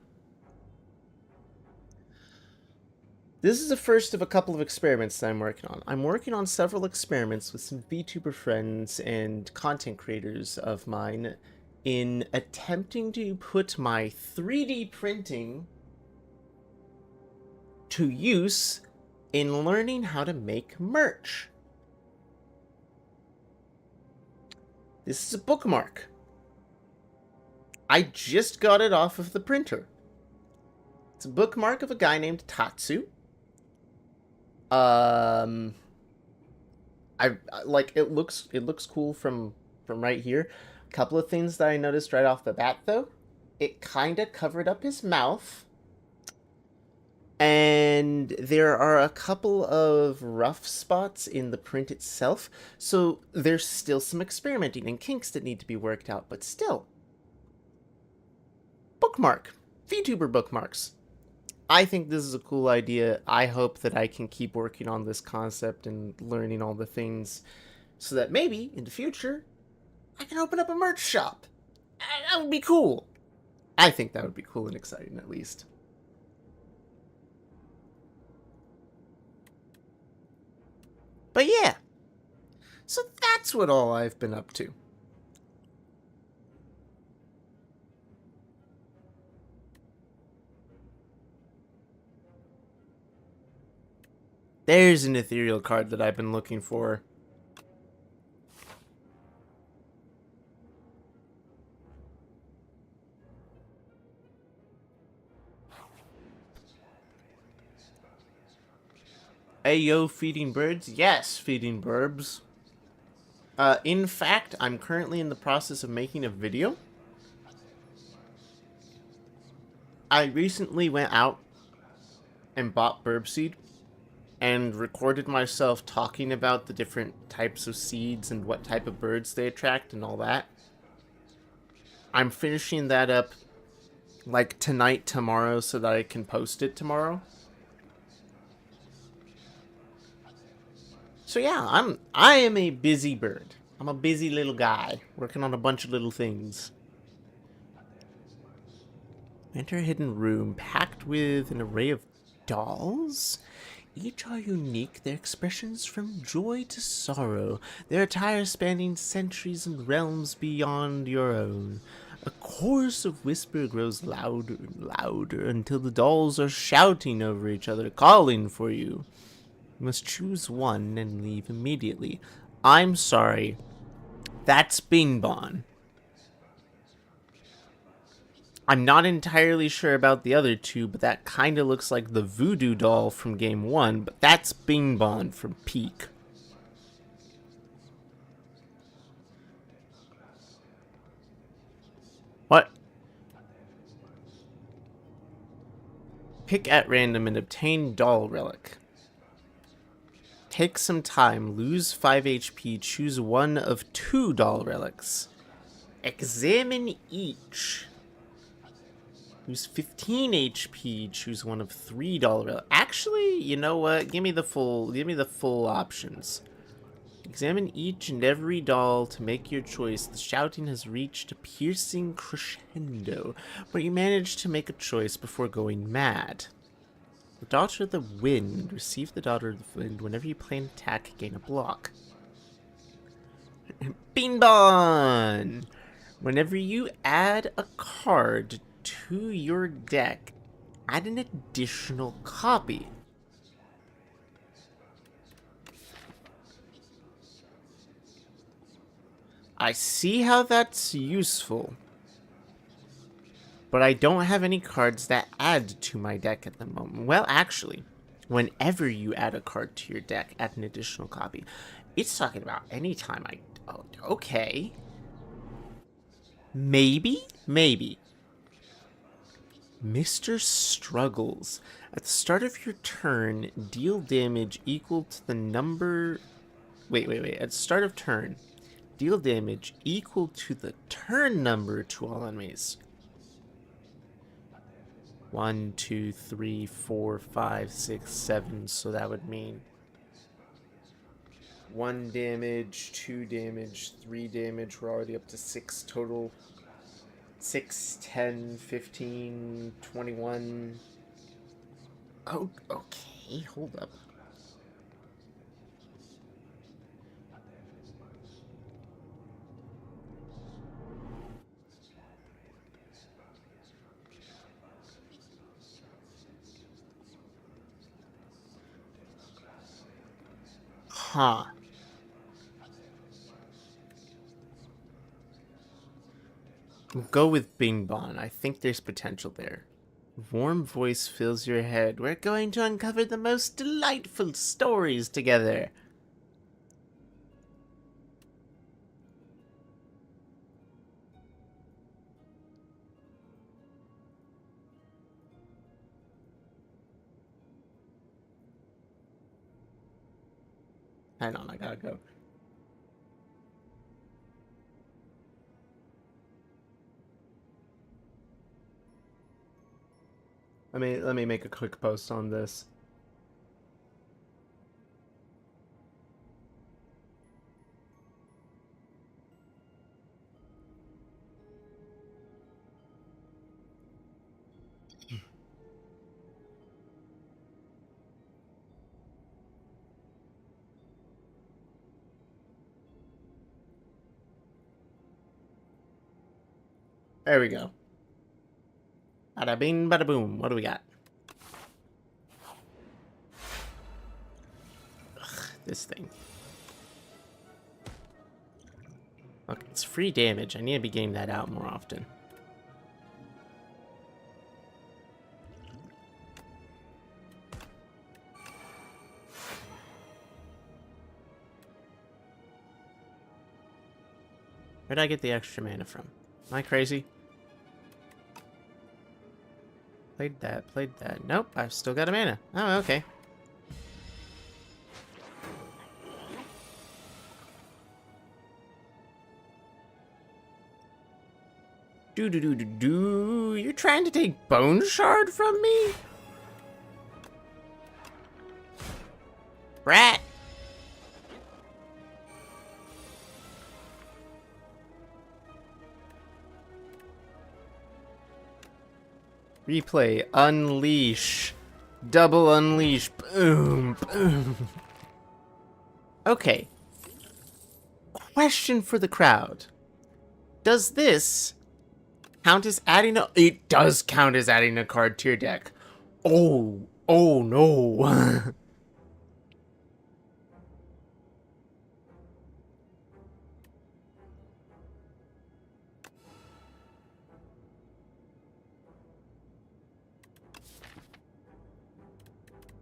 This is the first of a couple of experiments that I'm working on. I'm working on several experiments with some VTuber friends and content creators of mine in attempting to put my 3D printing to use in learning how to make merch. This is a bookmark. I just got it off of the printer. It's a bookmark of a guy named Tatsu. I like it looks cool from right here. A couple of things that I noticed right off the bat though. It kind of covered up his mouth. And there are a couple of rough spots in the print itself, so there's still some experimenting and kinks that need to be worked out, but still. Bookmark. VTuber bookmarks. I think this is a cool idea. I hope that I can keep working on this concept and learning all the things so that maybe, in the future, I can open up a merch shop. That would be cool. I think that would be cool and exciting, at least. But yeah, so that's what all I've been up to. There's an ethereal card that I've been looking for. Ayo, feeding birds? Yes, feeding burbs. In fact, I'm currently in the process of making a video. I recently went out and bought burb seed and recorded myself talking about the different types of seeds and what type of birds they attract and all that. I'm finishing that up like tonight, tomorrow, so that I can post it tomorrow. So yeah, I am a busy bird. I'm a busy little guy, working on a bunch of little things. Enter a hidden room packed with an array of dolls. Each are unique, their expressions from joy to sorrow, their attire spanning centuries and realms beyond your own. A chorus of whisper grows louder and louder until the dolls are shouting over each other, calling for you. You must choose one and leave immediately. I'm sorry. That's Bing Bon. I'm not entirely sure about the other two, but that kind of looks like the voodoo doll from Game 1, but that's Bing Bon from Peak. What? Pick at random and obtain doll relic. Take some time, lose 5 HP, choose one of 2 doll relics. Examine each. Lose 15 HP, choose one of 3 doll relics. Actually, you know what? Give me the full options. Examine each and every doll to make your choice. The shouting has reached a piercing crescendo, but you manage to make a choice before going mad. The Daughter of the Wind. Receive the Daughter of the Wind. Whenever you play an attack, gain a block. Bing Bon! Whenever you add a card to your deck, add an additional copy. I see how that's useful. But I don't have any cards that add to my deck at the moment. Well, actually, whenever you add a card to your deck, add an additional copy. It's talking about anytime I... Oh, okay. Maybe? Maybe. Mr. Struggles. At the start of your turn, deal damage equal to the number... Wait. At the start of turn, deal damage equal to the turn number to all enemies. 1, 2, 3, 4, 5, 6, 7. So that would mean 1 damage, 2 damage, 3 damage. We're already up to 6 total. 6, 10, 15, 21. Oh, okay. Hold up. Huh. We'll go with Bing Bon. I think there's potential there. Warm voice fills your head. We're going to uncover the most delightful stories together. Hang on, I gotta go. Let me make a quick post on this. There we go. Bada bing, bada boom. What do we got? Ugh, this thing. Look, it's free damage. I need to be getting that out more often. Where'd I get the extra mana from? Am I crazy? Played that. Nope, I've still got a mana. Oh, okay. Do. You're trying to take Bone Shard from me? Rat! Replay. Unleash. Double unleash. Boom. Boom. Okay. Question for the crowd. Does this count as adding a... It does count as adding a card to your deck. Oh no.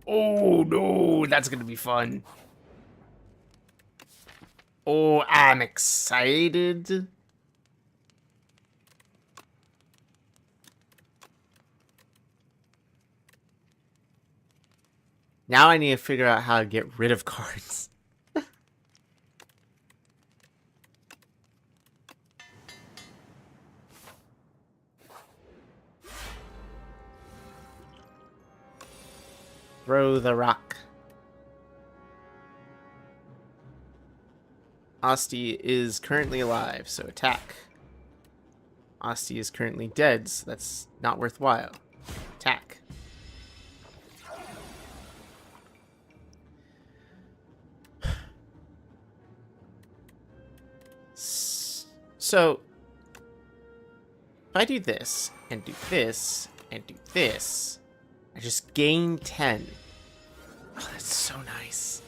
Oh no, that's gonna be fun. Oh, I'm excited. Now I need to figure out how to get rid of cards. Throw the rock. Asti is currently alive, so attack. Asti is currently dead, so that's not worthwhile. Attack. So, if I do this, and do this, and do this, I just gain 10. Oh, that's so nice.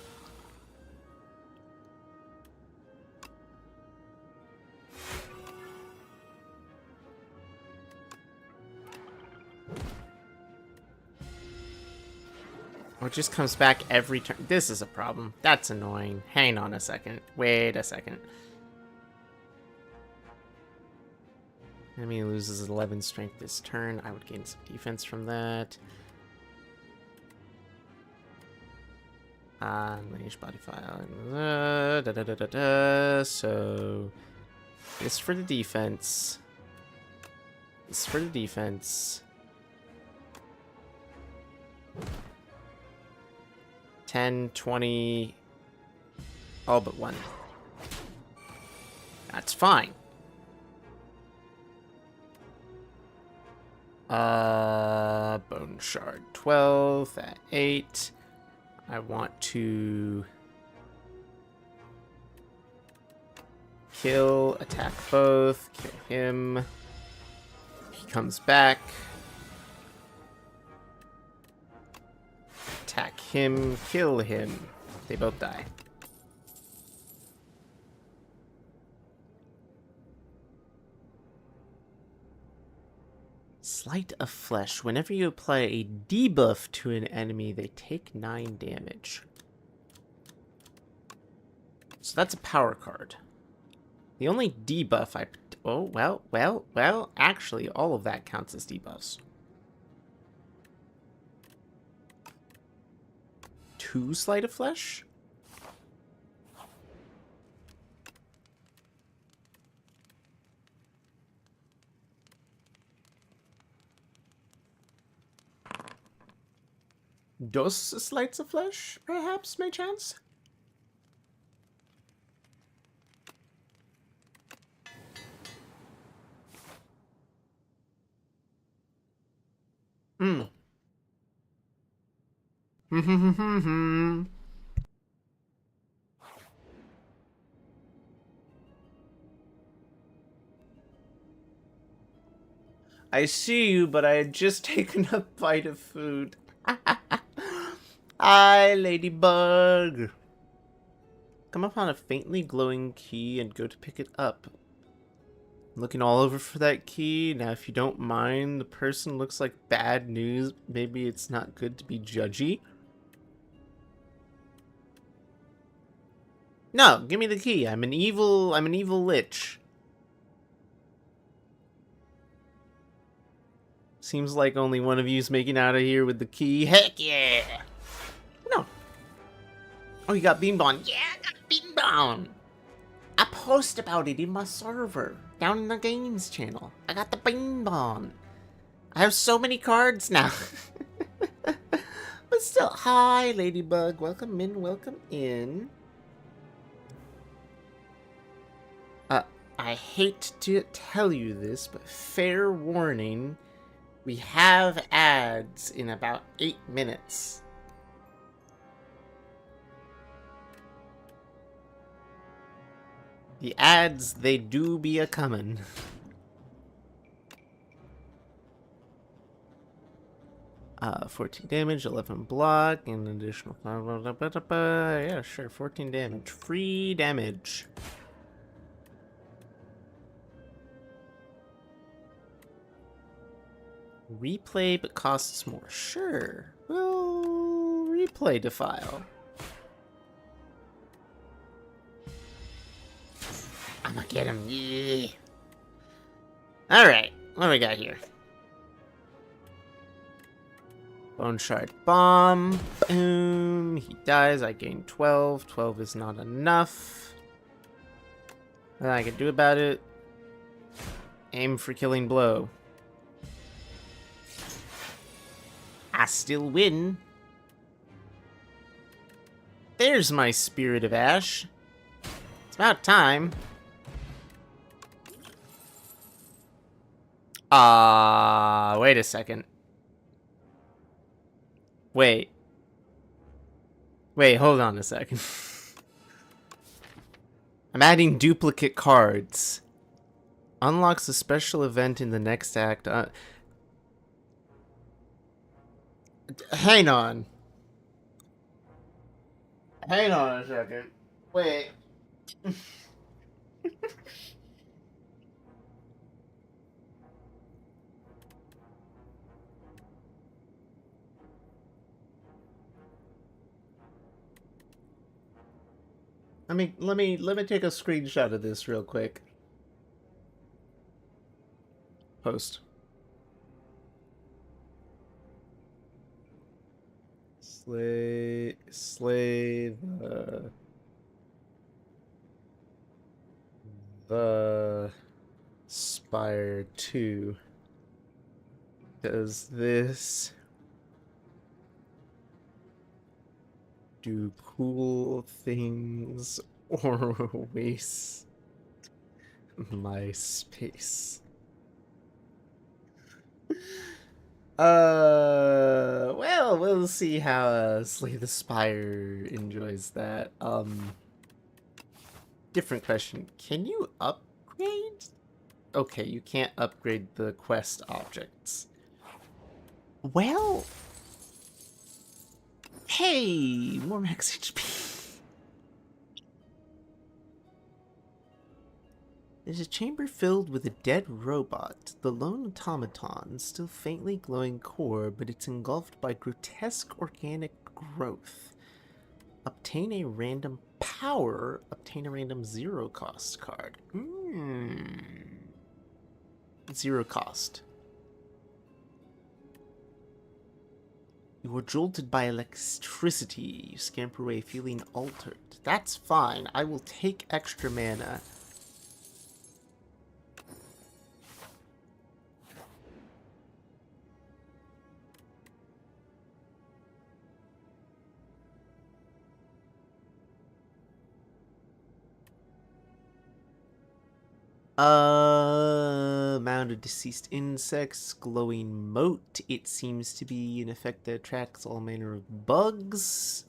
Oh, it just comes back every turn. This is a problem. That's annoying. Hang on a second. Wait a second. Enemy loses 11 strength this turn. I would gain some defense from that. Unleash body file. So, this for the defense. This for the defense. 10, 20, all but one. That's fine. Bone shard 12 at 8. I want to kill, attack both, kill him. He comes back. Attack him, kill him. They both die. Sleight of Flesh. Whenever you apply a debuff to an enemy, they take 9 damage. So that's a power card. The only debuff I... Oh, well, actually, all of that counts as debuffs. 2 Sleight of Flesh? Dos Sleights of Flesh, perhaps, may chance? Hmm. I see you, but I had just taken a bite of food. Hi, Ladybug. Come upon a faintly glowing key and go to pick it up. I'm looking all over for that key. Now, if you don't mind, the person looks like bad news. Maybe it's not good to be judgy. No, give me the key. I'm an evil lich. Seems like only one of you's making out of here with the key. Heck yeah! No. Oh, you got Beanbon. Yeah, I got Beanbon. I post about it in my server, down in the games channel. I got the Beanbon. I have so many cards now. But still, hi, Ladybug. Welcome in, welcome in. I hate to tell you this, but fair warning, we have ads in about 8 minutes. The ads, they do be a-comin'. Uh, 14 damage, 11 block, and an additional... Yeah, sure, 14 damage. Free damage. Replay, but costs more. Sure. We'll replay Defile. I'm gonna get him. Yeah. Alright, what do we got here? Bone Shard Bomb. Boom. He dies. I gain 12. 12 is not enough. Nothing I can do about it. Aim for Killing Blow. I still win. There's my Spirit of Ash. It's about time. Wait a second. Wait, hold on a second. I'm adding duplicate cards. Unlocks a special event in the next act. Hang on. Hang on a second. Wait. Let me take a screenshot of this real quick. Post. Slay the Spire 2 does this do cool things or waste my space. Well, we'll see how Slay the Spire enjoys that. Different question. Can you upgrade? Okay, you can't upgrade the quest objects. Well, hey, more max HP. There's a chamber filled with a dead robot, the lone automaton, still faintly glowing core, but it's engulfed by grotesque organic growth. Obtain a random power, obtain a random zero cost card. Zero cost. You were jolted by electricity. You scamper away feeling altered. That's fine. I will take extra mana. Mound of deceased insects, glowing moat. It seems to be an effect that attracts all manner of bugs.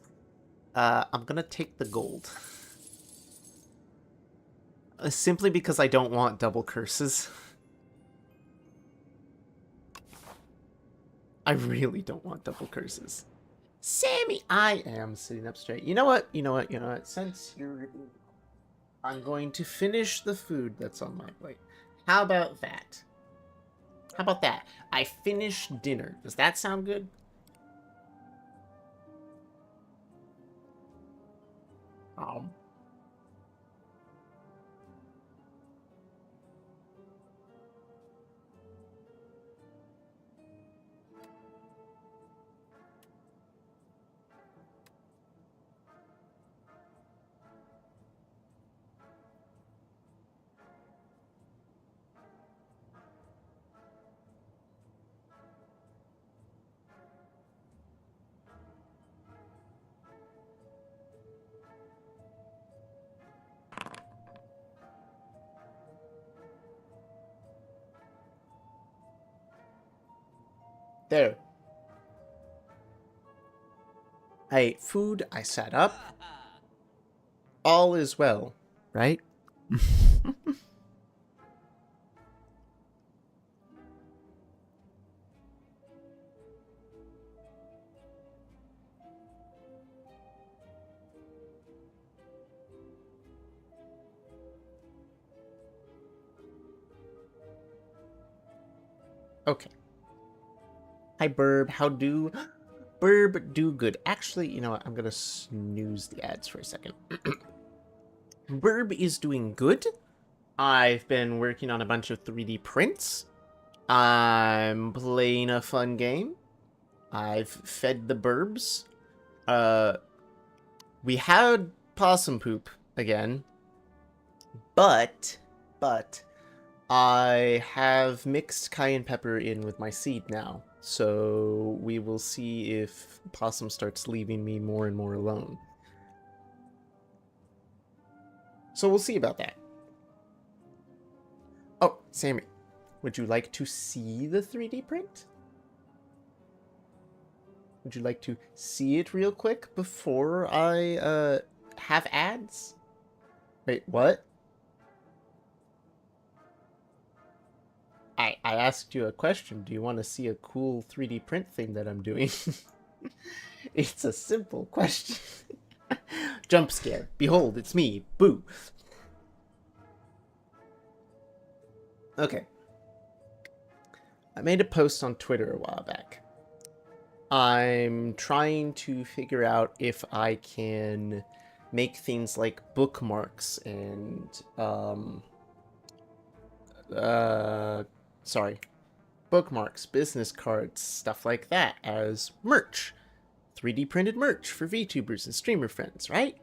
I'm gonna take the gold. Simply because I don't want double curses. I really don't want double curses. Sammy, I am sitting up straight. You know what? Since you're... I'm going to finish the food that's on my plate. How about that? How about that? I finished dinner. Does that sound good? There. I ate food, I sat up. All is well, right? Okay. Hi, Birb. How do... Birb do good. Actually, you know what? I'm gonna snooze the ads for a second. Birb is doing good. I've been working on a bunch of 3D prints. I'm playing a fun game. I've fed the Burbs. We had possum poop again. But... I have mixed cayenne pepper in with my seed now, so we will see if Possum starts leaving me more and more alone. So we'll see about that. Oh, Sammy, would you like to see the 3D print? Would you like to see it real quick before I have ads? Wait, what? I asked you a question. Do you want to see a cool 3D print thing that I'm doing? It's a simple question. Jump scare. Behold, it's me. Boo. Okay. I made a post on Twitter a while back. I'm trying to figure out if I can make things like bookmarks and, bookmarks, business cards, stuff like that as merch. 3D printed merch for VTubers and streamer friends, right?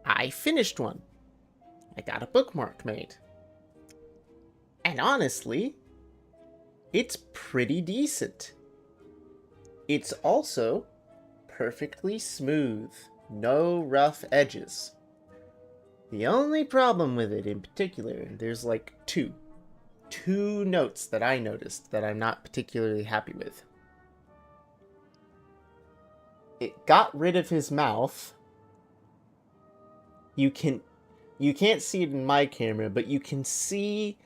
I finished one. I got a bookmark made. And honestly, it's pretty decent. It's also perfectly smooth. No rough edges. The only problem with it in particular, there's like two notes that I noticed that I'm not particularly happy with. It got rid of his mouth. You can't see it in my camera, but you can see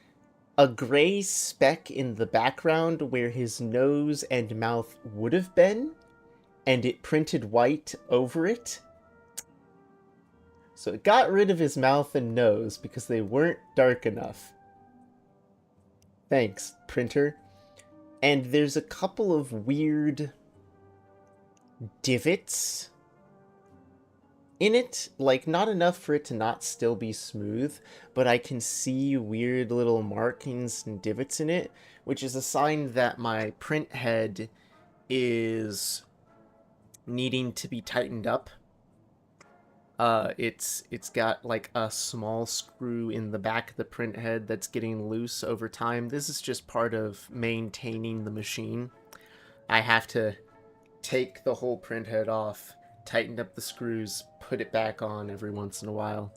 a gray speck in the background where his nose and mouth would have been, and it printed white over it. So it got rid of his mouth and nose because they weren't dark enough. Thanks, printer. And there's a couple of weird divots in it, like not enough for it to not still be smooth, but I can see weird little markings and divots in it, which is a sign that my print head is needing to be tightened up. It's got like a small screw in the back of the print head that's getting loose over time. This is just part of maintaining the machine. I have to take the whole print head off, tighten up the screws, put it back on every once in a while.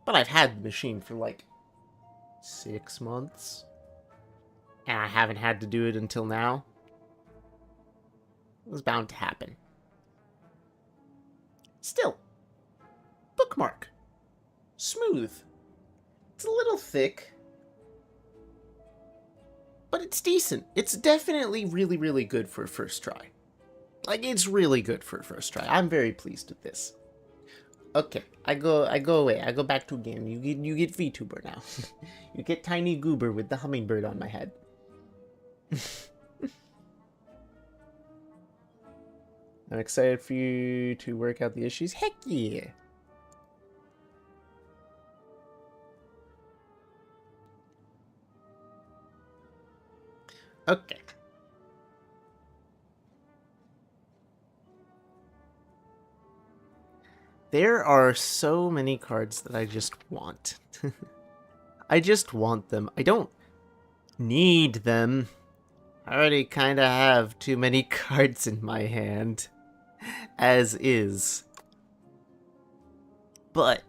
But I've had the machine for like 6 months, and I haven't had to do it until now. It was bound to happen. Still, bookmark. Smooth. It's a little thick, but it's decent. It's definitely really, really good for a first try. Like, it's really good for a first try. I'm very pleased with this. Okay, I go away. I go back to game. You get VTuber now. You get Tiny Goober with the hummingbird on my head. I'm excited for you to work out the issues. Heck yeah! Okay. There are so many cards that I just want. I just want them. I don't need them. I already kind of have too many cards in my hand, as is. But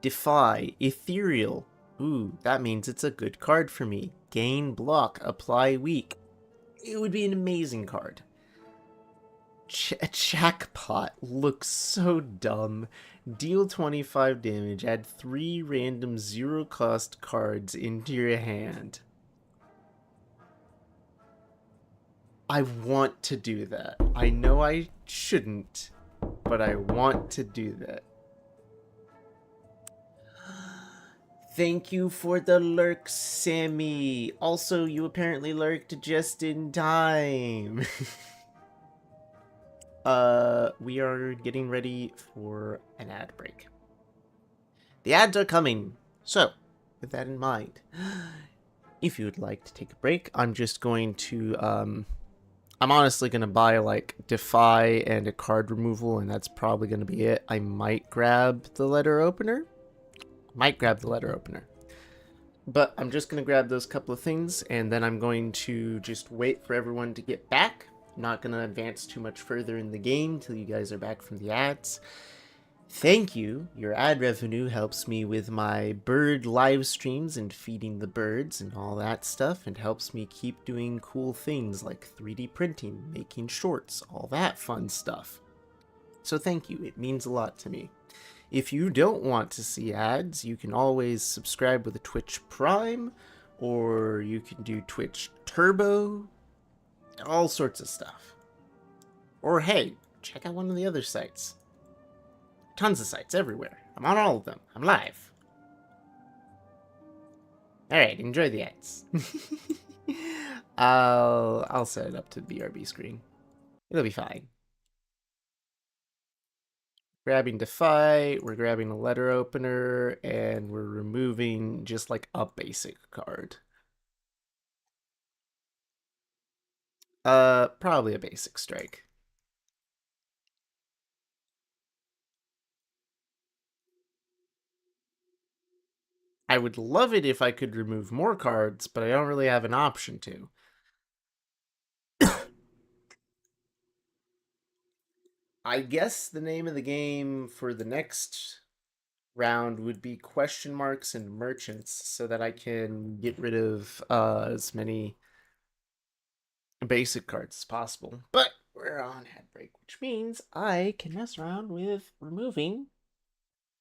Defy, Ethereal. Ooh, that means it's a good card for me. Gain block, apply weak. It would be an amazing card. Jackpot looks so dumb. Deal 25 damage, add 3 random 0-cost cards into your hand. I want to do that. I know I shouldn't, but I want to do that. Thank you for the lurk, Sammy. Also, you apparently lurked just in time. We are getting ready for an ad break. The ads are coming. So, with that in mind, if you would like to take a break, I'm just going to, I'm honestly going to buy, like, Defy and a card removal, and that's probably going to be it. I might grab the letter opener. But I'm just going to grab those couple of things, and then I'm going to just wait for everyone to get back. I'm not going to advance too much further in the game till you guys are back from the ads. Thank you. Your ad revenue helps me with my bird live streams and feeding the birds and all that stuff, and helps me keep doing cool things like 3D printing, making shorts, all that fun stuff. So thank you. It means a lot to me. If you don't want to see ads, you can always subscribe with a Twitch Prime, or you can do Twitch Turbo, all sorts of stuff. Or hey, check out one of the other sites. Tons of sites everywhere. I'm on all of them. I'm live. Alright, enjoy the ads. I'll set it up to the BRB screen. It'll be fine. Grabbing Defy, we're grabbing a letter opener, and we're removing just like a basic card. Probably a basic strike. I would love it if I could remove more cards, but I don't really have an option to. I guess the name of the game for the next round would be question marks and merchants, so that I can get rid of as many basic cards as possible. But we're on head break, which means I can mess around with removing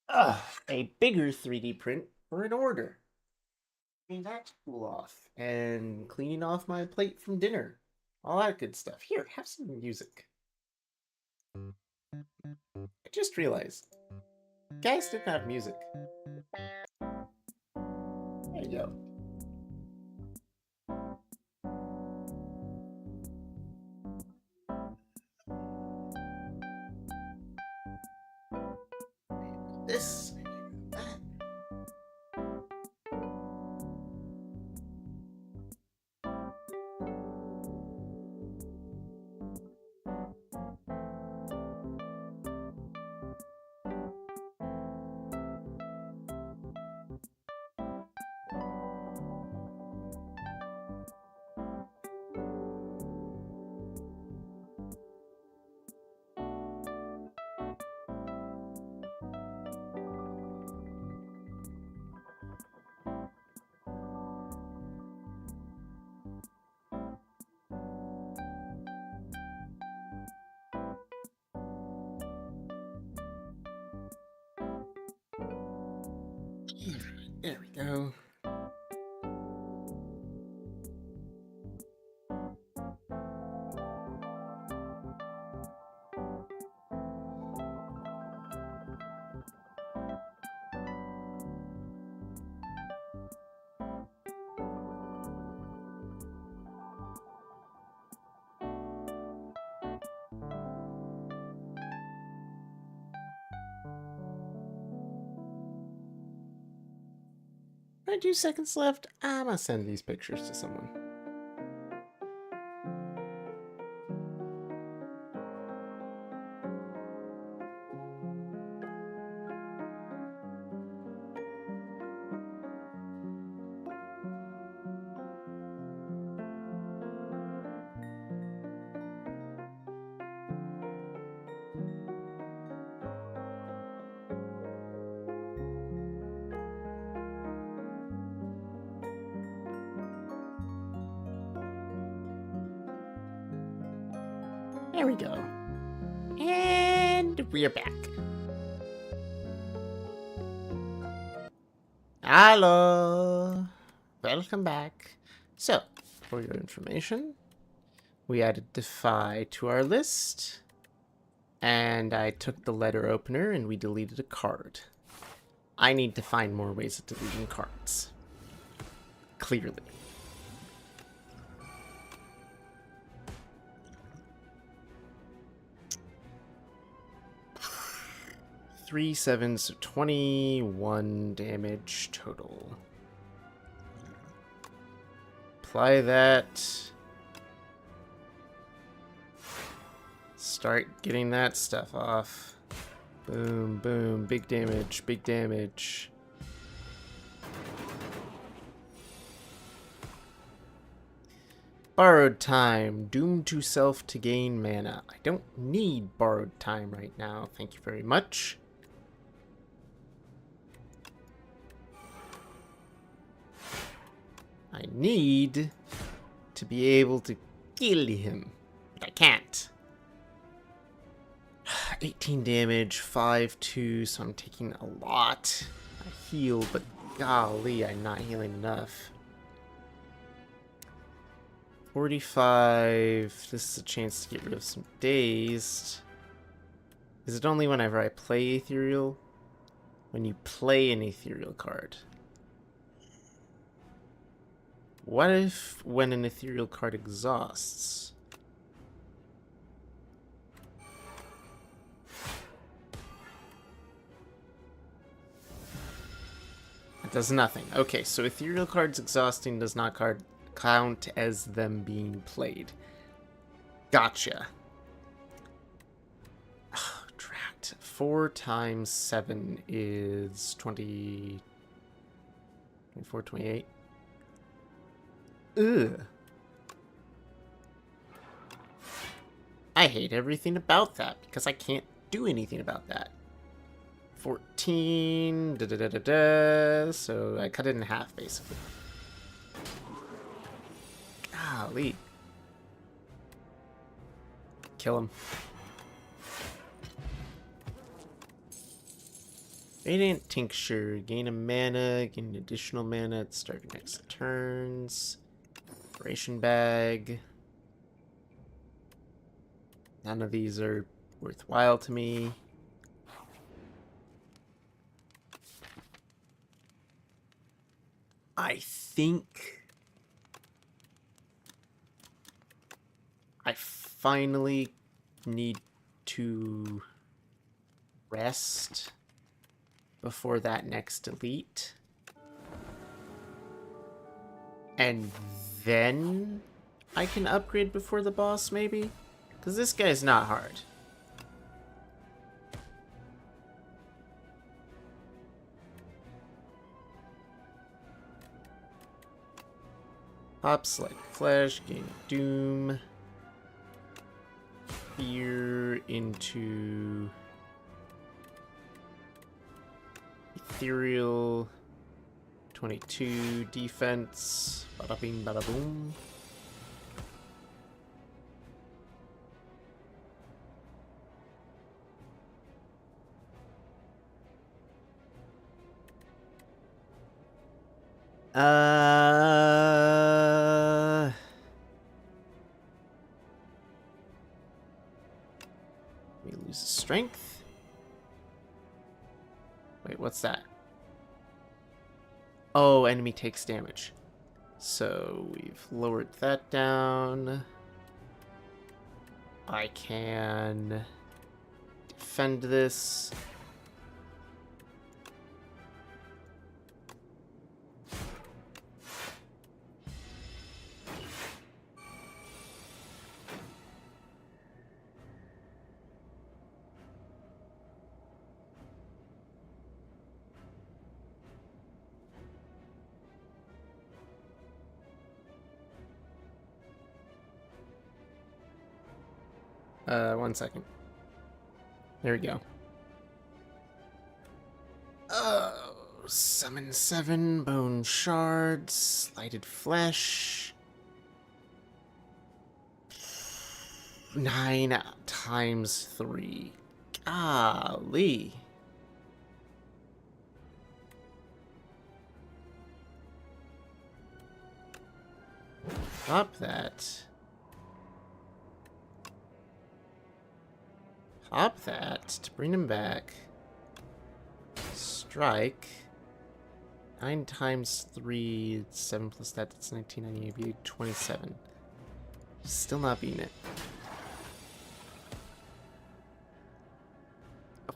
a bigger 3D print for an order. That to cool off and cleaning off my plate from dinner. All that good stuff. Here, have some music. I just realized guys didn't have music. There you go. This. That. There we go. I 2 seconds left. I'm gonna send these pictures to someone. There we go. And we're back. Hello. Welcome back. So, for your information, we added Defy to our list. And I took the letter opener and we deleted a card. I need to find more ways of deleting cards. Clearly. Three sevens, so 21 damage total. Apply that. Start getting that stuff off. Boom, boom, big damage, big damage. Borrowed time, doomed to self to gain mana. I don't need borrowed time right now, thank you very much. I need to be able to kill him, but I can't. 18 damage, 5-2, so I'm taking a lot. I heal, but golly, I'm not healing enough. 45, this is a chance to get rid of some dazed. Is it only whenever I play ethereal? When you play an ethereal card. What if when an ethereal card exhausts? It does nothing. Okay, so ethereal cards exhausting does not count as them being played. Gotcha. Oh, trapped. 4 times 7 is 20... 24, 28. Ugh. I hate everything about that because I can't do anything about that. 14, so I cut it in half, basically. Golly. Kill him. Radiant Tincture. Gain a mana, gain additional mana at the start of next turns. Ration Bag. None of these are worthwhile to me. I think I finally need to rest before that next elite. And then I can upgrade before the boss, maybe? Because this guy's not hard. Pops like flesh, gain doom. Fear into ethereal. 22 defense. Bada bing, bada boom. We lose strength. Wait, what's that? Oh, enemy takes damage. So we've lowered that down. I can defend this. One second. There we go. Oh, summon 7 bone shards, slighted flesh. 9 times 3. Golly. Stop that. Pop that to bring him back. Strike. 9 times 3, 7 plus that's 1998, 27. Still not beating it.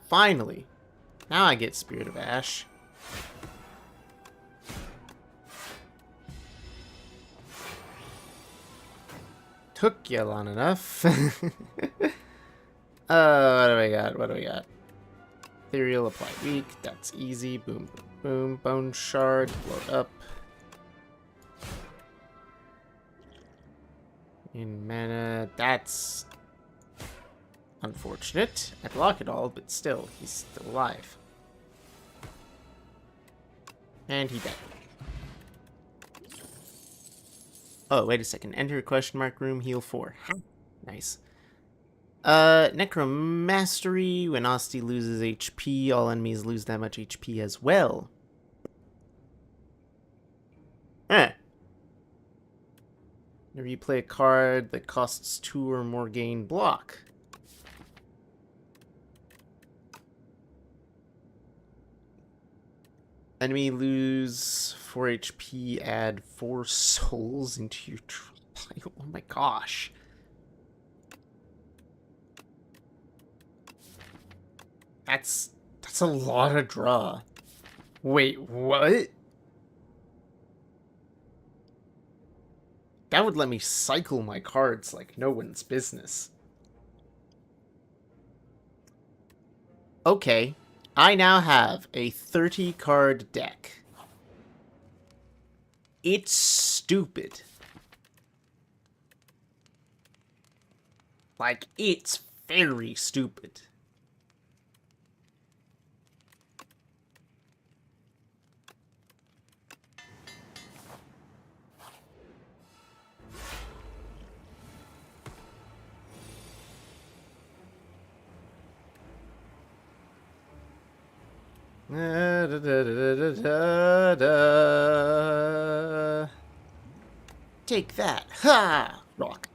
Finally! Now I get Spirit of Ash. Took you long enough. What do we got? What do we got? Ethereal, apply weak. That's easy. Boom, boom, boom. Bone shard, load up. In mana, that's unfortunate. I block it all, but still, he's still alive. And he died. Oh, wait a second. Enter question mark room, heal 4. Nice. Necromastery. When Asti loses HP, all enemies lose that much HP as well. Whenever you play a card that costs 2 or more, gain block. Enemy lose 4 HP, add 4 souls into your pile. Oh my gosh. That's a lot of draw. Wait, what? That would let me cycle my cards like no one's business. Okay, I now have a 30-card deck. It's stupid. Like, it's very stupid. Take that. Ha! Rock.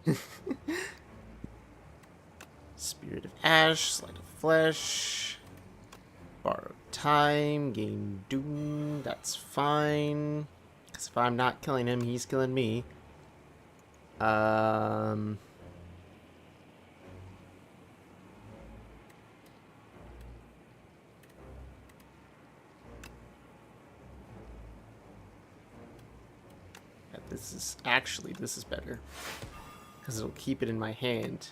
Spirit of Ash, Sleight of Flesh. Borrowed time, gain doom. That's fine. Because if I'm not killing him, he's killing me. This is better. Because it'll keep it in my hand.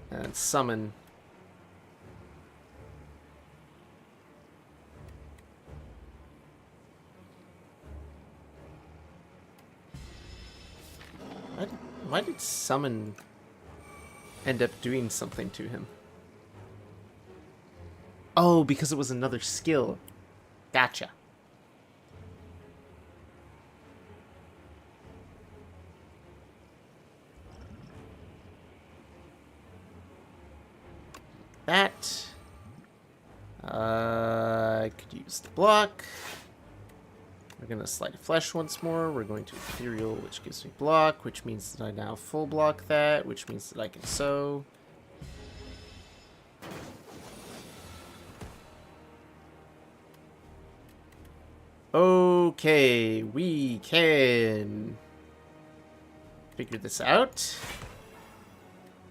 And summon. Why did summon end up doing something to him? Oh, because it was another skill. Gotcha. That. I could use the block. We're going to Sleight of Flesh once more. We're going to Ethereal, which gives me block, which means that I now full block that, which means that I can sow. Okay, we can figure this out.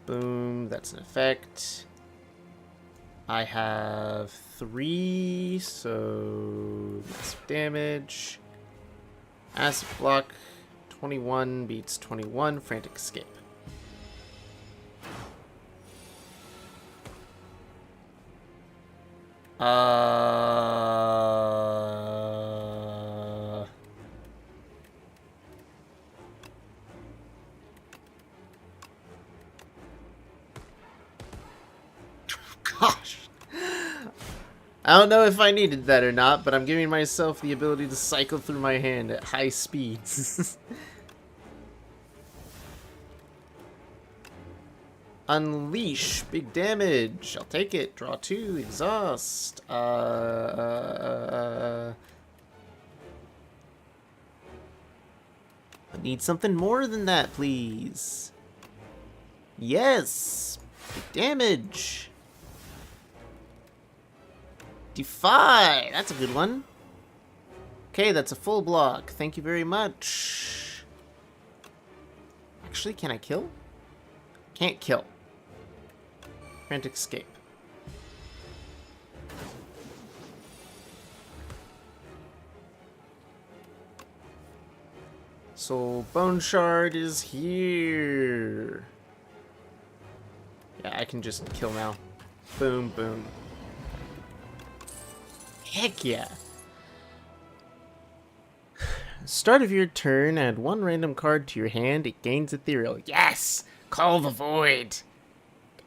Boom, that's an effect. I have 3, so massive damage. Massive block. 21 beats 21. Frantic escape. Gosh. I don't know if I needed that or not, but I'm giving myself the ability to cycle through my hand at high speeds. Unleash. Big damage. I'll take it. Draw 2. Exhaust. I need something more than that, please. Yes. Big damage. Defy! That's a good one. Okay, that's a full block. Thank you very much. Actually, can I kill? Can't kill. Frantic escape. Soul Bone Shard is here. Yeah, I can just kill now. Boom, boom. Heck yeah. Start of your turn, add 1 random card to your hand. It gains ethereal. Yes! Call the void.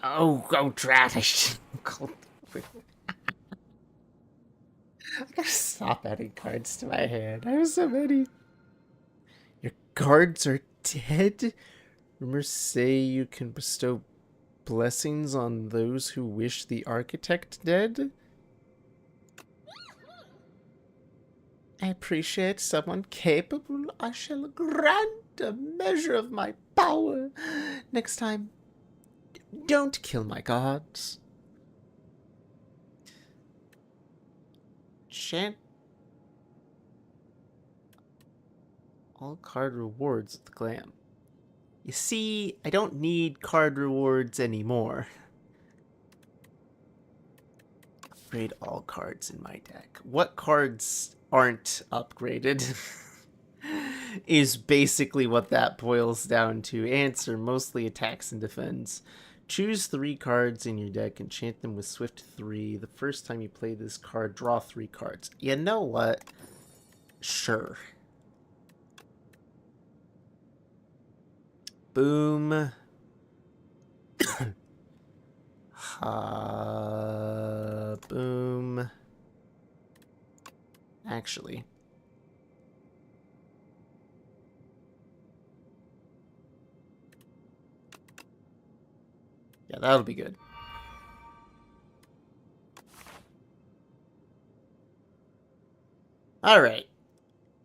Oh, go Travis. Call the void. I gotta stop adding cards to my hand. I have so many. Your cards are dead? Rumors say you can bestow blessings on those who wish the architect dead? I appreciate someone capable. I shall grant a measure of my power. Next time, don't kill my gods. Chant all card rewards with glam. You see, I don't need card rewards anymore. Upgrade all cards in my deck. What cards aren't upgraded is basically what that boils down to. Answer: mostly attacks and defense. Choose 3 cards in your deck, enchant them with Swift 3. The first time you play this card, draw 3 cards. You know what? Sure. Boom. Boom. Actually. Yeah, that'll be good. Alright.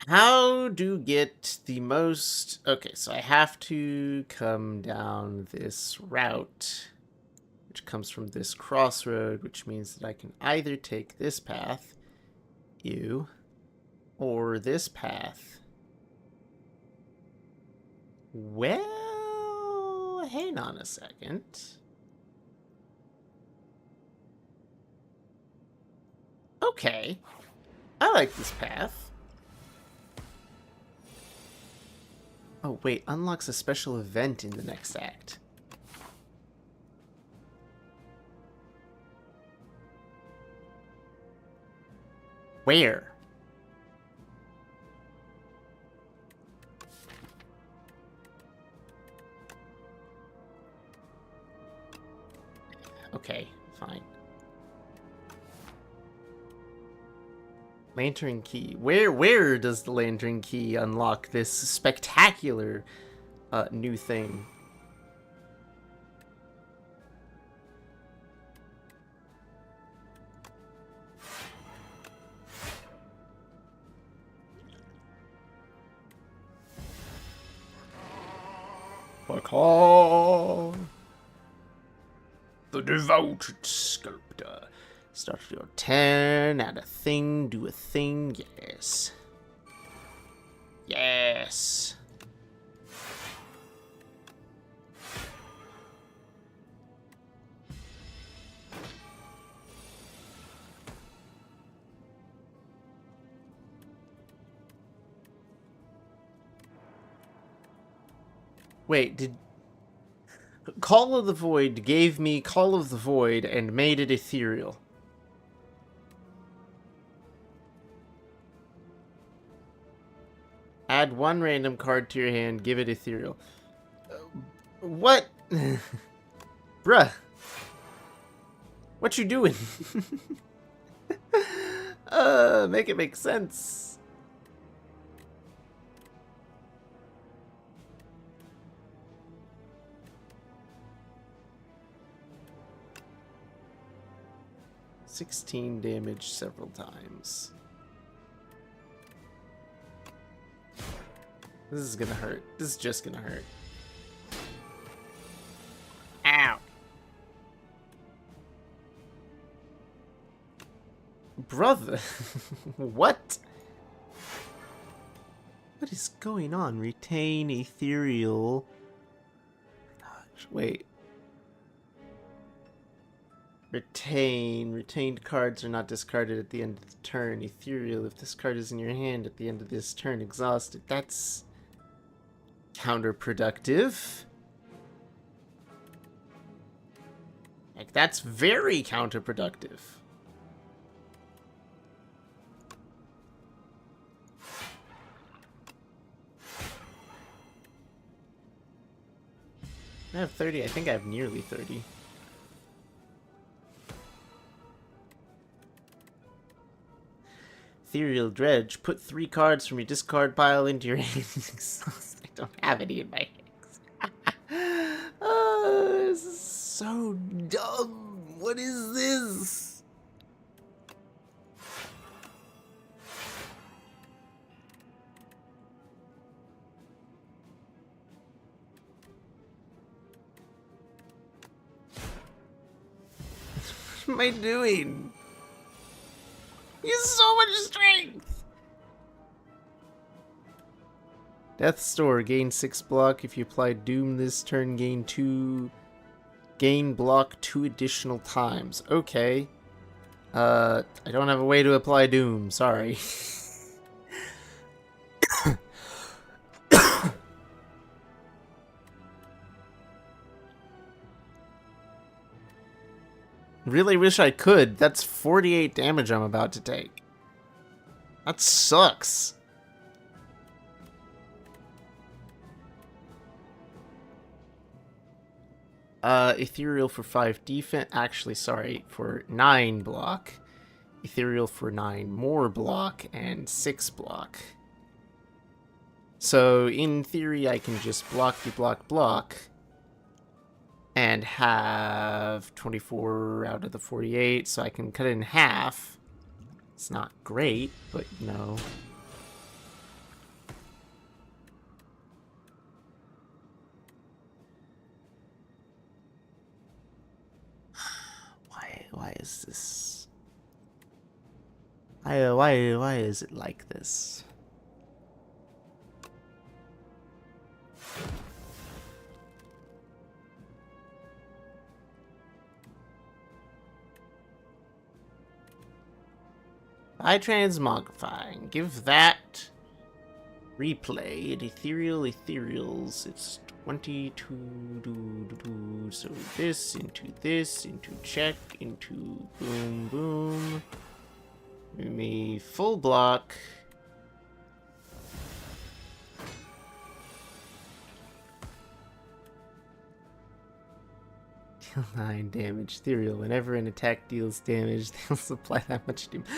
How to get the most... Okay, so I have to come down this route, which comes from this crossroad, which means that I can either take this path, or this path. Well, hang on a second. Okay, I like this path. Oh wait, unlocks a special event in the next act. Where? Okay, fine. Lantern key. Where does the lantern key unlock this spectacular new thing? The devoted sculptor. Start your turn, add a thing, do a thing, yes. Yes. Wait, did... Call of the Void gave me Call of the Void and made it ethereal. Add one random card to your hand, give it ethereal. What? Bruh. What you doing? Make it make sense. $16 damage several times. This is gonna hurt. This is just gonna hurt. Ow. Brother. What? What is going on? Retain ethereal. Gosh, wait. Retained cards are not discarded at the end of the turn. Ethereal, if this card is in your hand at the end of this turn, exhausted. That's counterproductive. Like, that's very counterproductive. I have 30. I think I have nearly 30. Ethereal Dredge. Put 3 cards from your discard pile into your hand. I don't have any in my hands. This is so dumb. What is this? What am I doing? He has so much strength! Death's Store. Gain 6 block. If you apply Doom this turn, gain block 2 additional times. Okay. I don't have a way to apply Doom. Sorry. Really wish I could. That's 48 damage I'm about to take. That sucks. Ethereal for 5 defense. Actually, sorry, for 9 block. Ethereal for 9 more block and 6 block. So, in theory, I can just block, block, and have 24 out of the 48, so I can cut it in half. It's not great, but, you know. Why is this? Why is it like this? By transmogrifying, give that replayed ethereals. It's 22. So this into check into boom boom. Give me full block. Deal 9 damage. Ethereal. Whenever an attack deals damage, they'll supply that much damage.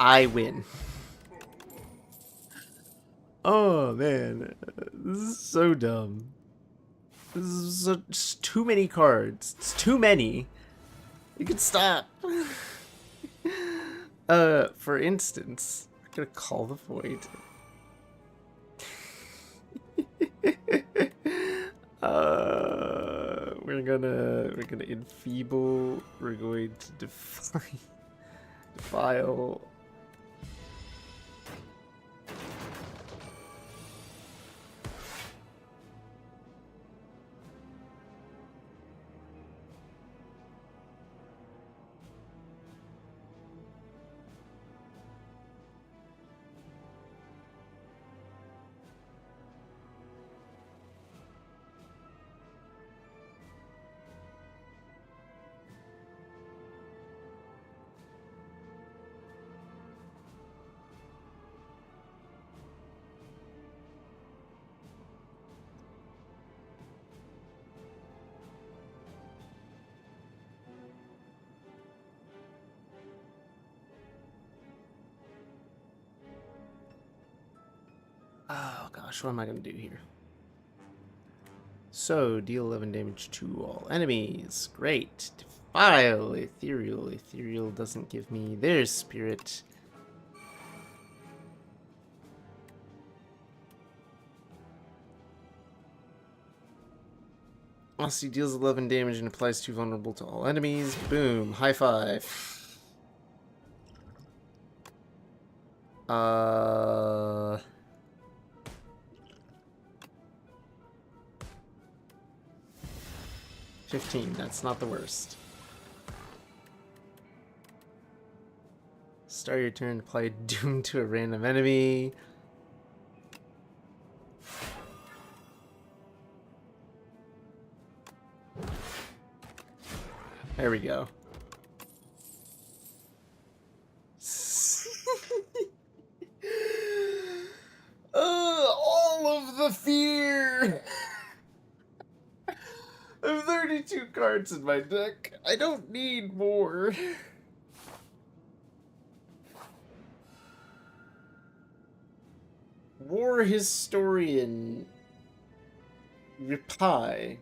I win. Oh man, this is so dumb. This is just too many cards. It's too many. You can stop. For instance, we're gonna call the void. We're gonna enfeeble. We're going to defile. Oh gosh, what am I gonna do here? So, deal 11 damage to all enemies. Great. Defile ethereal. Ethereal doesn't give me their spirit. Also, deals 11 damage and applies 2 vulnerable to all enemies. Boom. High five. 15, that's not the worst. Start your turn, apply Doom to a random enemy. There we go. All of the fear! I have 32 cards in my deck. I don't need more. War Historian Reply.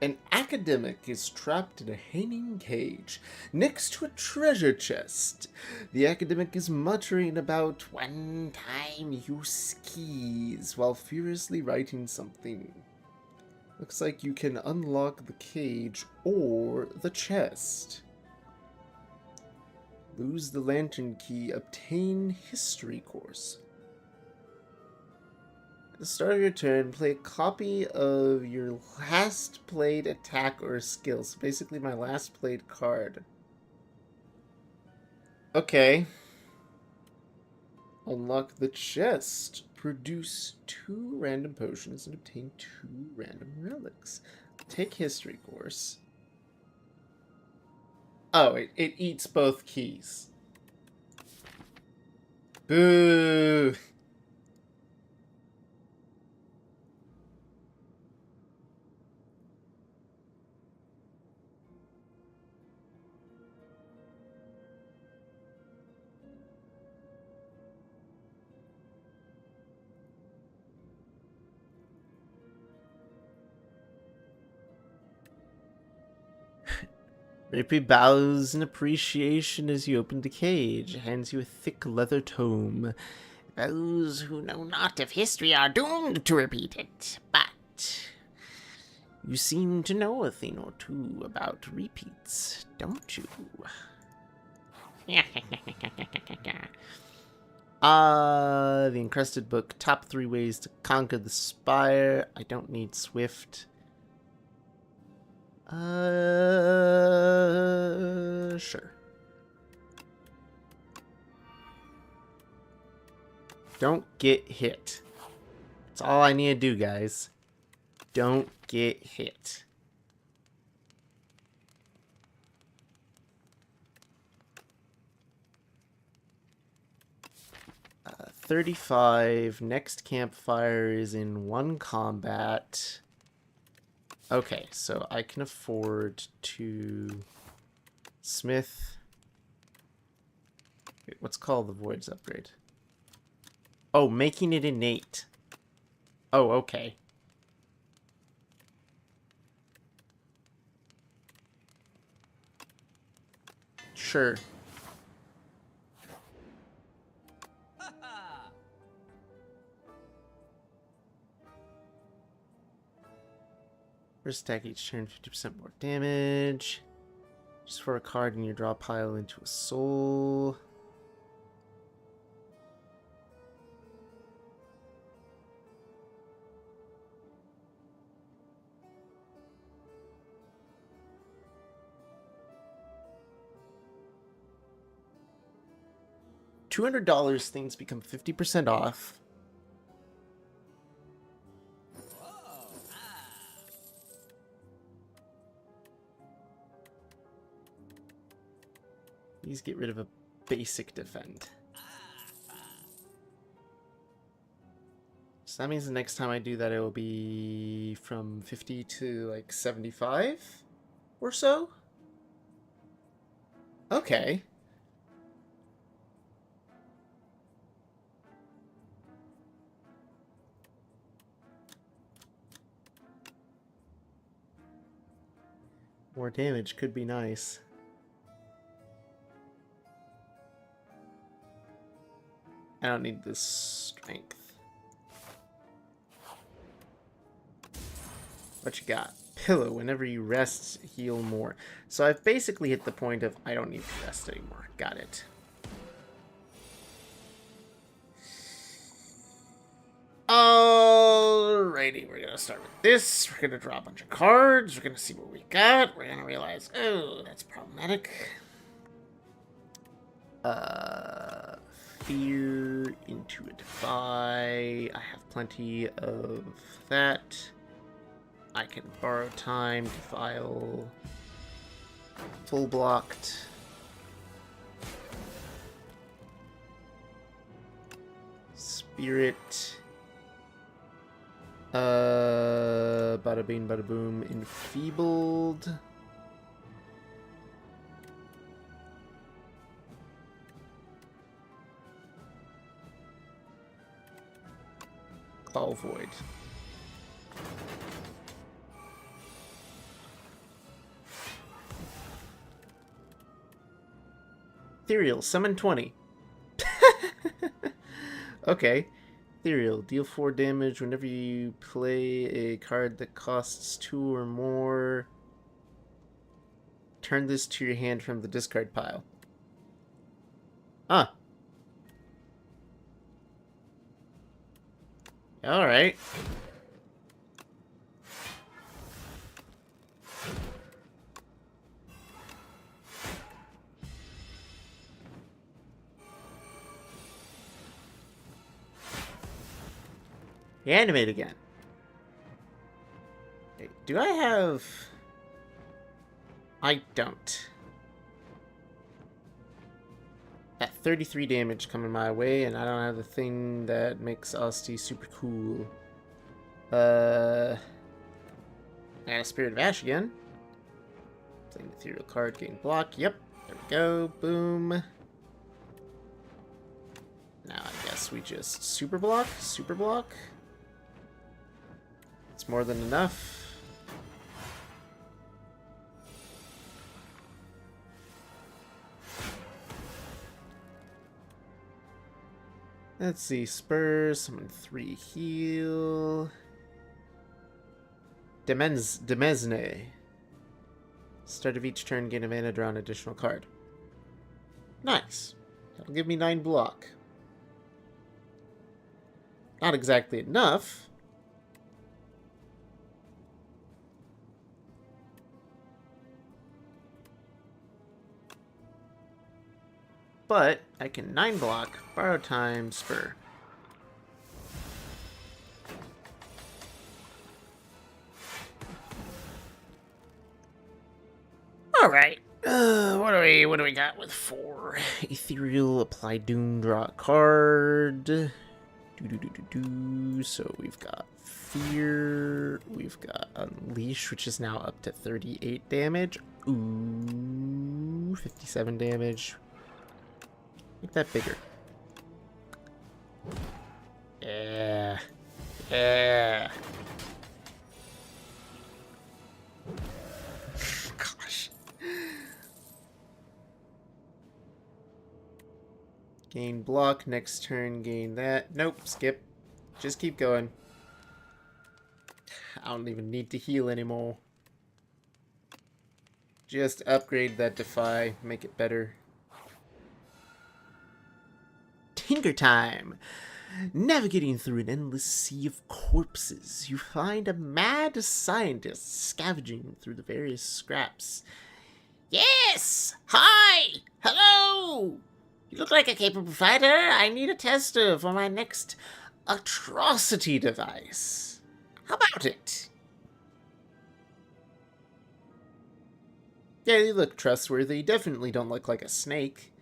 An academic is trapped in a hanging cage next to a treasure chest. The academic is muttering about one-time use keys while furiously writing something. Looks like you can unlock the cage or the chest. Lose the lantern key, obtain history course. At the start of your turn, play a copy of your last played attack or skill. So basically my last played card. Okay. Unlock the chest. Produce 2 random potions and obtain 2 random relics. Take history course. Oh, it eats both keys. Boo! Rippy bows in appreciation as you open the cage, hands you a thick leather tome. Those who know not of history are doomed to repeat it, but you seem to know a thing or two about repeats, don't you? The encrusted book, top 3 ways to conquer the Spire. I don't need Swift. Sure. Don't get hit. That's all I need to do, guys. Don't get hit. Uh, 35. Next campfire is in 1 combat. Okay, so I can afford to smith. Wait, what's called the voids upgrade? Oh, making it innate. Oh, okay. Sure. First attack each turn, 50% more damage. Just for a card in your draw pile into a soul. $200 things become 50% off. Please get rid of a basic defend. So that means the next time I do that, it will be from 50 to like 75 or so. Okay. More damage could be nice. I don't need this strength. What you got? Pillow. Whenever you rest, heal more. So I've basically hit the point of I don't need to rest anymore. Got it. Alrighty, we're gonna start with this. We're gonna draw a bunch of cards. We're gonna see what we got. We're gonna realize, oh, that's problematic. Fear into a defy. I have plenty of that. I can borrow time to file full blocked. Spirit. Bada bing, bada boom. Enfeebled. Claw Void. Ethereal, summon 20. Okay. Ethereal, deal 4 damage whenever you play a card that costs 2 or more. Turn this to your hand from the discard pile. Ah. Alright. Reanimate again. Wait, do I have... I don't. Got 33 damage coming my way, and I don't have the thing that makes Asti super cool. I got a Spirit of Ash again. Playing Ethereal card, getting block. Yep, there we go. Boom. Now I guess we just super block. Super block. It's more than enough. Let's see, Spurs, summon 3 heal. Demesne. Start of each turn, gain a mana, draw an additional card. Nice. That'll give me 9 block. Not exactly enough. But I can 9 block, borrow time, spur. All right. What do we got with 4? Ethereal, apply doom, draw a card. So we've got Fear, we've got Unleash, which is now up to 38 damage. Ooh, 57 damage. Make that bigger. Yeah. Yeah. Gosh. Gain block, next turn gain that. Nope, skip. Just keep going. I don't even need to heal anymore. Just upgrade that Defy, make it better. Tinker time! Navigating through an endless sea of corpses, you find a mad scientist scavenging through the various scraps. Yes! Hi! Hello! You look like a capable fighter. I need a tester for my next atrocity device. How about it? Yeah, you look trustworthy. Definitely don't look like a snake.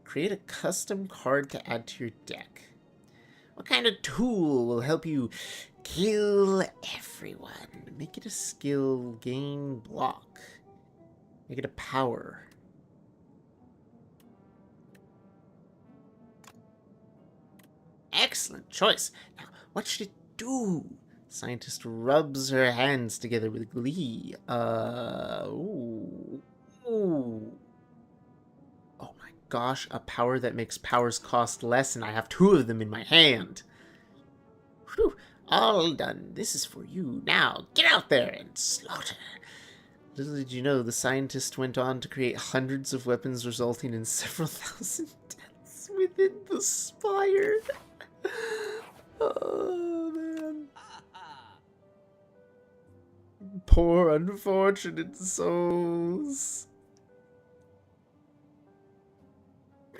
Create a custom card to add to your deck. What kind of tool will help you kill everyone? Make it a skill, gain block. Make it a power. Excellent choice. Now, what should it do? Scientist rubs her hands together with glee. Ooh. Ooh. Oh my gosh, a power that makes powers cost less, and I have 2 of them in my hand. Whew, all done. This is for you. Now, get out there and slaughter. Little did you know, the scientist went on to create hundreds of weapons, resulting in several thousand deaths within the Spire. Oh, man. Poor unfortunate souls.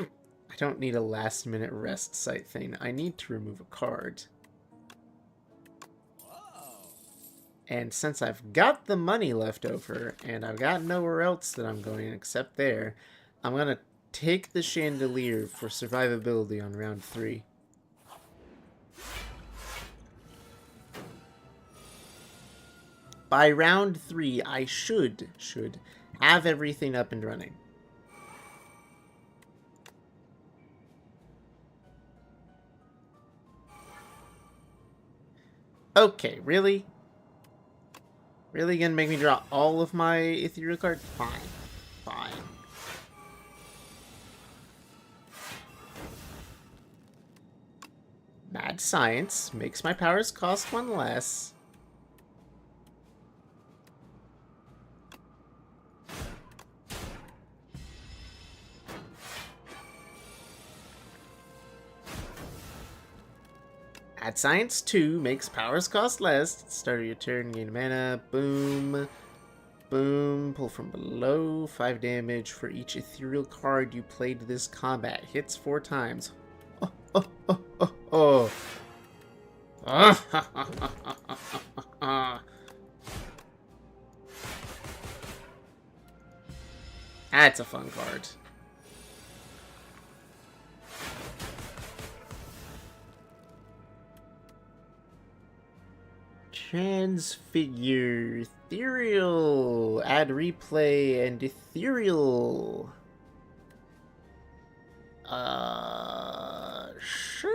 I don't need a last-minute rest site thing. I need to remove a card. And since I've got the money left over, and I've got nowhere else that I'm going except there, I'm going to take the chandelier for survivability on round 3. By round 3, I should have everything up and running. Okay, really? Really gonna make me draw all of my ethereal cards? Fine. Fine. Mad science makes my powers cost 1 less. Mad Science 2 makes powers cost less. Start of your turn, gain mana. Boom. Boom. Pull from below. 5 damage for each ethereal card you played this combat. Hits 4 times. Oh, oh, oh, oh, oh. That's a fun card. Transfigure, ethereal, add replay, and ethereal. Sure.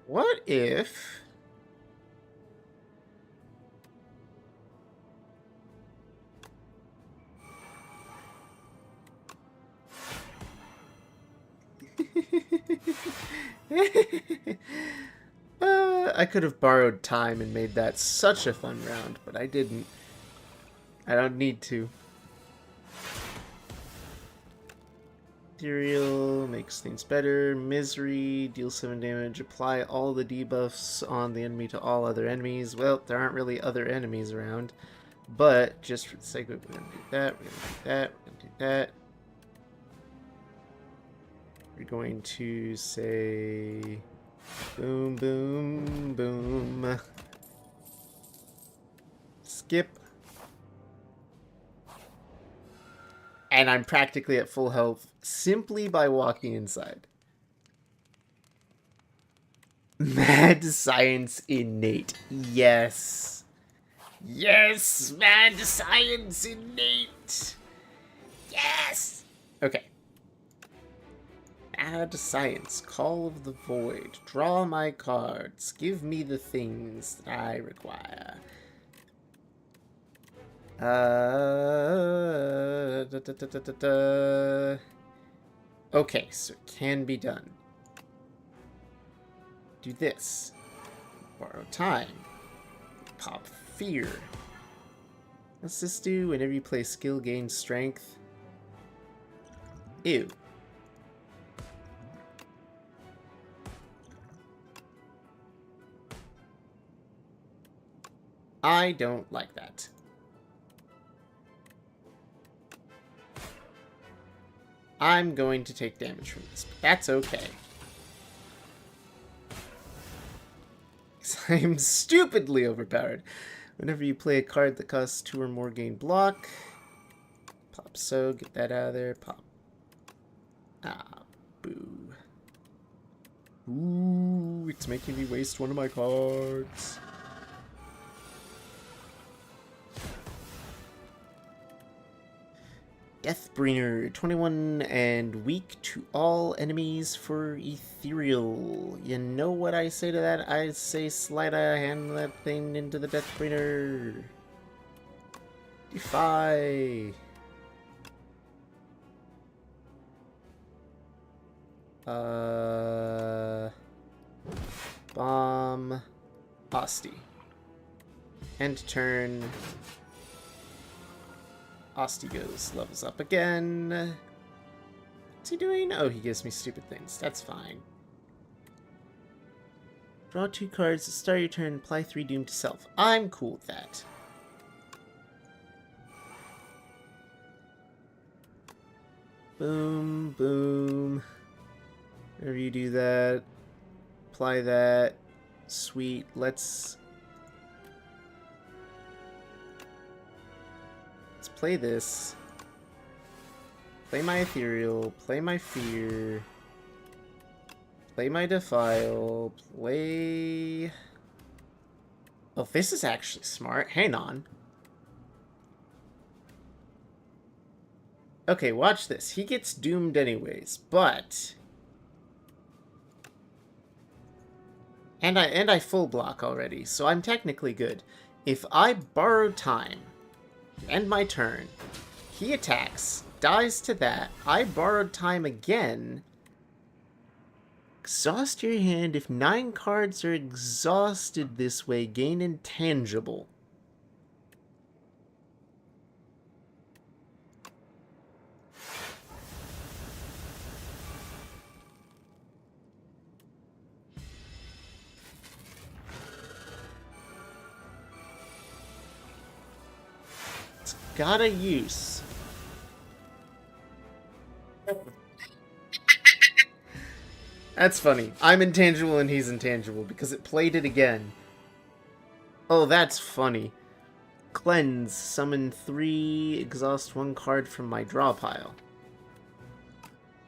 What if... I could have borrowed time and made that such a fun round, but I didn't. I don't need to. Ethereal makes things better. Misery, deal 7 damage. Apply all the debuffs on the enemy to all other enemies. Well, there aren't really other enemies around. But, just for the sake of it, we're going to do that, we're going to do that, we're going to do that. We're going to say... Boom, boom, boom. Skip. And I'm practically at full health simply by walking inside. Mad science innate. Yes. Yes, mad science innate. Yes. Okay. Add science, call of the void, draw my cards, give me the things that I require. Okay, so it can be done. Do this. Borrow time. Pop fear. What's this do? Whenever you play skill, gain strength. Ew. I don't like that. I'm going to take damage from this, but that's okay. I'm stupidly overpowered. Whenever you play a card that costs 2 or more, gain block. Pop so, get that out of there. Pop. Ah, boo. Ooh, it's making me waste one of my cards. Deathbringer, 21 and weak to all enemies for ethereal. You know what I say to that? I say slide a hand that thing into the Deathbringer. Defy. Bomb. Asti. End turn. Asti goes, levels up again. What's he doing? Oh, he gives me stupid things. That's fine. Draw 2 cards at the start of your turn, apply 3 doom to self. I'm cool with that. Boom, boom. Whenever you do that, apply that. Sweet. Let's play this. Play my ethereal. Play my fear. Play my defile. Play... Oh, this is actually smart. Hang on. Okay, watch this. He gets doomed anyways, but... And I full block already, so I'm technically good. If I borrow time, end my turn, he attacks, dies to that, I borrowed time again, exhaust your hand. If 9 cards are exhausted this way, gain intangible. Got a use. That's funny. I'm intangible and he's intangible because it played it again. Oh, that's funny. Cleanse. Summon 3, exhaust 1 card from my draw pile.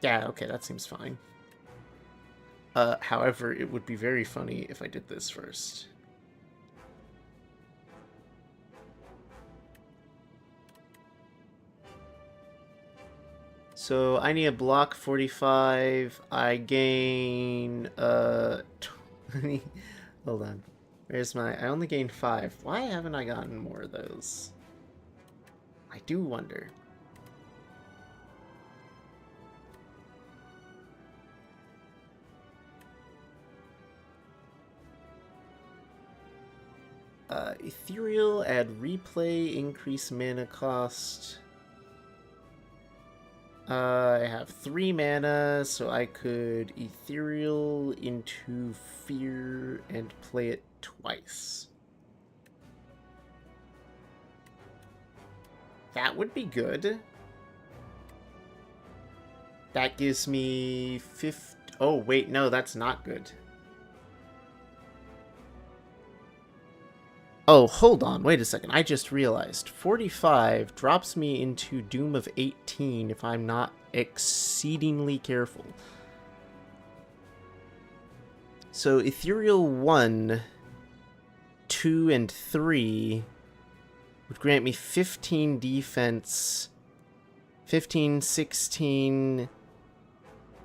Yeah, okay, that seems fine. However, it would be very funny if I did this first. So I need a block 45. I gain 20. Hold on. Where's my... I only gained 5. Why haven't I gotten more of those? I do wonder. Ethereal, add replay, increase mana cost. I have 3 mana, so I could Ethereal into Fear and play it twice. That would be good. That gives me 50... Oh, wait, no, that's not good. Oh, hold on, wait a second. I just realized. 45 drops me into Doom of 18 if I'm not exceedingly careful. So, Ethereal 1, 2, and 3 would grant me 15 defense, 15, 16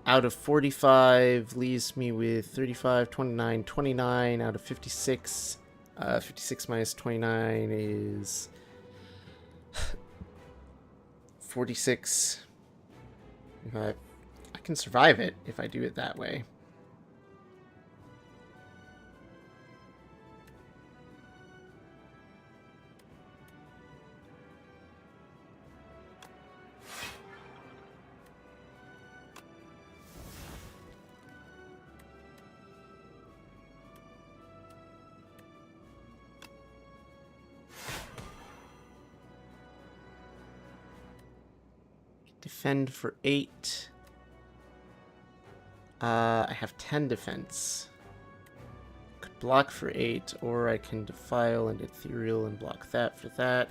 out of 45 leaves me with 35, 29, 29 out of 56. 56 minus 29 is 46. I can survive it if I do it that way. Defend for 8. I have 10 defense. Could block for 8, or I can defile and ethereal and block that for that.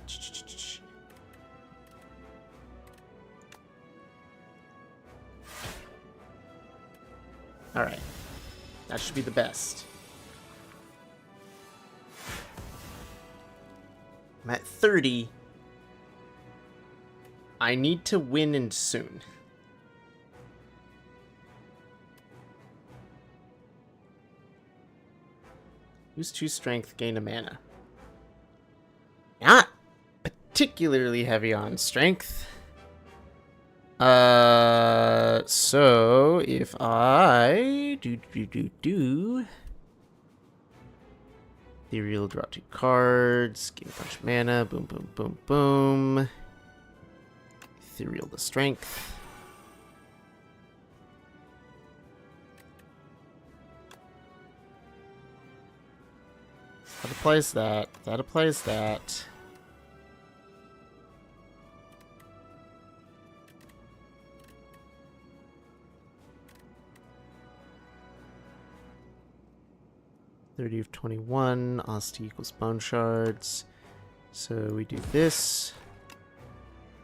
Alright. That should be the best. I'm at 30. I need to win and soon. Use 2 strength, gain a mana. Not particularly heavy on strength. So if I do ethereal, draw 2 cards, gain a bunch of mana, boom, boom, boom, boom. Ethereal the strength. That applies that. That applies that. $30 of 21. Asti equals bone shards. So we do this.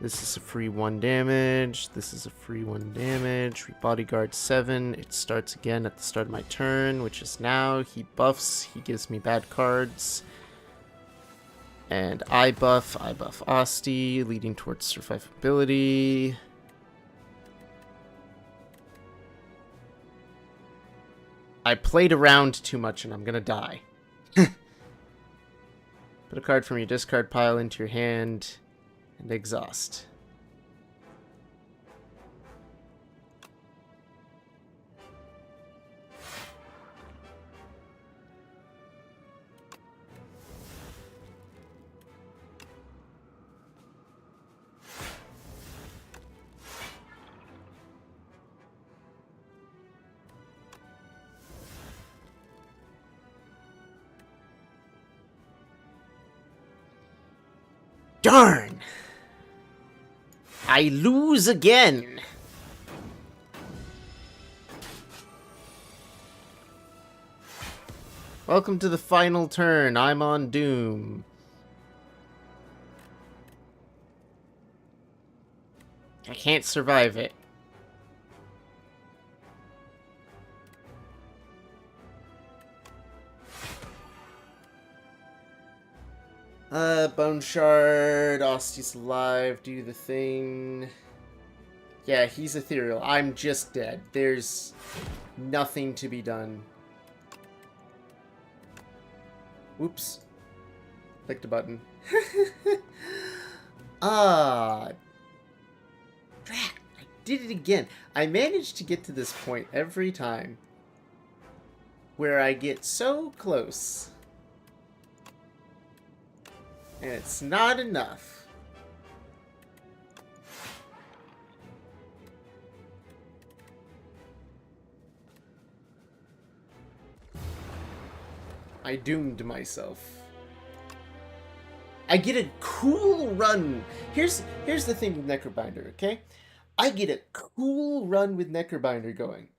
This is a free 1 damage. This is a free 1 damage. We bodyguard 7. It starts again at the start of my turn, which is now. He buffs. He gives me bad cards. And I buff Asti, leading towards survivability. I played around too much and I'm gonna die. Put a card from your discard pile into your hand. And exhaust. Darn! I lose again. Welcome to the final turn. I'm on Doom. I can't survive it. Bone Shard, Osti's alive, do the thing. Yeah, he's ethereal. I'm just dead. There's nothing to be done. Whoops. Clicked a button. Ah. Drat. I did it again. I managed to get to this point every time where I get so close. And it's not enough. I doomed myself. I get a cool run. Here's the thing with Necrobinder, okay? I get a cool run with Necrobinder going.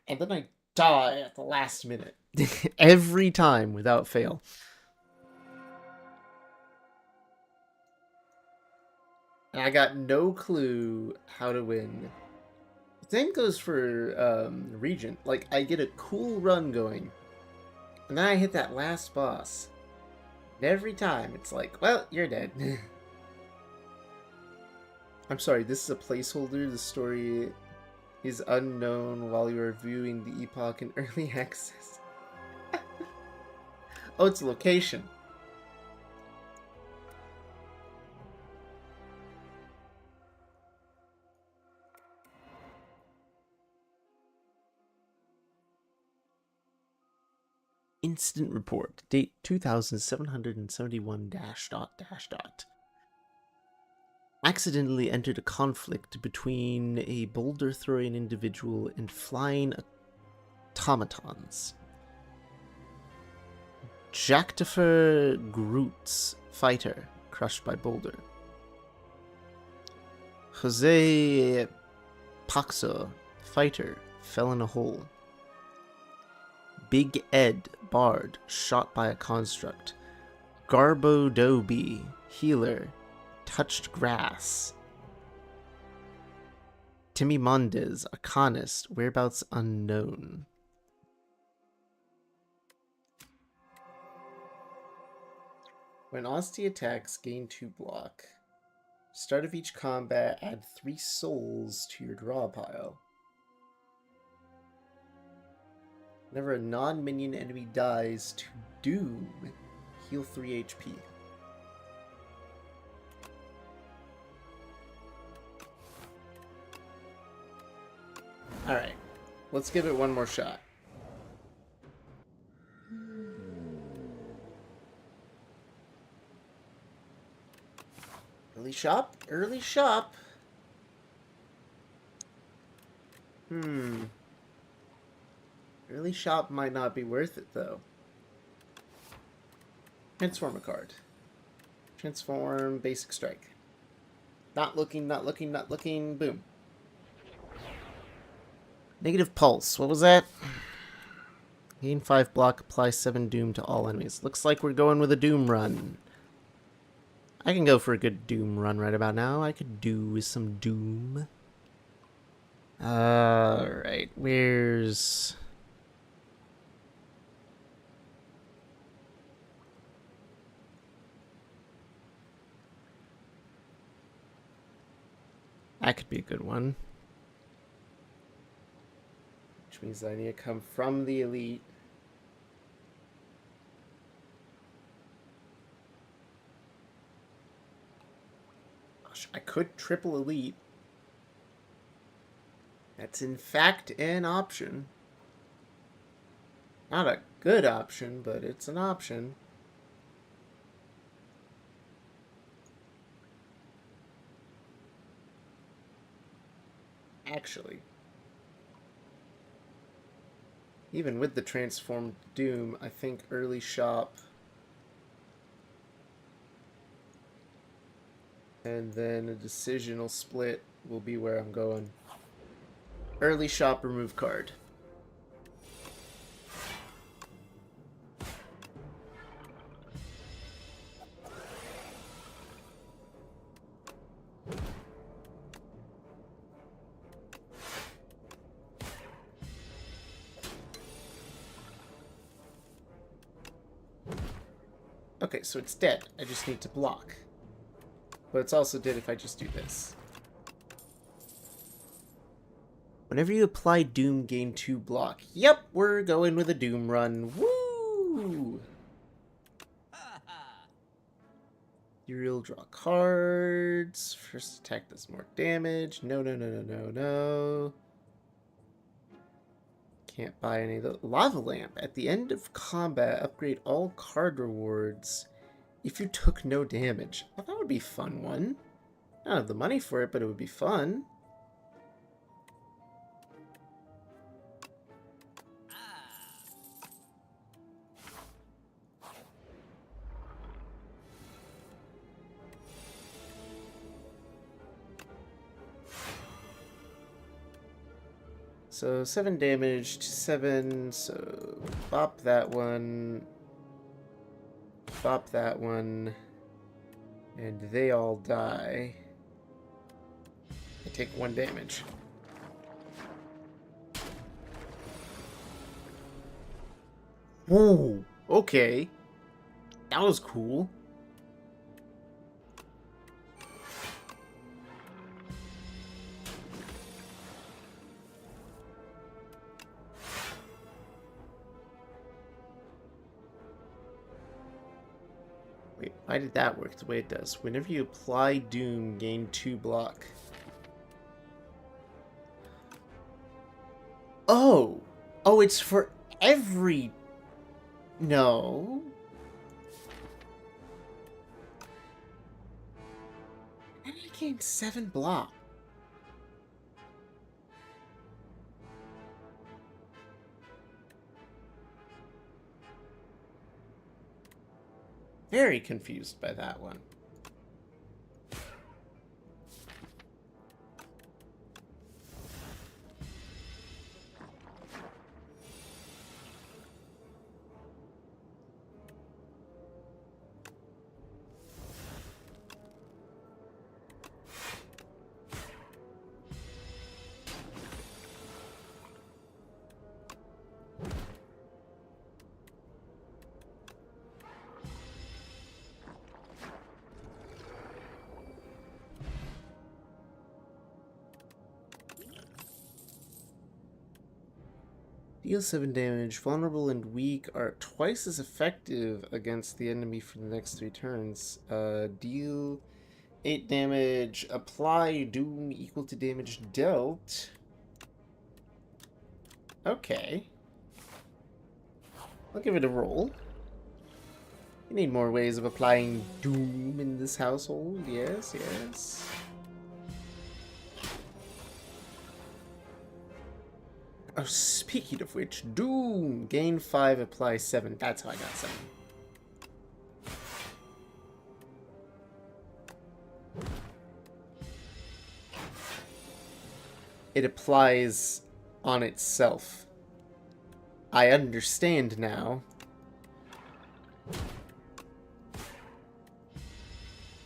And then I die at the last minute. Every time without fail. And I got no clue how to win. The same goes for Regent. Like, I get a cool run going. And then I hit that last boss. And every time, it's like, well, you're dead. I'm sorry, this is a placeholder. The story is unknown while you are viewing the epoch in early access. Oh, it's a location. Instant report. Date 2771 --. Accidentally entered a conflict between a boulder-throwing individual and flying automatons. Jactifer Groots, fighter, crushed by boulder. Jose Paxo, fighter, fell in a hole. Big Ed, bard, shot by a construct. Garbo Doby, healer, touched grass. Timmy Mondes, arcanist, whereabouts unknown. When Osti attacks, gain 2 block. Start of each combat, add 3 souls to your draw pile. Whenever a non-minion enemy dies to Doom, heal 3 HP. Alright, let's give it one more shot. Early shop? Early shop? Early shop might not be worth it, though. Transform a card. Transform, basic strike. Not looking, not looking, not looking, boom. Negative pulse, what was that? Gain 5 block, apply 7 doom to all enemies. Looks like we're going with a doom run. I can go for a good doom run right about now. I could do with some doom. Alright, where's... That could be a good one. Which means I need to come from the elite. Gosh, I could triple elite. That's in fact an option. Not a good option, but it's an option. Actually, even with the transformed Doom, I think early shop and then a decisional split will be where I'm going. Early shop, remove card. Okay, so it's dead. I just need to block. But it's also dead if I just do this. Whenever you apply Doom, gain 2 block. Yep, we're going with a Doom run. Woo! You'll draw cards. First attack does more damage. No. Can't buy any of the lava lamp. At the end of combat, upgrade all card rewards if you took no damage. Well, that would be a fun one. I don't have the money for it, but it would be fun. So 7 damage to 7, so bop that one, and they all die. I take 1 damage. Whoa, okay. That was cool. Wait, why did that work the way it does? Whenever you apply Doom, gain 2 block. Oh! Oh, it's for every... No. And I gained 7 block. Very confused by that one. Deal 7 damage. Vulnerable and weak are twice as effective against the enemy for the next 3 turns. Deal 8 damage. Apply Doom equal to damage dealt. Okay. I'll give it a roll. You need more ways of applying Doom in this household. Yes, yes. Oh, speaking of which, Doom! Gain 5, apply 7. That's how I got 7. It applies on itself. I understand now.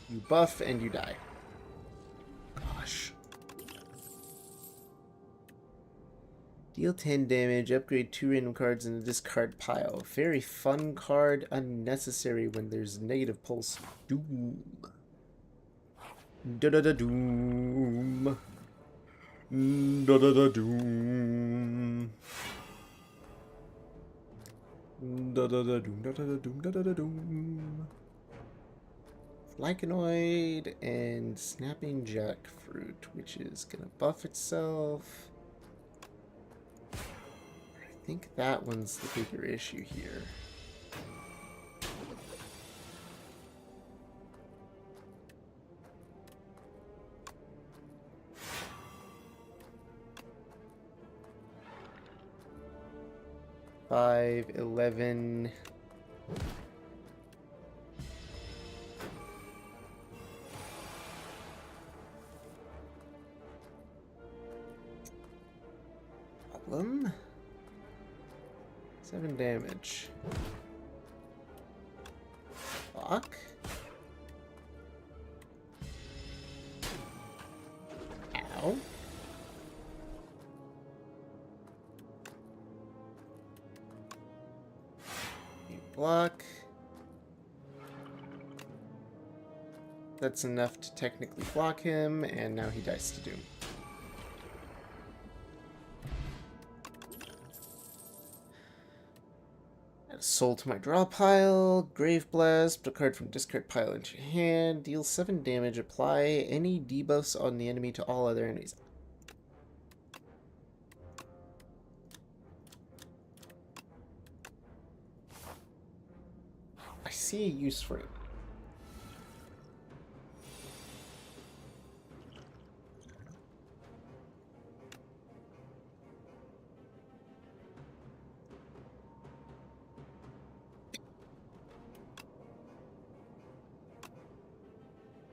You buff and you die. Gosh. Deal 10 damage, upgrade 2 random cards in the discard pile. Very fun card, unnecessary when there's negative pulse. Doom. Da-da-da-doom. Da-da-da-doom. Da-da-da-doom, da-da-da-doom, da-da-da-doom. Flyconoid and Snapping Jackfruit, which is gonna buff itself. I think that one's the bigger issue here. Five, 11. Problem. 7 damage. Block. Ow. Block. That's enough to technically block him, and now he dies to Doom. Add a soul to my draw pile. Grave Blast. Put a card from discard pile into your hand. Deal 7 damage. Apply any debuffs on the enemy to all other enemies. I see a use for it.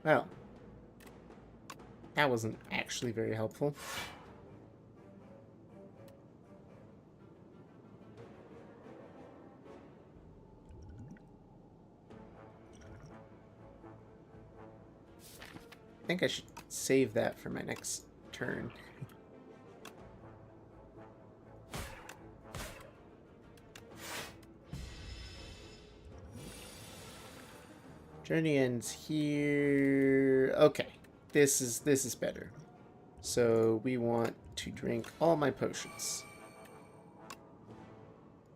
Well, that wasn't actually very helpful. I think I should save that for my next turn. Journey ends here. Okay, this is better. So we want to drink all my potions.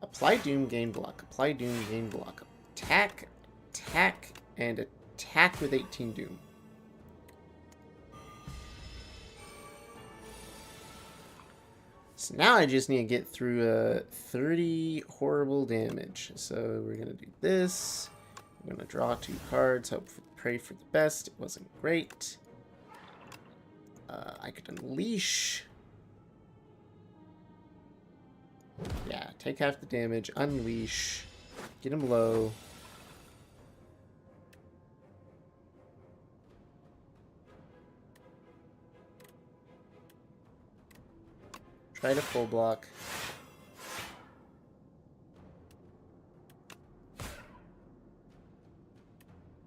Apply Doom, gain block. Apply Doom, gain block. Attack, attack, and attack with 18 Doom. So now I just need to get through 30 horrible damage. So we're going to do this. I'm going to draw 2 cards, pray for the best. It wasn't great. I could unleash. Yeah, take half the damage, unleash, get him low. Try to full block.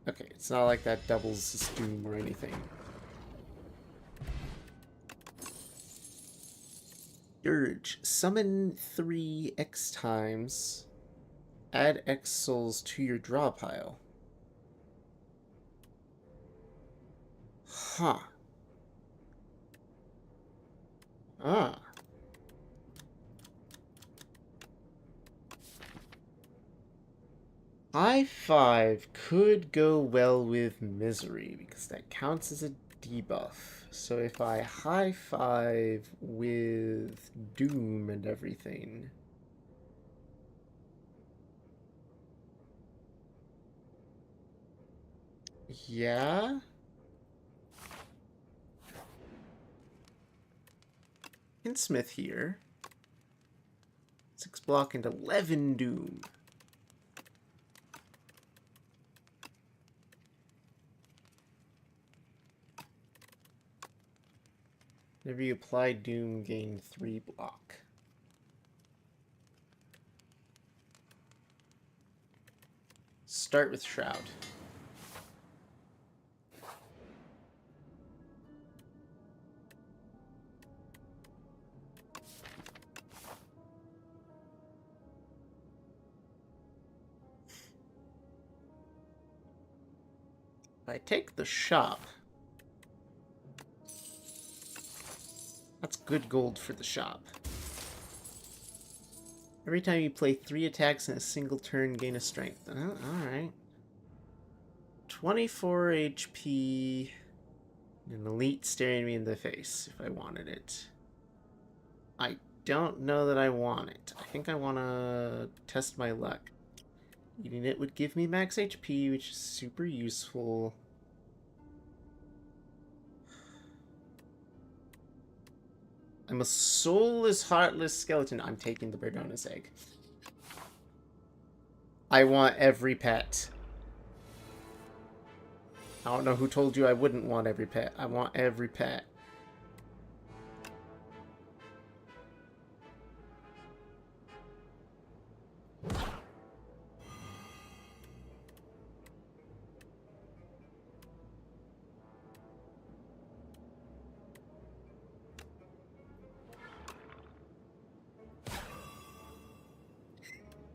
Okay, it's not like that doubles his doom or anything. Dirge. Summon 3 X times. Add X souls to your draw pile. Huh. Ah. High 5 could go well with Misery because that counts as a debuff. So if I high 5 with Doom and everything. Yeah? Hinsmith here. 6 block and 11 Doom. Whenever you apply Doom, gain 3 block. Start with Shroud. If I take the shop, that's good gold for the shop. Every time you play 3 attacks in a single turn, gain a strength. Alright. 24 HP. An elite staring me in the face if I wanted it. I don't know that I want it. I think I want to test my luck. Eating it would give me max HP, which is super useful. I'm a soulless, heartless skeleton. I'm taking the Berdona's egg. I want every pet. I don't know who told you I wouldn't want every pet. I want every pet.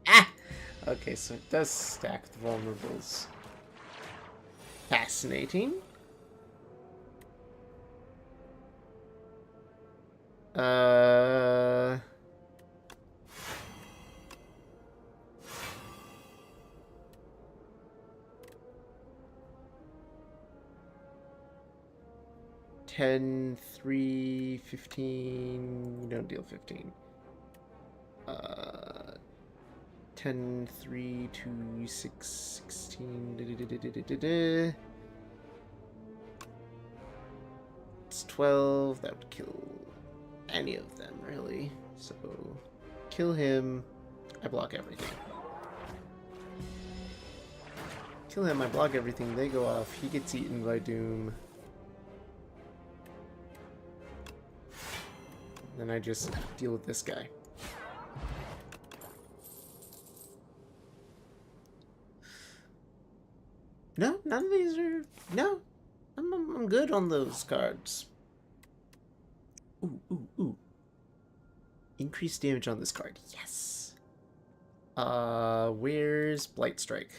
Ah! Okay, so it does stack the vulnerables. Fascinating. Uh... 10, 3, 15. You don't deal 15. 10, 3, 2, 6, 16. It's 12. That would kill any of them, really. So, kill him. I block everything. Kill him, I block everything. They go off. He gets eaten by Doom. Then I just deal with this guy. No, none of these are... No. I'm good on those cards. Ooh, ooh, ooh. Increased damage on this card. Yes. Where's Blight Strike?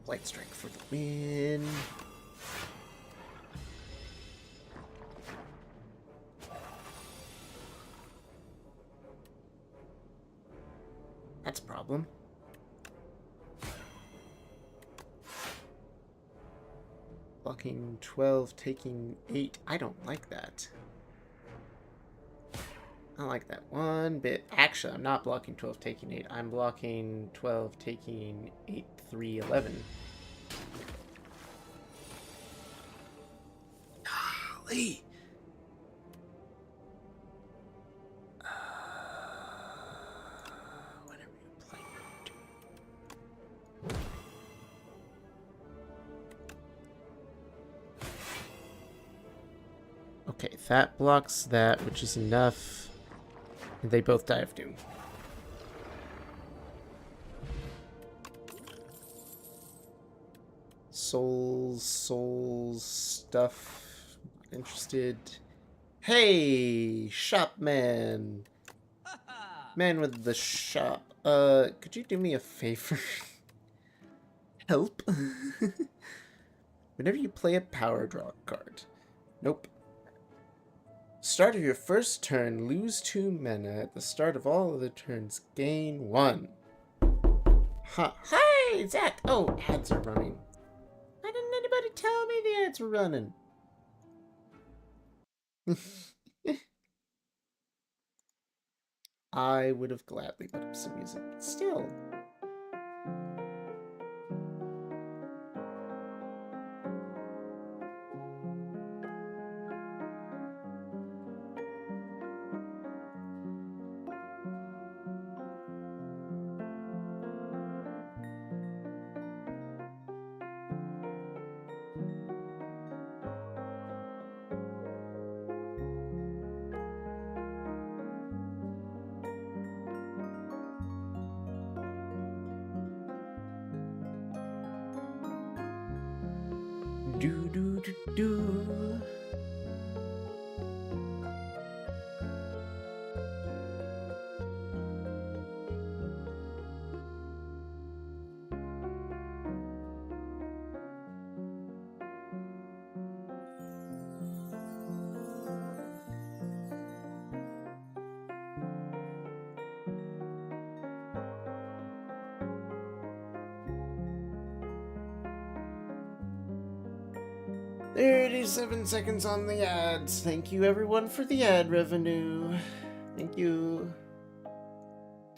Blight Strike for the win. That's a problem. Blocking 12, taking 8. I don't like that. I don't like that one bit. Actually, I'm not blocking 12, taking 8. I'm blocking 12, taking 8, 3, 11. Golly! Whatever you play. Okay, that blocks that, which is enough. They both die of Doom. Souls, stuff. Not interested. Hey, shopman. Man with the shop. Could you do me a favor? Help? Whenever you play a power draw card. Nope. Start of your first turn, lose 2 mana. At the start of all other turns, gain 1. Huh. Hi, Zach! Oh, ads are running. Why didn't anybody tell me the ads were running? I would have gladly put up some music, but still. Do do do do. $37 seconds on the ads. Thank you, everyone, for the ad revenue. Thank you.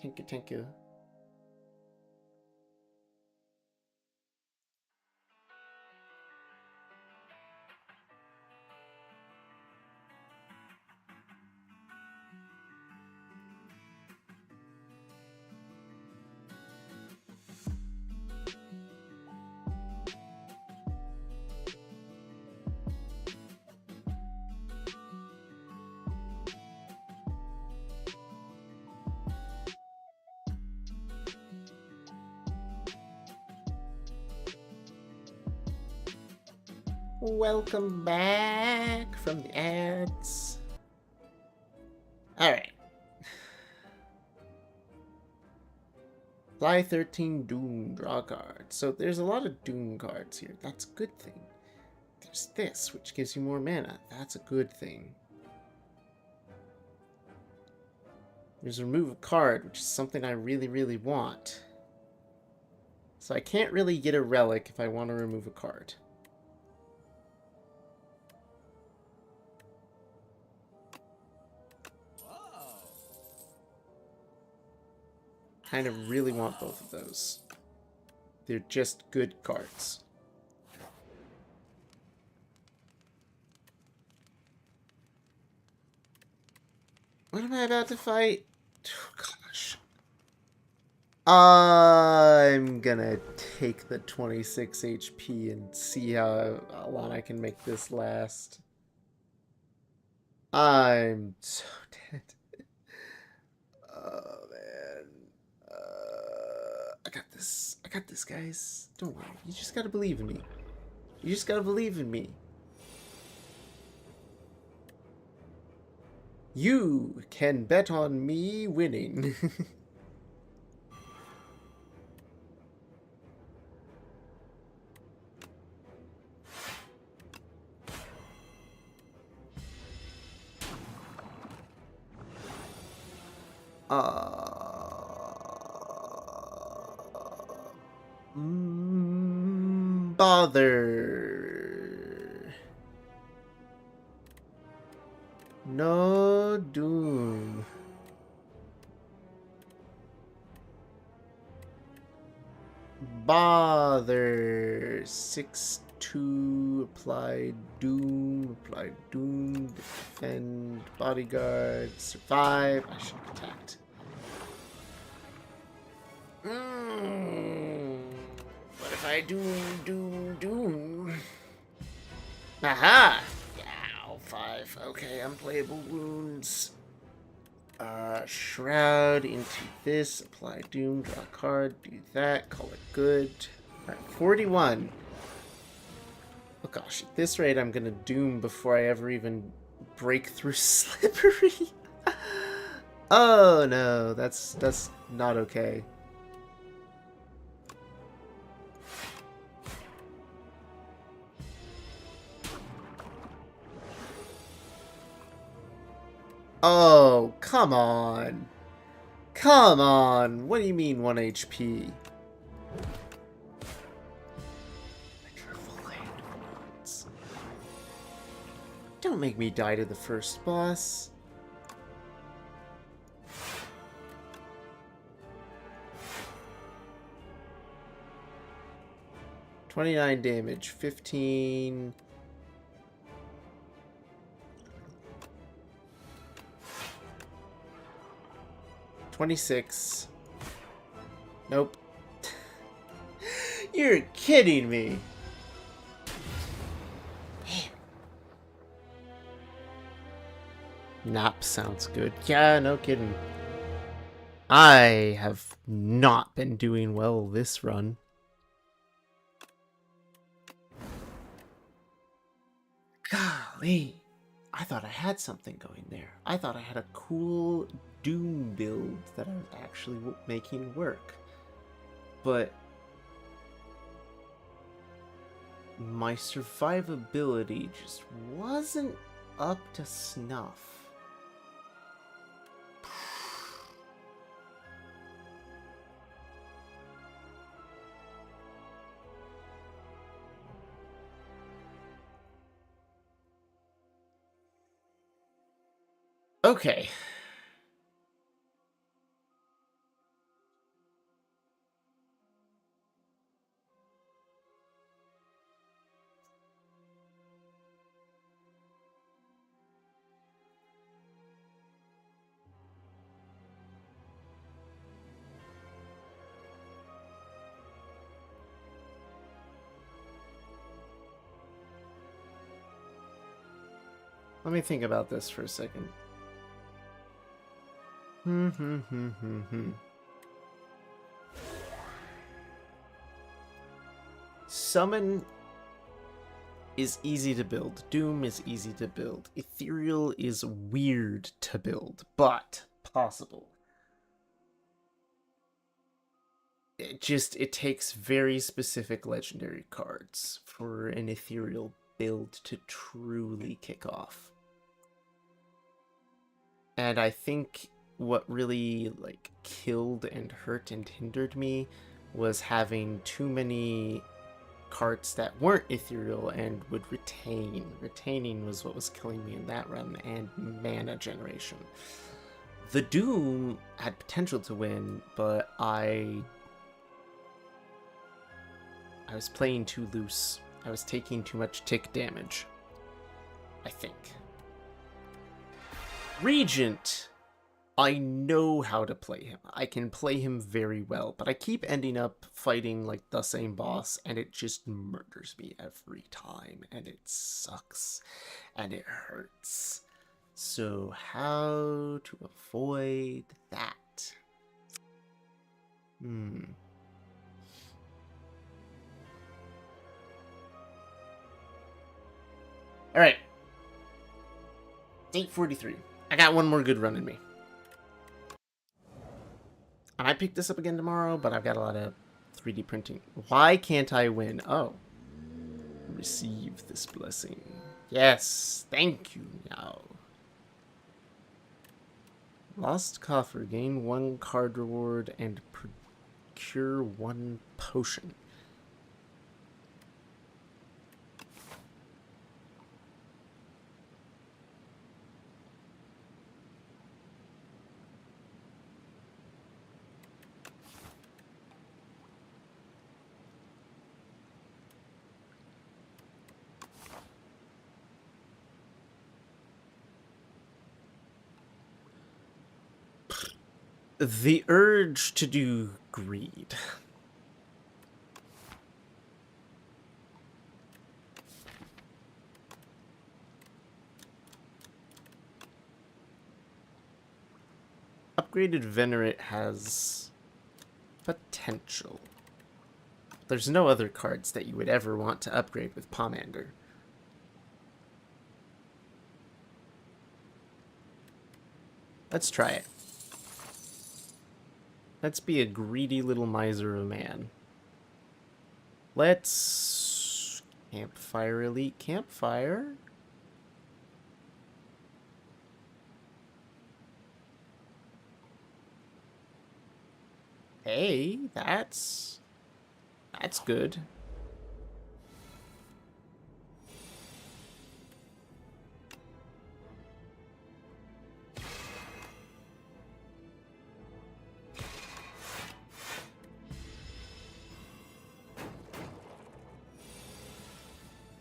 Thank you, thank you. Welcome back from the ads. Alright. Apply 13 Doom, draw a card. So there's a lot of Doom cards here. That's a good thing. There's this, which gives you more mana. That's a good thing. There's remove a card, which is something I really, really want. So I can't really get a relic if I want to remove a card. Kind of really want both of those. They're just good cards. What am I about to fight? Oh, gosh. I'm gonna take the 26 HP and see how long I can make this last. I'm so dead. Oh, man. I got this. I got this, guys. Don't worry. You just gotta believe in me. You just gotta believe in me. You can bet on me winning. Bother. No Doom. Bother. 6/2. Apply Doom. Apply Doom. Defend. Bodyguard. Survive. I should have attacked. What if I Doom? Aha! Yeah, 5. Okay, unplayable wounds. Shroud into this. Apply Doom. Draw a card. Do that. Call it good. Alright, 41. Oh gosh, at this rate I'm gonna Doom before I ever even break through Slippery. Oh no, that's not okay. Oh, come on. Come on. What do you mean 1 HP? Don't make me die to the first boss. $29 damage, 15. $26. Nope. You're kidding me. Nap sounds good. Yeah, no kidding. I have not been doing well this run. Golly. I thought I had something going there. I thought I had a cool Doom build that I was actually making work. But my survivability just wasn't up to snuff. Okay. Let me think about this for a second. Summon is easy to build. Doom is easy to build. Ethereal is weird to build, but possible. it takes very specific legendary cards for an ethereal build to truly kick off. And I think what really like killed and hurt and hindered me was having too many cards that weren't ethereal and would retain. Retaining was what was killing me in that run, and mana generation. The Doom had potential to win, but I was playing too loose. I was taking too much tick damage, I think. Regent, I know how to play him. I can play him very well, but I keep ending up fighting like the same boss, and it just murders me every time, and it sucks, and it hurts. So how to avoid that? Alright. 8:43. I got one more good run in me. And I pick this up again tomorrow, but I've got a lot of 3D printing. Why can't I win? Oh. Receive this blessing. Yes, thank you now. Lost coffer. Gain 1 card reward and procure 1 potion. The urge to do greed. Upgraded Venerate has potential. There's no other cards that you would ever want to upgrade with Pomander. Let's try it. Let's be a greedy little miser of a man. Let's... Campfire Elite Campfire? Hey, that's good.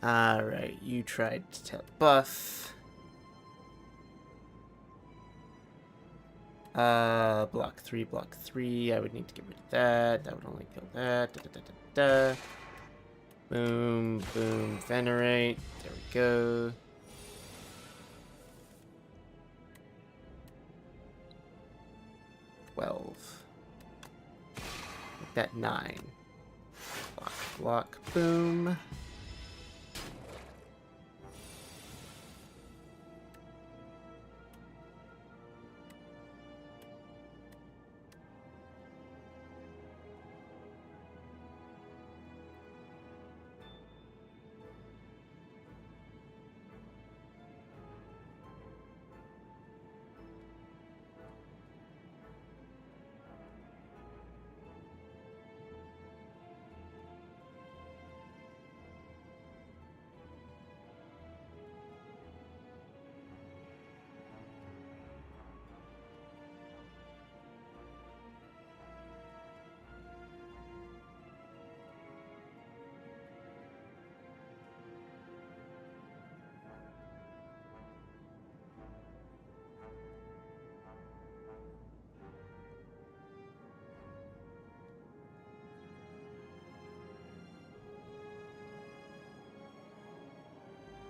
Alright, you tried to tell buff. Block 3, block 3. I would need to get rid of that. That would only kill that. Da, da, da, da, da. Boom, boom, venerate. There we go. Make that 9. Block, block, boom.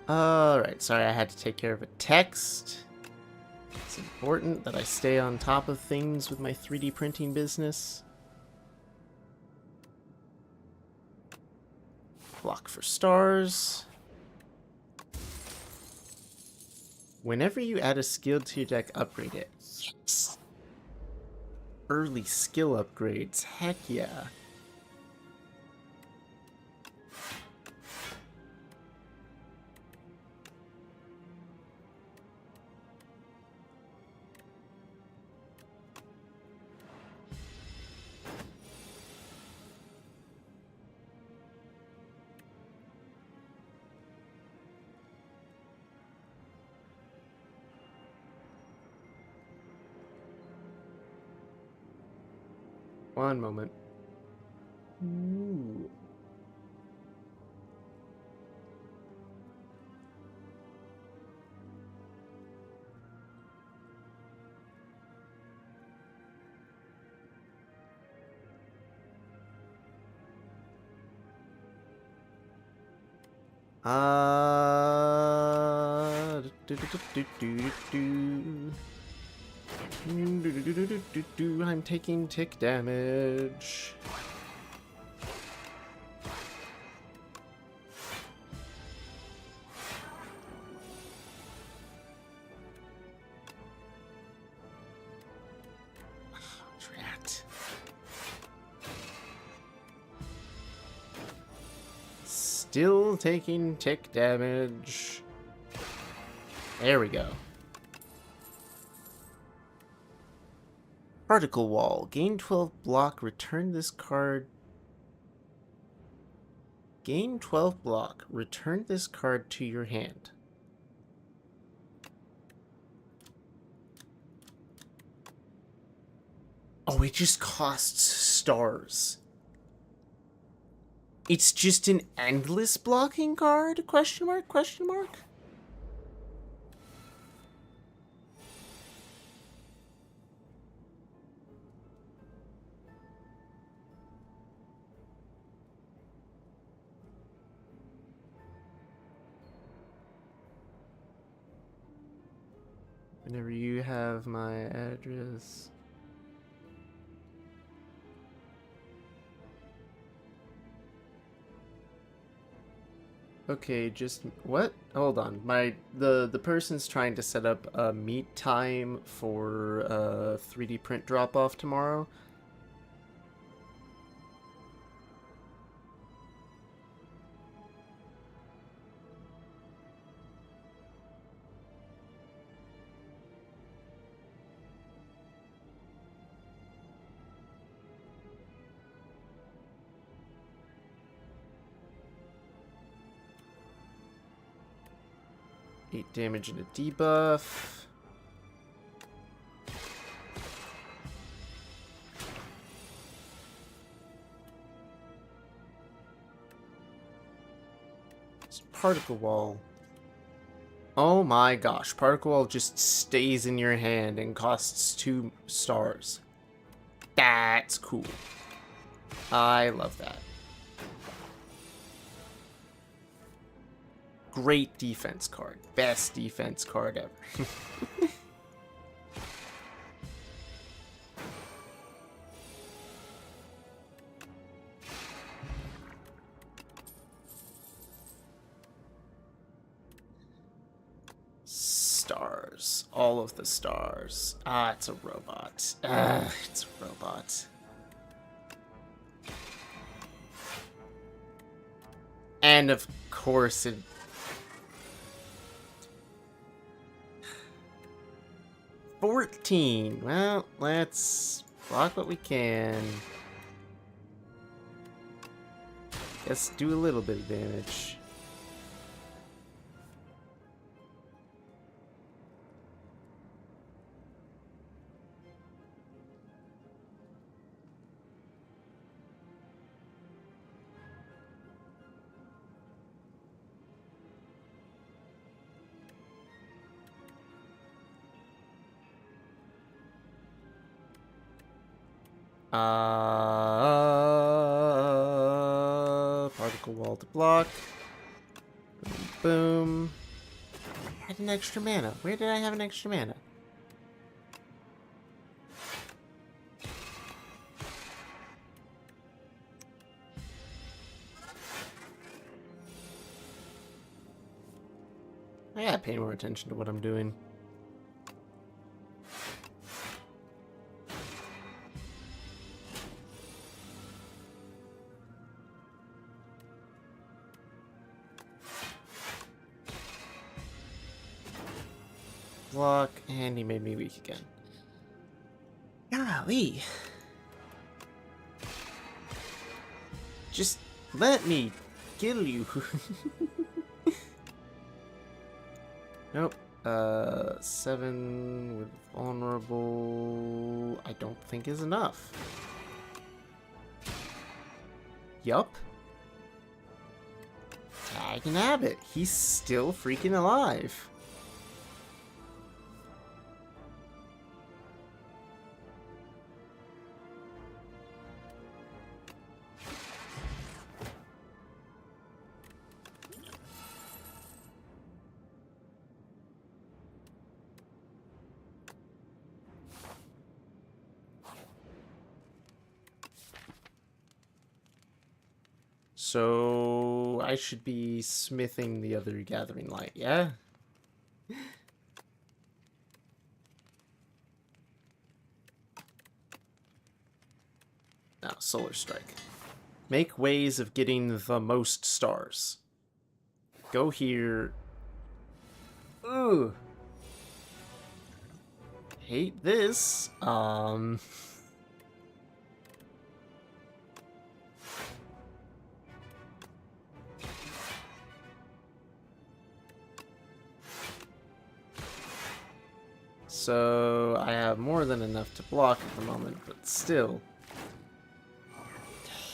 Alright, sorry I had to take care of a text. It's important that I stay on top of things with my 3D printing business. Block for stars. Whenever you add a skill to your deck, upgrade it. Yes. Early skill upgrades. Heck yeah. One moment. Ooh. I'm taking tick damage. Drat. Still taking tick damage. There we go. Particle Wall. Gain 12 block. Return this card. Gain 12 block. Return this card to your hand. Oh, it just costs stars. It's just an endless blocking card? Question mark? Question mark? Whenever you have my address. Okay, just what? Hold on. The person's trying to set up a meet time for 3D print drop off tomorrow. Eight damage and a debuff. It's Particle Wall. Oh my gosh, Particle Wall just stays in your hand and costs 2 stars. That's cool. I love that. Great defense card. Best defense card ever. Stars. All of the stars. Ah, it's a robot. Ah, it's a robot. And of course it... $14. Well, let's block what we can. Let's do a little bit of damage. Particle Wall to block. Boom. I had an extra mana. Where did I have an extra mana? I gotta pay more attention to what I'm doing. block, and he made me weak again. Golly. Just let me kill you. Nope. 7 with vulnerable, I don't think is enough. Yup. Tag and Abbott. He's still freaking alive. So I should be smithing the other gathering light, yeah? Now, Solar Strike. Make ways of getting the most stars. Go here. Ooh. Hate this. So I have more than enough to block at the moment, but still.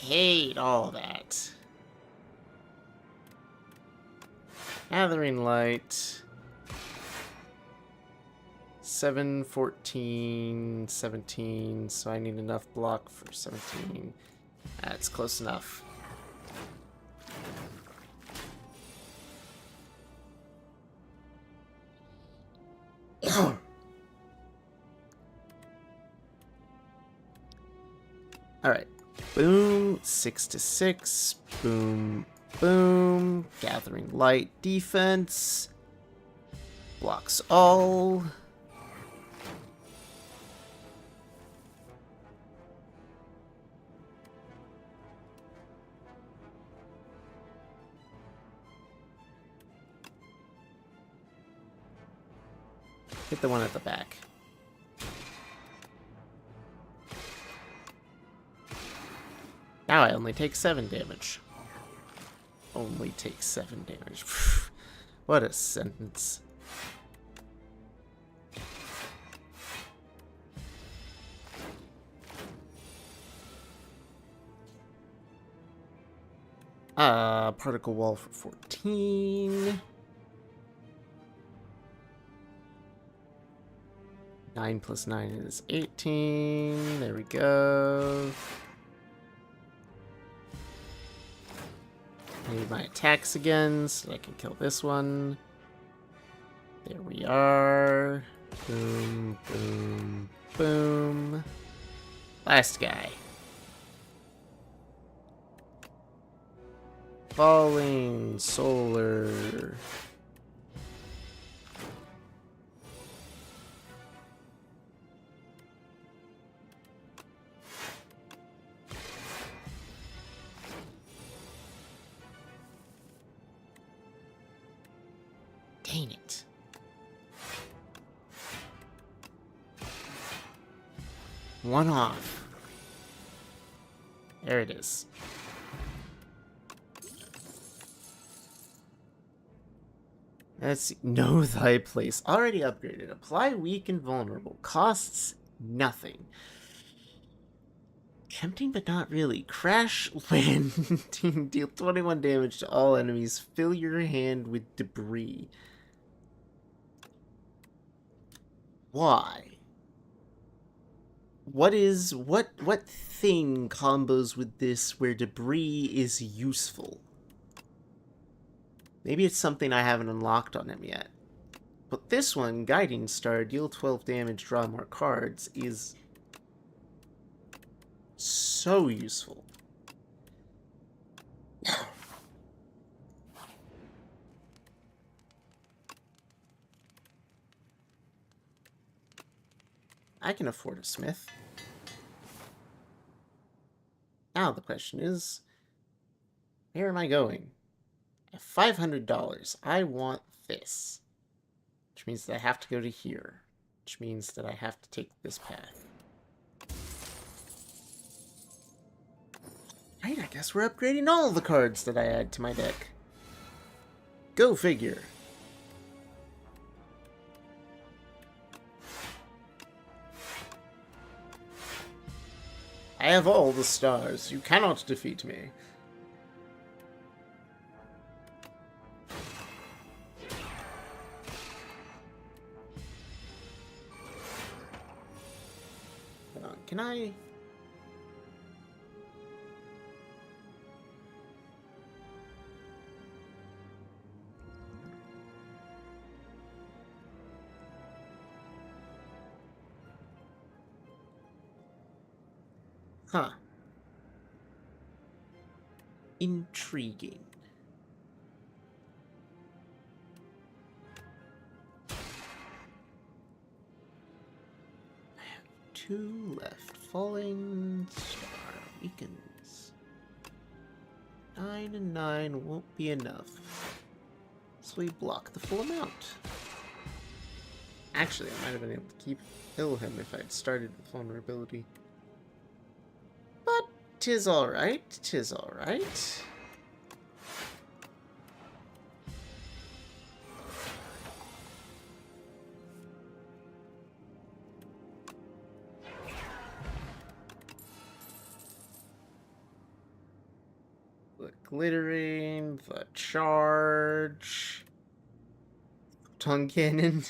Hate all that. Gathering light. 7, 14, 17, so I need enough block for 17. That's close enough. Alright. Boom, 6 to 6. Boom, boom. Gathering light defense. Blocks all. Hit the one at the back. Now I only take 7 damage. Only take 7 damage. What a sentence. Particle wall for 14. 9 plus 9 is 18. There we go. I need my attacks again so I can kill this one. There we are. Boom, boom, boom. Last guy. Falling solar. Dang it. One off. There it is. Let's see. Know thy place. Already upgraded. Apply weak and vulnerable. Costs nothing. Tempting but not really. Crash landing. Deal 21 damage to all enemies. Fill your hand with debris. Why? What thing combos with this where debris is useful? Maybe it's something I haven't unlocked on him yet. But this one, Guiding Star, deal 12 damage, draw more cards, is so useful. I can afford a smith. Now the question is, where am I going? At $500, I want this. Which means that I have to go to here. Which means that I have to take this path. Right, I guess we're upgrading all the cards that I add to my deck. Go figure. I have all the stars. You cannot defeat me. Hold on, can I... Huh. Intriguing. I have 2 left. Falling Star weakens. 9 and 9 won't be enough. So we block the full amount. Actually, I might have been able to kill him if I had started with vulnerability. But 'tis alright, 'tis alright. The glittering, the charge, tongue cannon.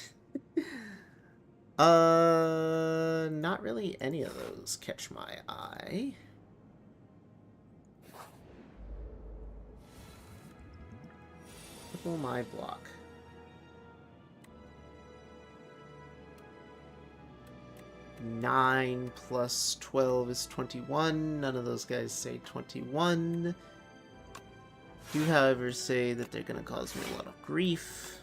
Not really any of those catch my eye. What will my block? Nine plus 12 is 21. None of those guys say 21. Do, however, say that they're going to cause me a lot of grief.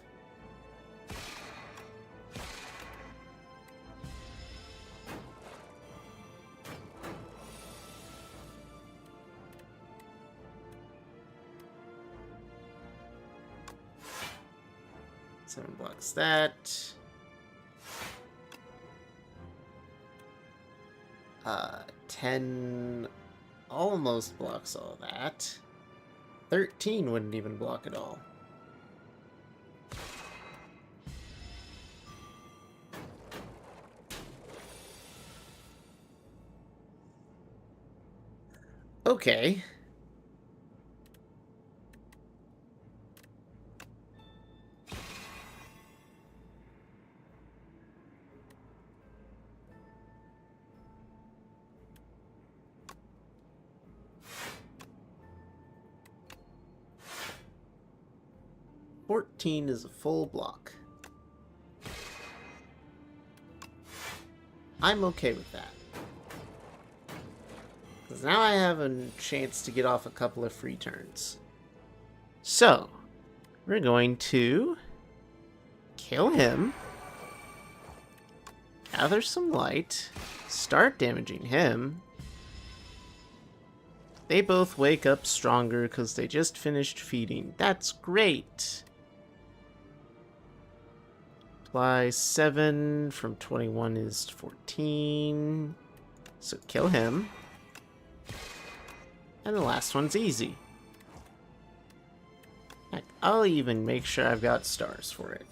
Seven blocks that. 10 almost blocks all that. 13 wouldn't even block at all. Okay. Is a full block. I'm okay with that. Because now I have a chance to get off a couple of free turns. So, we're going to kill him, gather some light, start damaging him. They both wake up stronger because they just finished feeding. That's great! Apply 7 from 21 is 14. So kill him. And the last one's easy. Heck, I'll even make sure I've got stars for it.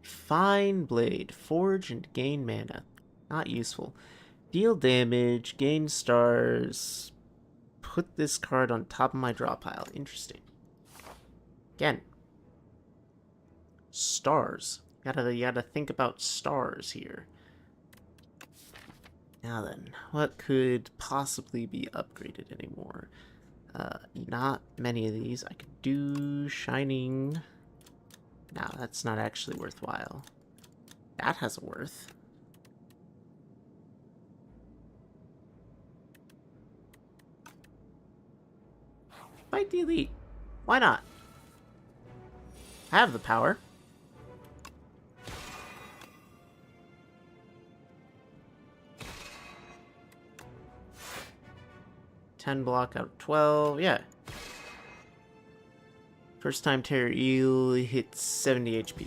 Fine Blade. Forge and gain mana. Not useful. Deal damage, gain stars. Put this card on top of my draw pile. Interesting. Again. Stars. You gotta think about stars here. Now then, what could possibly be upgraded anymore? Not many of these. I could do Shining. No, that's not actually worthwhile. That has a worth. Fight the elite. Why not? I have the power. 10 block out of 12. Yeah. First time Terror Eel hits 70 HP.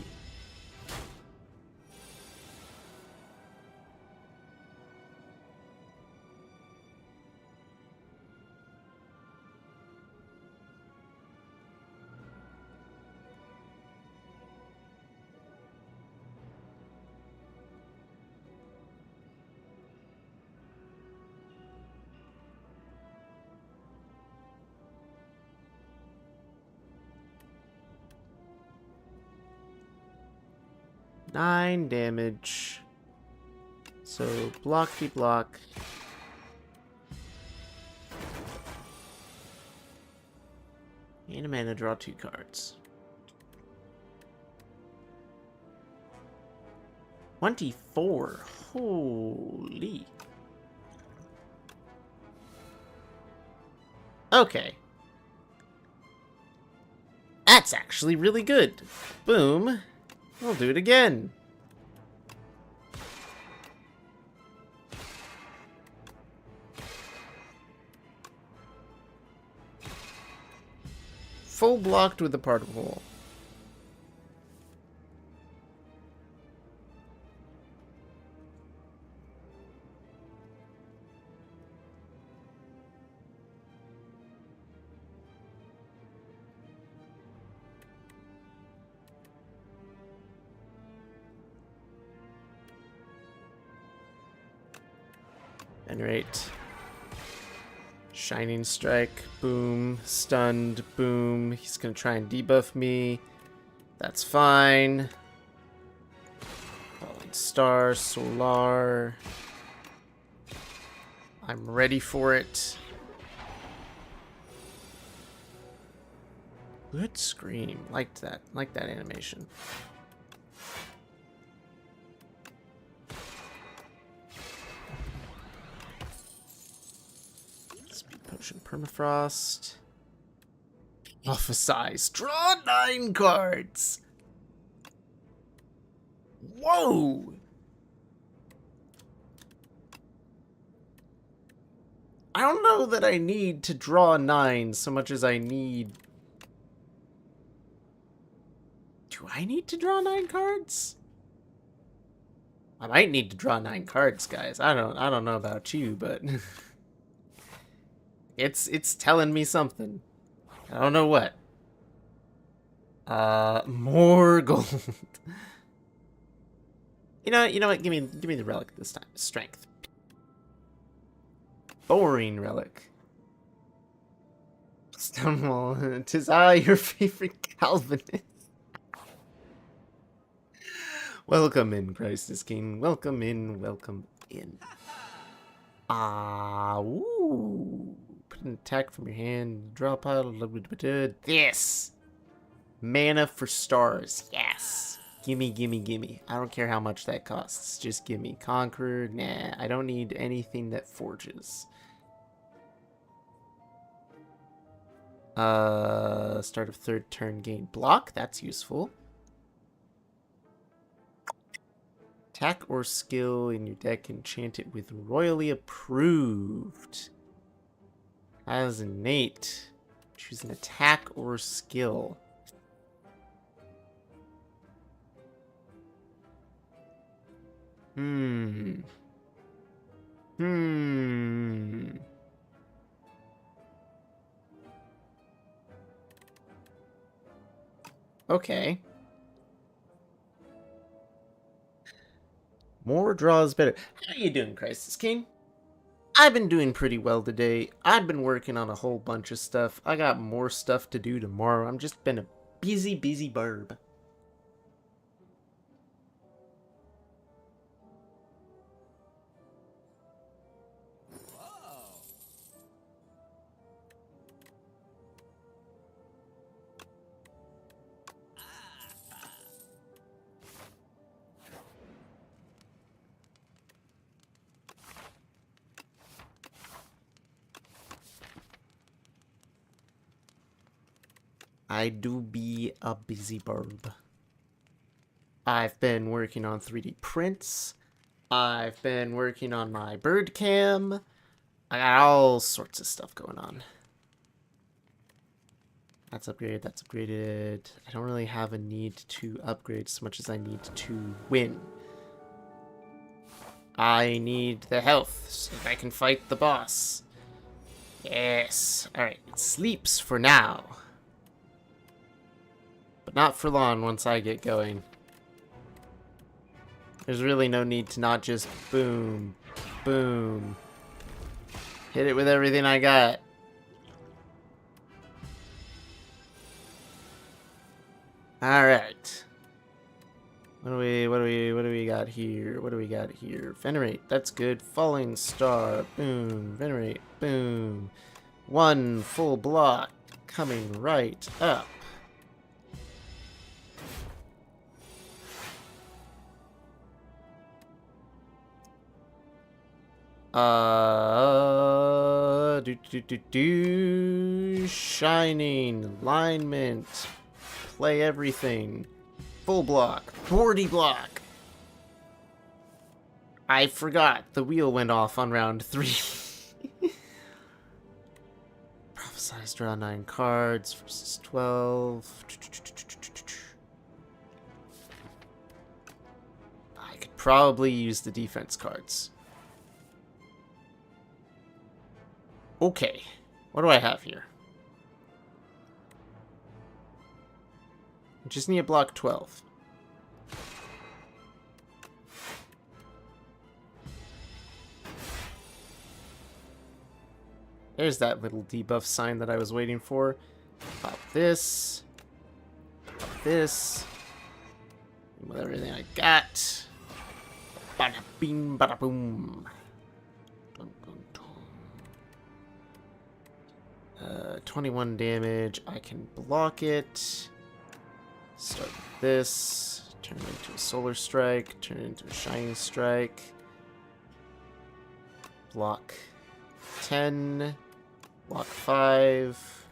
Nine damage. So blocky block. And a mana, draw 2 cards. 24. Holy. Okay. That's actually really good. Boom. We'll do it again. Full blocked with the particle wall. Venerate. Shining Strike. Boom. Stunned. Boom. He's gonna try and debuff me. That's fine. Falling Star. Solar. I'm ready for it. Good scream. Liked that. Liked that animation. Potion Permafrost. Prophesize. Draw 9 cards. Whoa. I don't know that I need to draw 9 so much as I need... Do I need to draw 9 cards? I might need to draw 9 cards, guys. I don't know about you, but... It's telling me something. I don't know what. More gold. You know what? Give me the relic this time. Strength. Boring relic. Stonewall. 'Tis I, your favorite Calvinist. Welcome in, Christ is King. Welcome in. Welcome in. Ooh. Put an attack from your hand. Draw a pile. This. Mana for stars. Yes. Gimme, gimme, gimme. I don't care how much that costs. Just gimme. Conqueror. Nah. I don't need anything that forges. Start of third turn, gain block. That's useful. Attack or skill in your deck, enchant it with royally approved. As innate. Choose an attack or skill. Okay. More draws better. How you doing, Crisis King? I've been doing pretty well today. I've been working on a whole bunch of stuff. I got more stuff to do tomorrow. I'm just been a busy Birb. I do be a busy Birb. I've been working on 3D prints. I've been working on my bird cam. I got all sorts of stuff going on. That's upgraded, that's upgraded. I don't really have a need to upgrade as much as I need to win. I need the health so that I can fight the boss. Yes. Alright, it sleeps for now. But not for long once I get going. There's really no need to not just boom, boom. Hit it with everything I got. Alright. What do we got here? What do we got here? Venerate, that's good. Falling star, boom. Venerate, boom. One full block coming right up. Shining, alignment, play everything. Full block, 40 block. I forgot the wheel went off on round 3. Prophesized draw 9 cards versus 12. I could probably use the defense cards. Okay, what do I have here? I just need a block 12. There's that little debuff sign that I was waiting for. Pop this. Pop this. With everything I got. Bada bing, bada boom. 21 damage. I can block it. Start with this. Turn it into a solar strike. Turn it into a shining strike. Block 10. Block 5.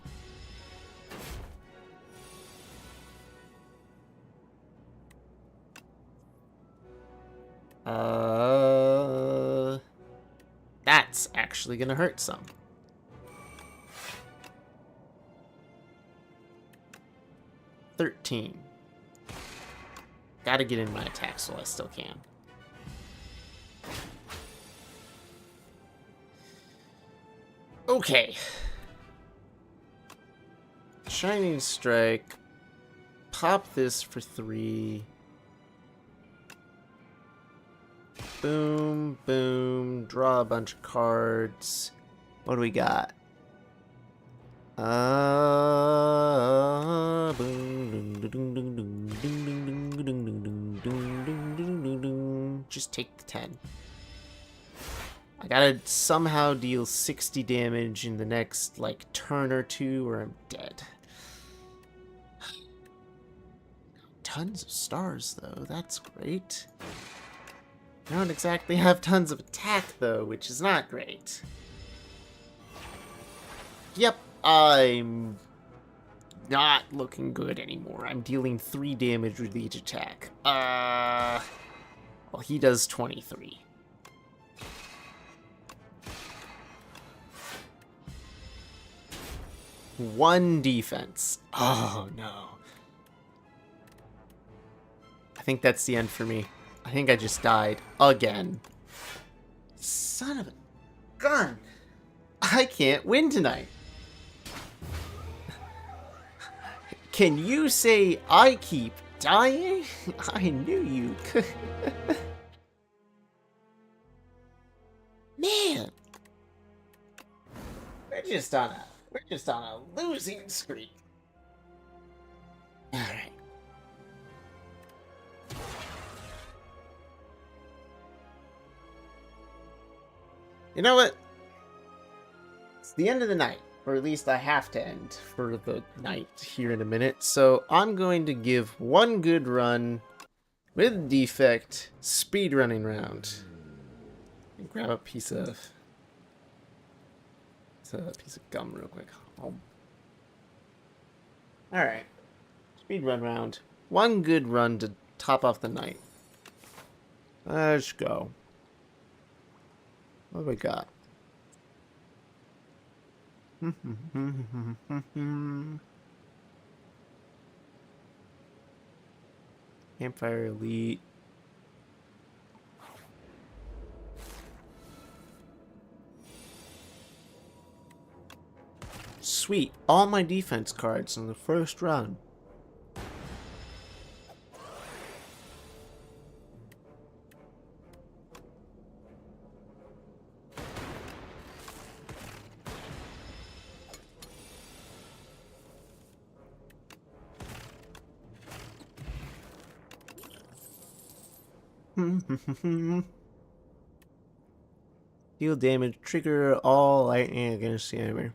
That's actually gonna hurt some. $13. Gotta get in my attacks while I still can. Okay. Shining Strike. Pop this for 3. Boom, boom. Draw a bunch of cards. What do we got? Just take the 10. I gotta somehow deal 60 damage in the next, like, turn or two, or I'm dead. Tons of stars, though. That's great. I don't exactly have tons of attack, though, which is not great. Yep, I'm not looking good anymore. I'm dealing 3 damage with each attack. Well, he does 23. One defense. Oh, no. I think that's the end for me. I think I just died again. Son of a gun. I can't win tonight. Can you say I keep dying? I knew you could. Man. We're just on a losing streak. All right. You know what? It's the end of the night, or at least I have to end for the night here in a minute. So I'm going to give one good run with defect speed running round. And grab a piece of gum real quick. Oh. All right, speed run round. One good run to top off the night. Let's go. What do we got? Campfire Elite. Sweet. All my defense cards in the first run. Deal damage, trigger all lightning against the enemy.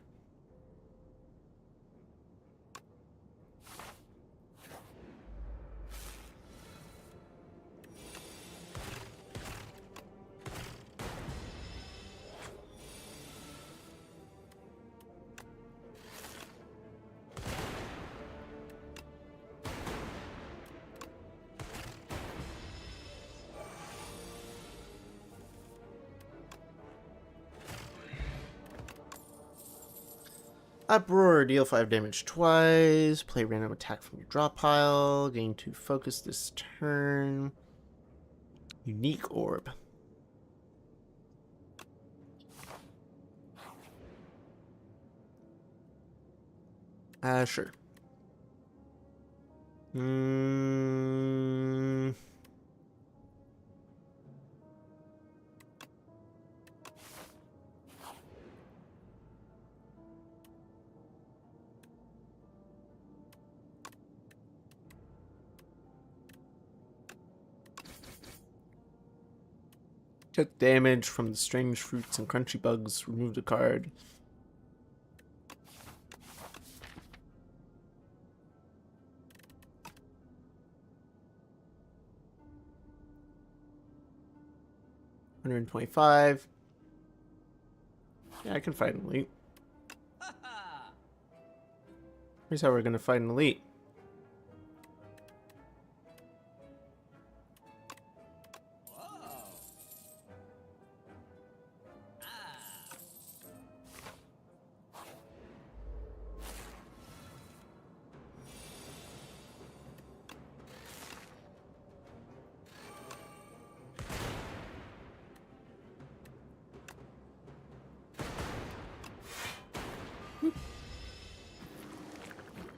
Uproar, deal 5 damage twice. Play random attack from your draw pile. Gain 2 focus this turn. Unique orb. Sure. Took damage from the strange fruits and crunchy bugs. Removed a card. $125. Yeah, I can fight an elite. Here's how we're gonna fight an elite.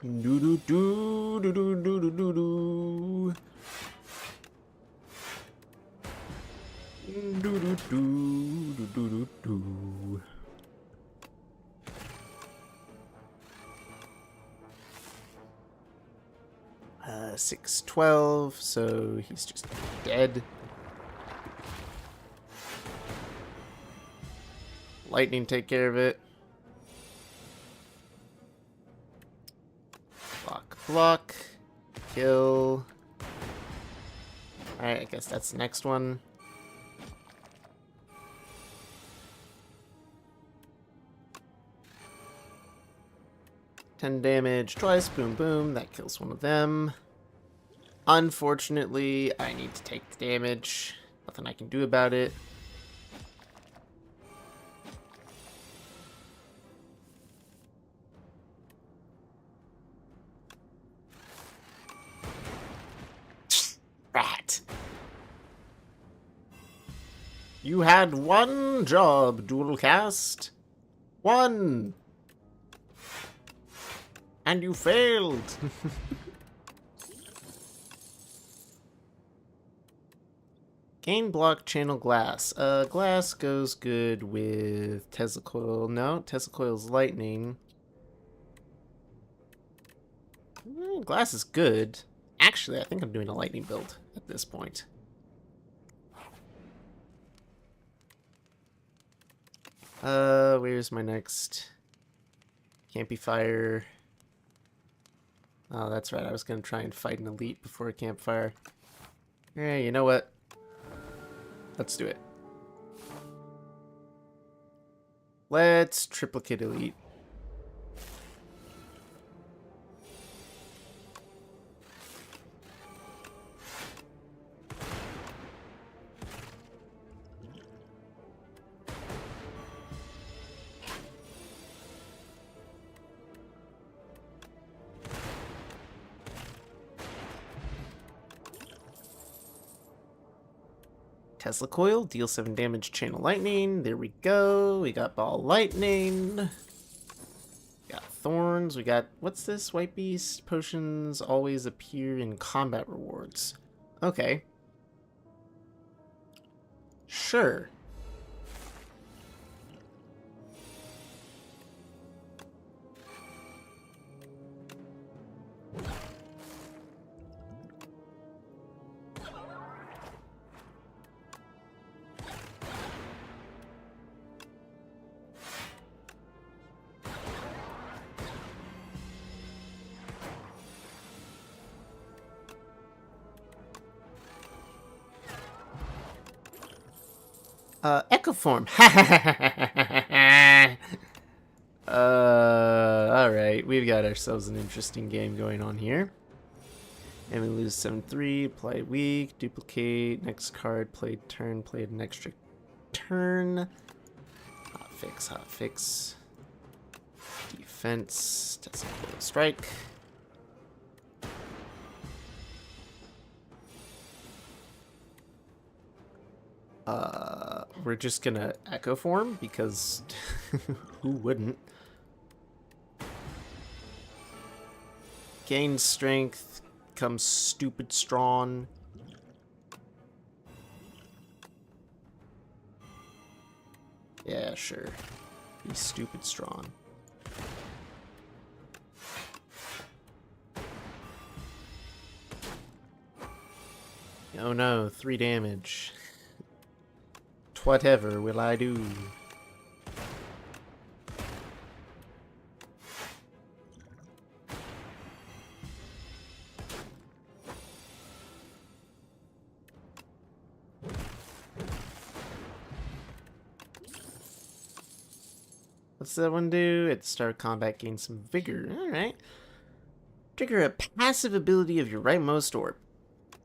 Do do do do do do do do do. Do do do do do do. 612, so he's just dead. Lightning take care of it. Block, kill. Alright, I guess that's the next one. $10 damage twice, boom boom, that kills one of them. Unfortunately, I need to take the damage. Nothing I can do about it. Rat. You had one job, dual cast. One. And you failed. Gain block channel glass. Glass goes good with Tesla coil. No, Tesla coil's lightning. Glass is good. Actually, I think I'm doing a lightning build at this point. Where's my next? Can't be fire. Oh, that's right. I was gonna try and fight an elite before a campfire. Yeah, you know what? Let's do it. Let's triplicate elite. Tesla coil, deal 7 damage, channel lightning. There we go. We got ball lightning. We got thorns. We got, what's this? White beast potions always appear in combat rewards. Okay. Sure. Echo form. Alright, we've got ourselves an interesting game going on here. And we lose 7-3, apply weak, duplicate, next card, played turn, played an extra turn. Hot fix. Defense, Tesla coil strike. We're just gonna echo form because who wouldn't? Gain strength, becomes stupid strong. Yeah, sure. Be stupid strong. Oh no, 3 damage. Whatever will I do? What's that one do? At the start of combat, gain some vigor. Alright. Trigger a passive ability of your rightmost orb.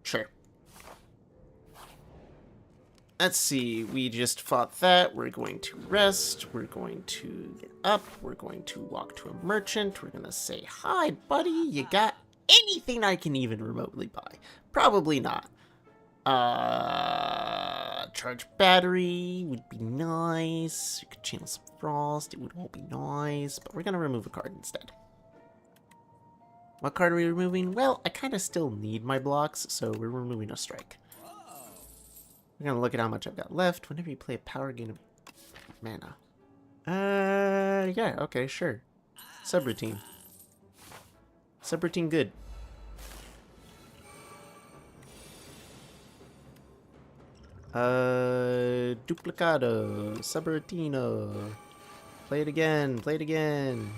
Sure. Let's see, we just fought that. We're going to rest. We're going to get up. We're going to walk to a merchant. We're going to say, hi, buddy. You got anything I can even remotely buy? Probably not. Charge battery would be nice. We could channel some frost. It would all be nice. But we're going to remove a card instead. What card are we removing? Well, I kind of still need my blocks, so we're removing a strike. We're gonna look at how much I've got left. Whenever you play a power gain of mana. Yeah, okay, sure. Subroutine. Subroutine good. Duplicado. Subroutino. Play it again. Play it again.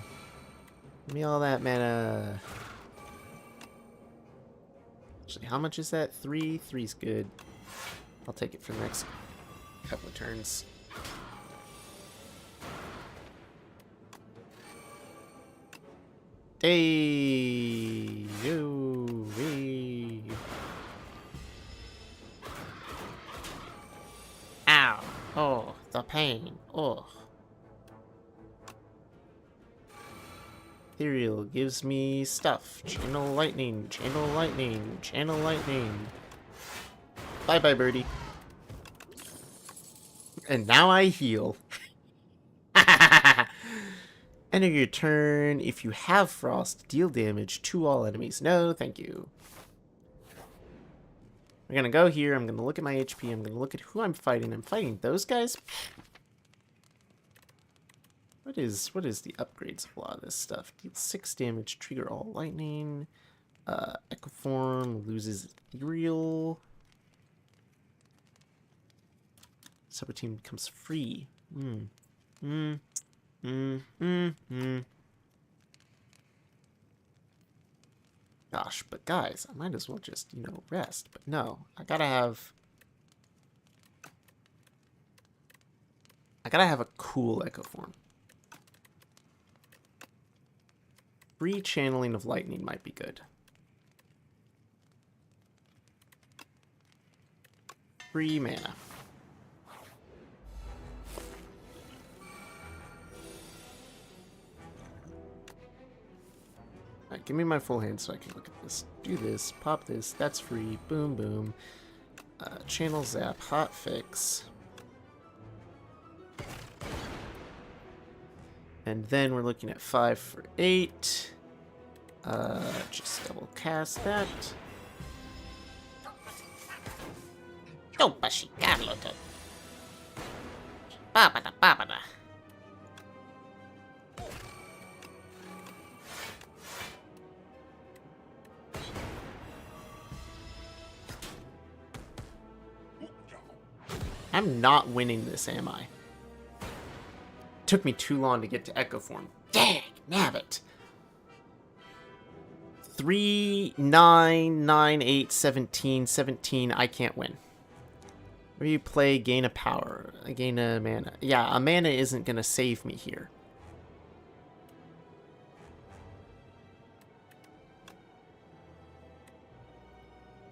Give me all that mana. Actually, how much is that? 3? 3's good. I'll take it for the next couple of turns. Hey, yo, hey. Ow. Oh, the pain. Oh. Ethereal gives me stuff. Channel lightning, channel lightning, channel lightning. Bye-bye, birdie. And now I heal. End of your turn. If you have frost, deal damage to all enemies. No, thank you. We're gonna go here. I'm gonna look at my HP. I'm gonna look at who I'm fighting. I'm fighting those guys. What is the upgrades of a lot of this stuff? Deal 6 damage, trigger all lightning. Echo form loses ethereal. Subroutine becomes free. Gosh, but guys, I might as well just, rest. But no, I gotta have a cool echo form. Free channeling of lightning might be good. Free mana. Alright, give me my full hand so I can look at this. Do this, pop this, that's free, boom, boom. Channel Zap, Hotfix. And then we're looking at 5 for 8. Just double cast that. I'm not winning this, am I? Took me too long to get to Echo Form. Dang, nabbit. 3, 9, 9, 8, 17, 17. I can't win. Where you play, gain a power, gain a mana. Yeah, a mana isn't gonna save me here.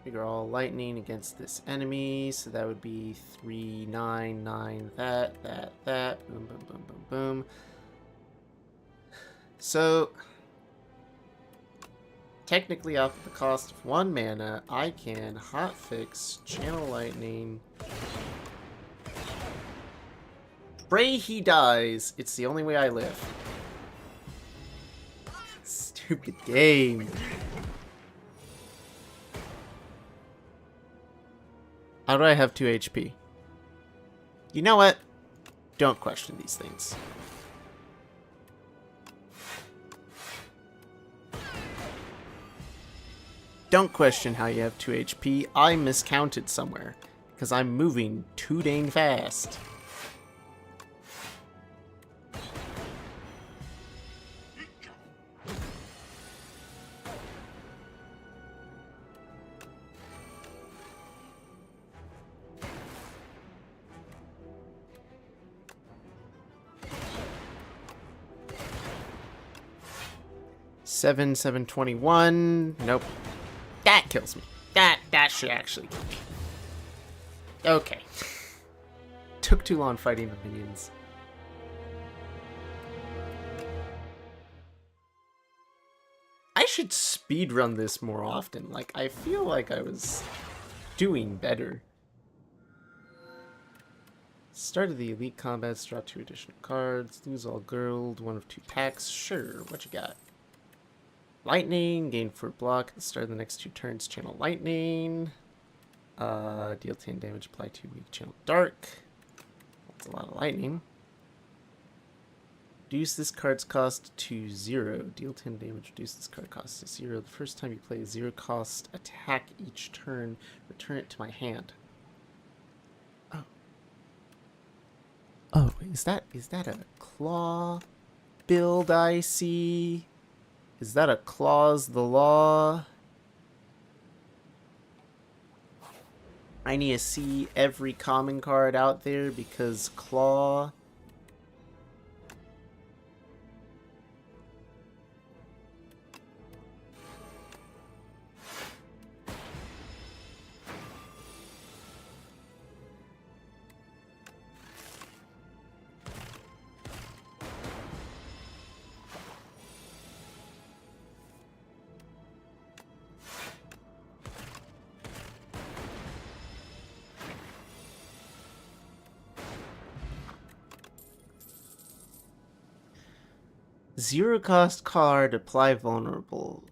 Figure all lightning against this enemy, so that would be 3, 9, 9, that, boom, boom, boom, boom, boom. So, technically off at the cost of 1 mana, I can hotfix, channel lightning. Pray he dies, it's the only way I live. Stupid game. How do I have 2 HP? You know what? Don't question these things. Don't question how you have 2 HP. I miscounted somewhere. Because I'm moving too dang fast. Seven, 721. Nope. That kills me. That should actually kill me. Okay. Took too long fighting the minions. I should speedrun this more often. Like, I feel like I was doing better. Start of the elite combats, draw 2 additional cards, lose all gold, 1 of 2 packs. Sure, what you got? Lightning, gain for block at the start of the next 2 turns, channel lightning. Deal 10 damage, apply 2 weak, channel dark. That's a lot of lightning. Reduce this card's cost to 0. Deal 10 damage, reduce this card cost to 0. The first time you play a 0 cost attack each turn, return it to my hand. Oh. Oh, is that a claw build I see? Is that a clause the law? I need to see every common card out there because claw. Zero cost card, apply vulnerable.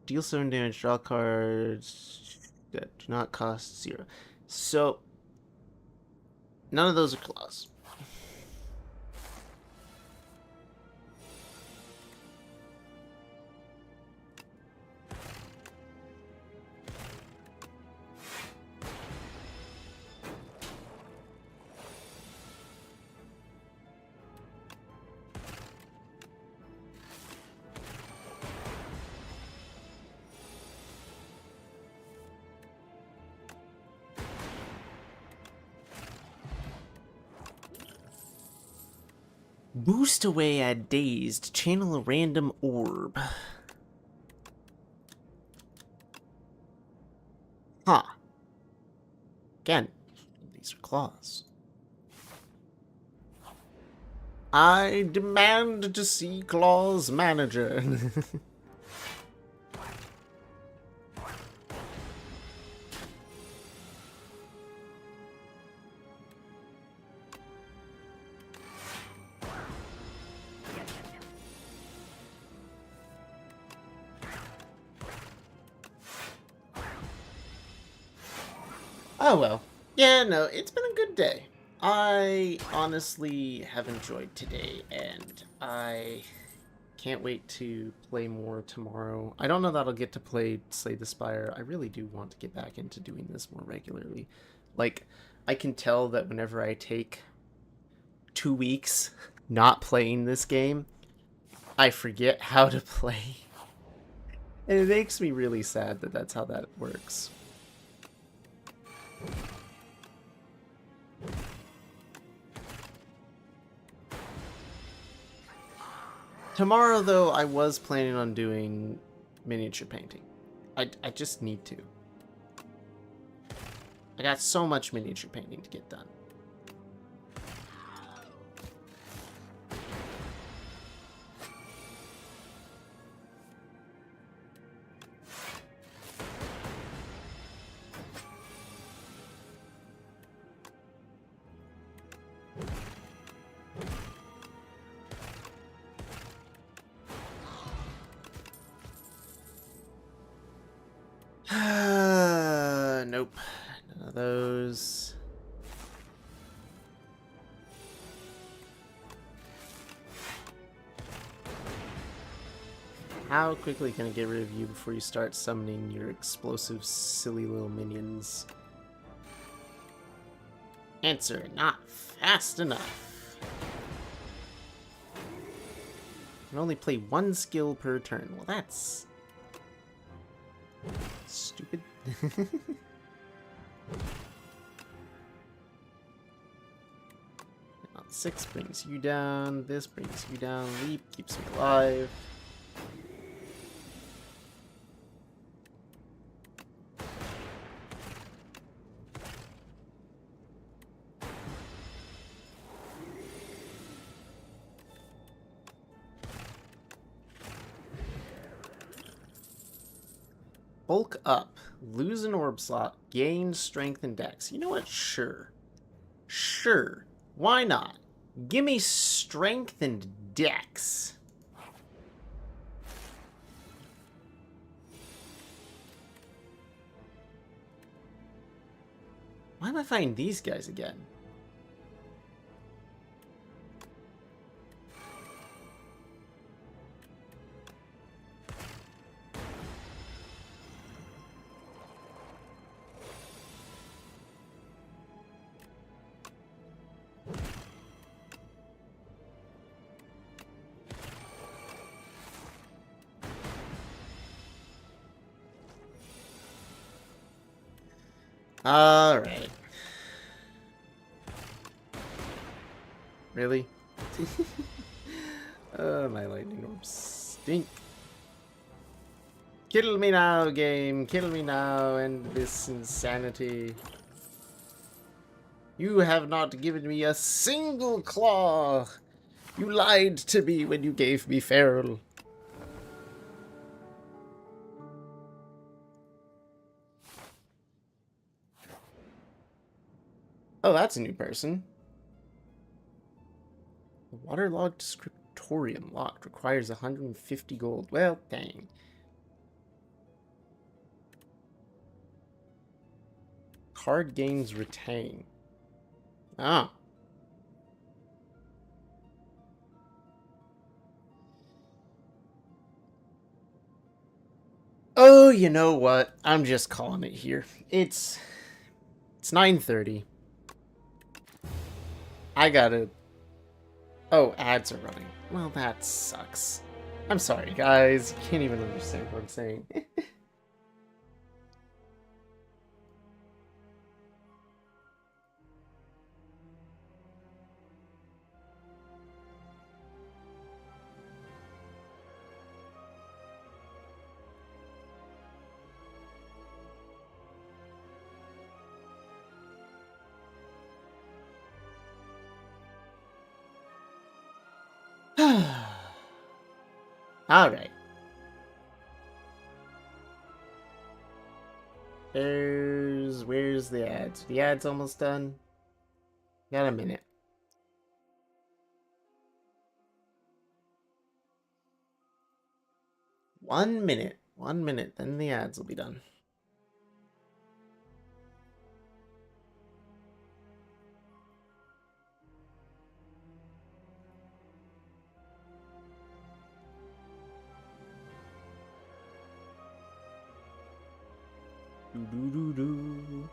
Deal 7 damage, draw cards that do not cost 0. So, none of those are claws. Boost away at dazed. Channel a random orb. Huh. Again, these are claws. I demand to see Claws Manager. Oh well. Yeah, no, it's been a good day. I honestly have enjoyed today, and I can't wait to play more tomorrow. I don't know that I'll get to play Slay the Spire. I really do want to get back into doing this more regularly. Like, I can tell that whenever I take 2 weeks not playing this game, I forget how to play. And it makes me really sad that that's how that works. Tomorrow, though, I was planning on doing miniature painting. I just need to. I got so much miniature painting to get done. Nope. None of those. How quickly can I get rid of you before you start summoning your explosive, silly little minions? Answer, not fast enough. I can only play one skill per turn. Well, that's stupid. 6 brings you down. This brings you down. Leap keeps me alive. Bulk up. Lose an orb slot. Gain strength and dex. You know what? Sure. Sure. Why not? Give me strength and dex. Why am I fighting these guys again? Alright. Really? My lightning orbs stink. Kill me now, game. Kill me now, end this insanity. You have not given me a single claw. You lied to me when you gave me feral. Oh, that's a new person. Waterlogged scriptorium locked. Requires 150 gold. Well, dang. Card games retain. Ah. Oh, you know what? I'm just calling it here. It's 9:30. I gotta... Oh, ads are running. Well, that sucks. I'm sorry, guys. You can't even understand what I'm saying. Alright. Where's the ads? The ad's almost done. Got a minute. 1 minute. 1 minute, then the ads will be done. Do-do-do-do-do.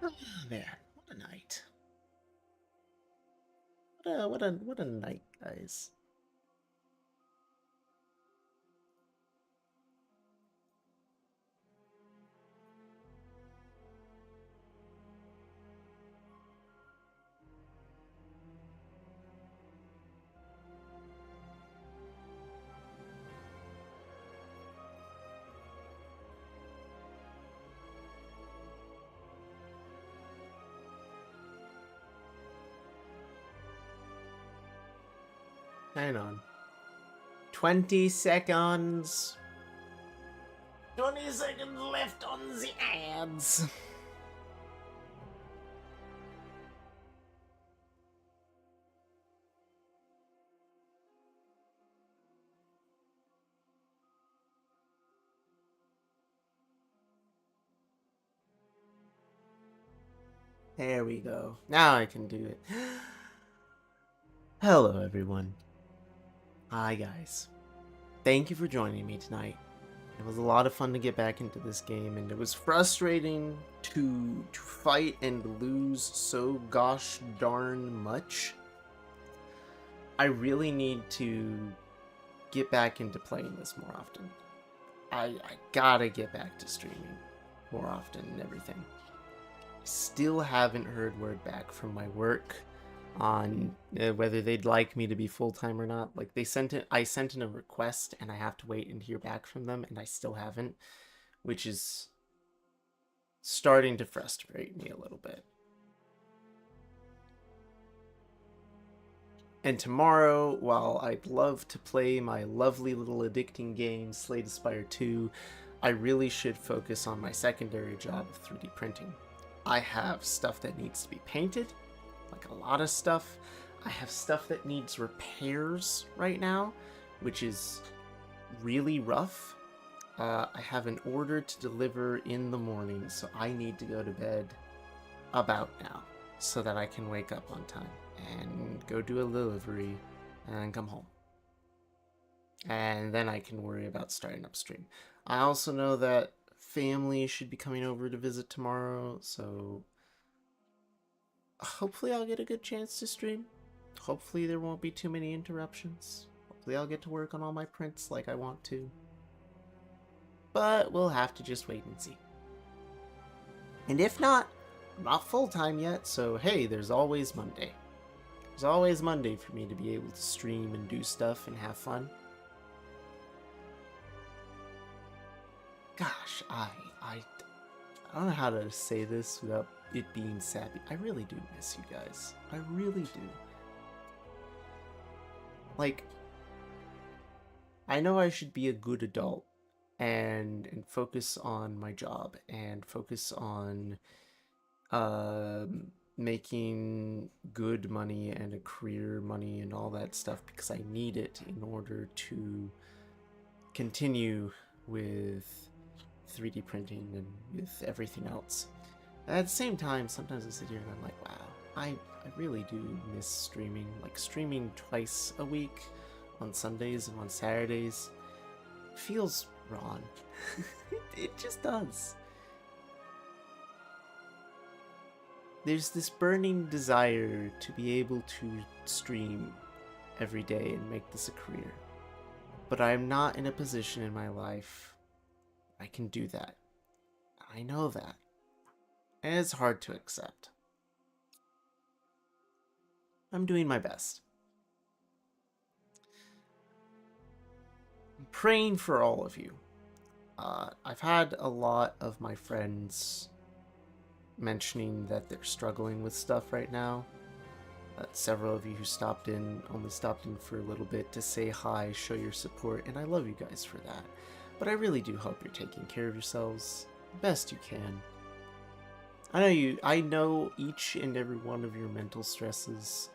Oh, man, what a night. What a night, guys. Hang on. 20 seconds. 20 seconds left on the ads. There we go. Now I can do it. Hello, everyone. Hi, guys. Thank you for joining me tonight. It was a lot of fun to get back into this game, and it was frustrating to fight and lose so gosh darn much. I really need to get back into playing this more often. I gotta get back to streaming more often and everything. Still haven't heard word back from my work on whether they'd like me to be full-time or not. Like, I sent in a request and I have to wait and hear back from them, and I still haven't, which is starting to frustrate me a little bit. And tomorrow, while I'd love to play my lovely little addicting game, Slay the Spire 2, I really should focus on my secondary job of 3D printing. I have stuff that needs to be painted, like a lot of stuff. I have stuff that needs repairs right now, which is really rough. I have an order to deliver in the morning, so I need to go to bed about now so that I can wake up on time and go do a delivery and then come home. And then I can worry about starting up stream. I also know that family should be coming over to visit tomorrow, so hopefully I'll get a good chance to stream. Hopefully there won't be too many interruptions. Hopefully I'll get to work on all my prints like I want to. But we'll have to just wait and see. And if not, I'm not full-time yet, so hey, there's always Monday. There's always Monday for me to be able to stream and do stuff and have fun. Gosh, I don't know how to say this without it being sappy. I really do miss you guys. I really do. Like, I know I should be a good adult and focus on my job and focus on making good money and a career money and all that stuff, because I need it in order to continue with 3D printing and with everything else. At the same time, sometimes I sit here and I'm like, wow, I really do miss streaming. Like, streaming twice a week on Sundays and on Saturdays feels wrong. It just does. There's this burning desire to be able to stream every day and make this a career. But I'm not in a position in my life I can do that. I know that. And it's hard to accept. I'm doing my best. I'm praying for all of you. I've had a lot of my friends mentioning that they're struggling with stuff right now. Several of you who only stopped in for a little bit to say hi, show your support, and I love you guys for that. But I really do hope you're taking care of yourselves the best you can. I know each and every one of your mental stresses.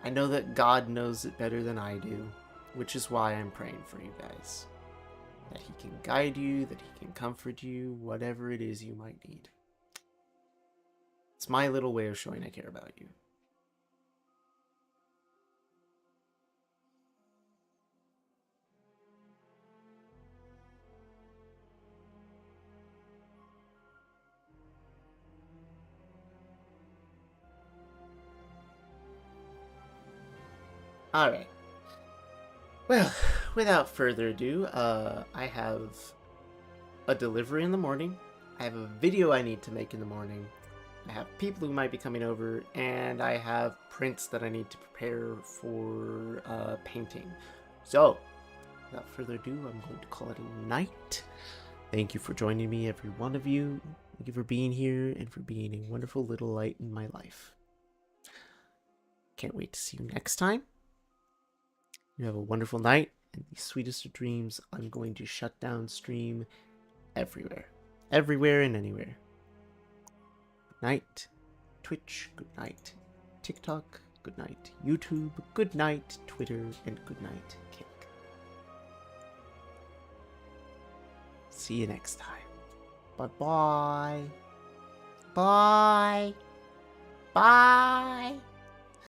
I know that God knows it better than I do, which is why I'm praying for you guys. that he can guide you, that he can comfort you, whatever it is you might need. It's my little way of showing I care about you. Alright. Well, without further ado, I have a delivery in the morning. I have a video I need to make in the morning. I have people who might be coming over, and I have prints that I need to prepare for painting. So, without further ado, I'm going to call it a night. Thank you for joining me, every one of you. Thank you for being here and for being a wonderful little light in my life. Can't wait to see you next time. You have a wonderful night and the sweetest of dreams. I'm going to shut down stream everywhere. Everywhere and anywhere. Good night, Twitch. Good night, TikTok. Good night, YouTube. Good night, Twitter. And good night, Kick. See you next time. Bye-bye. Bye. Bye.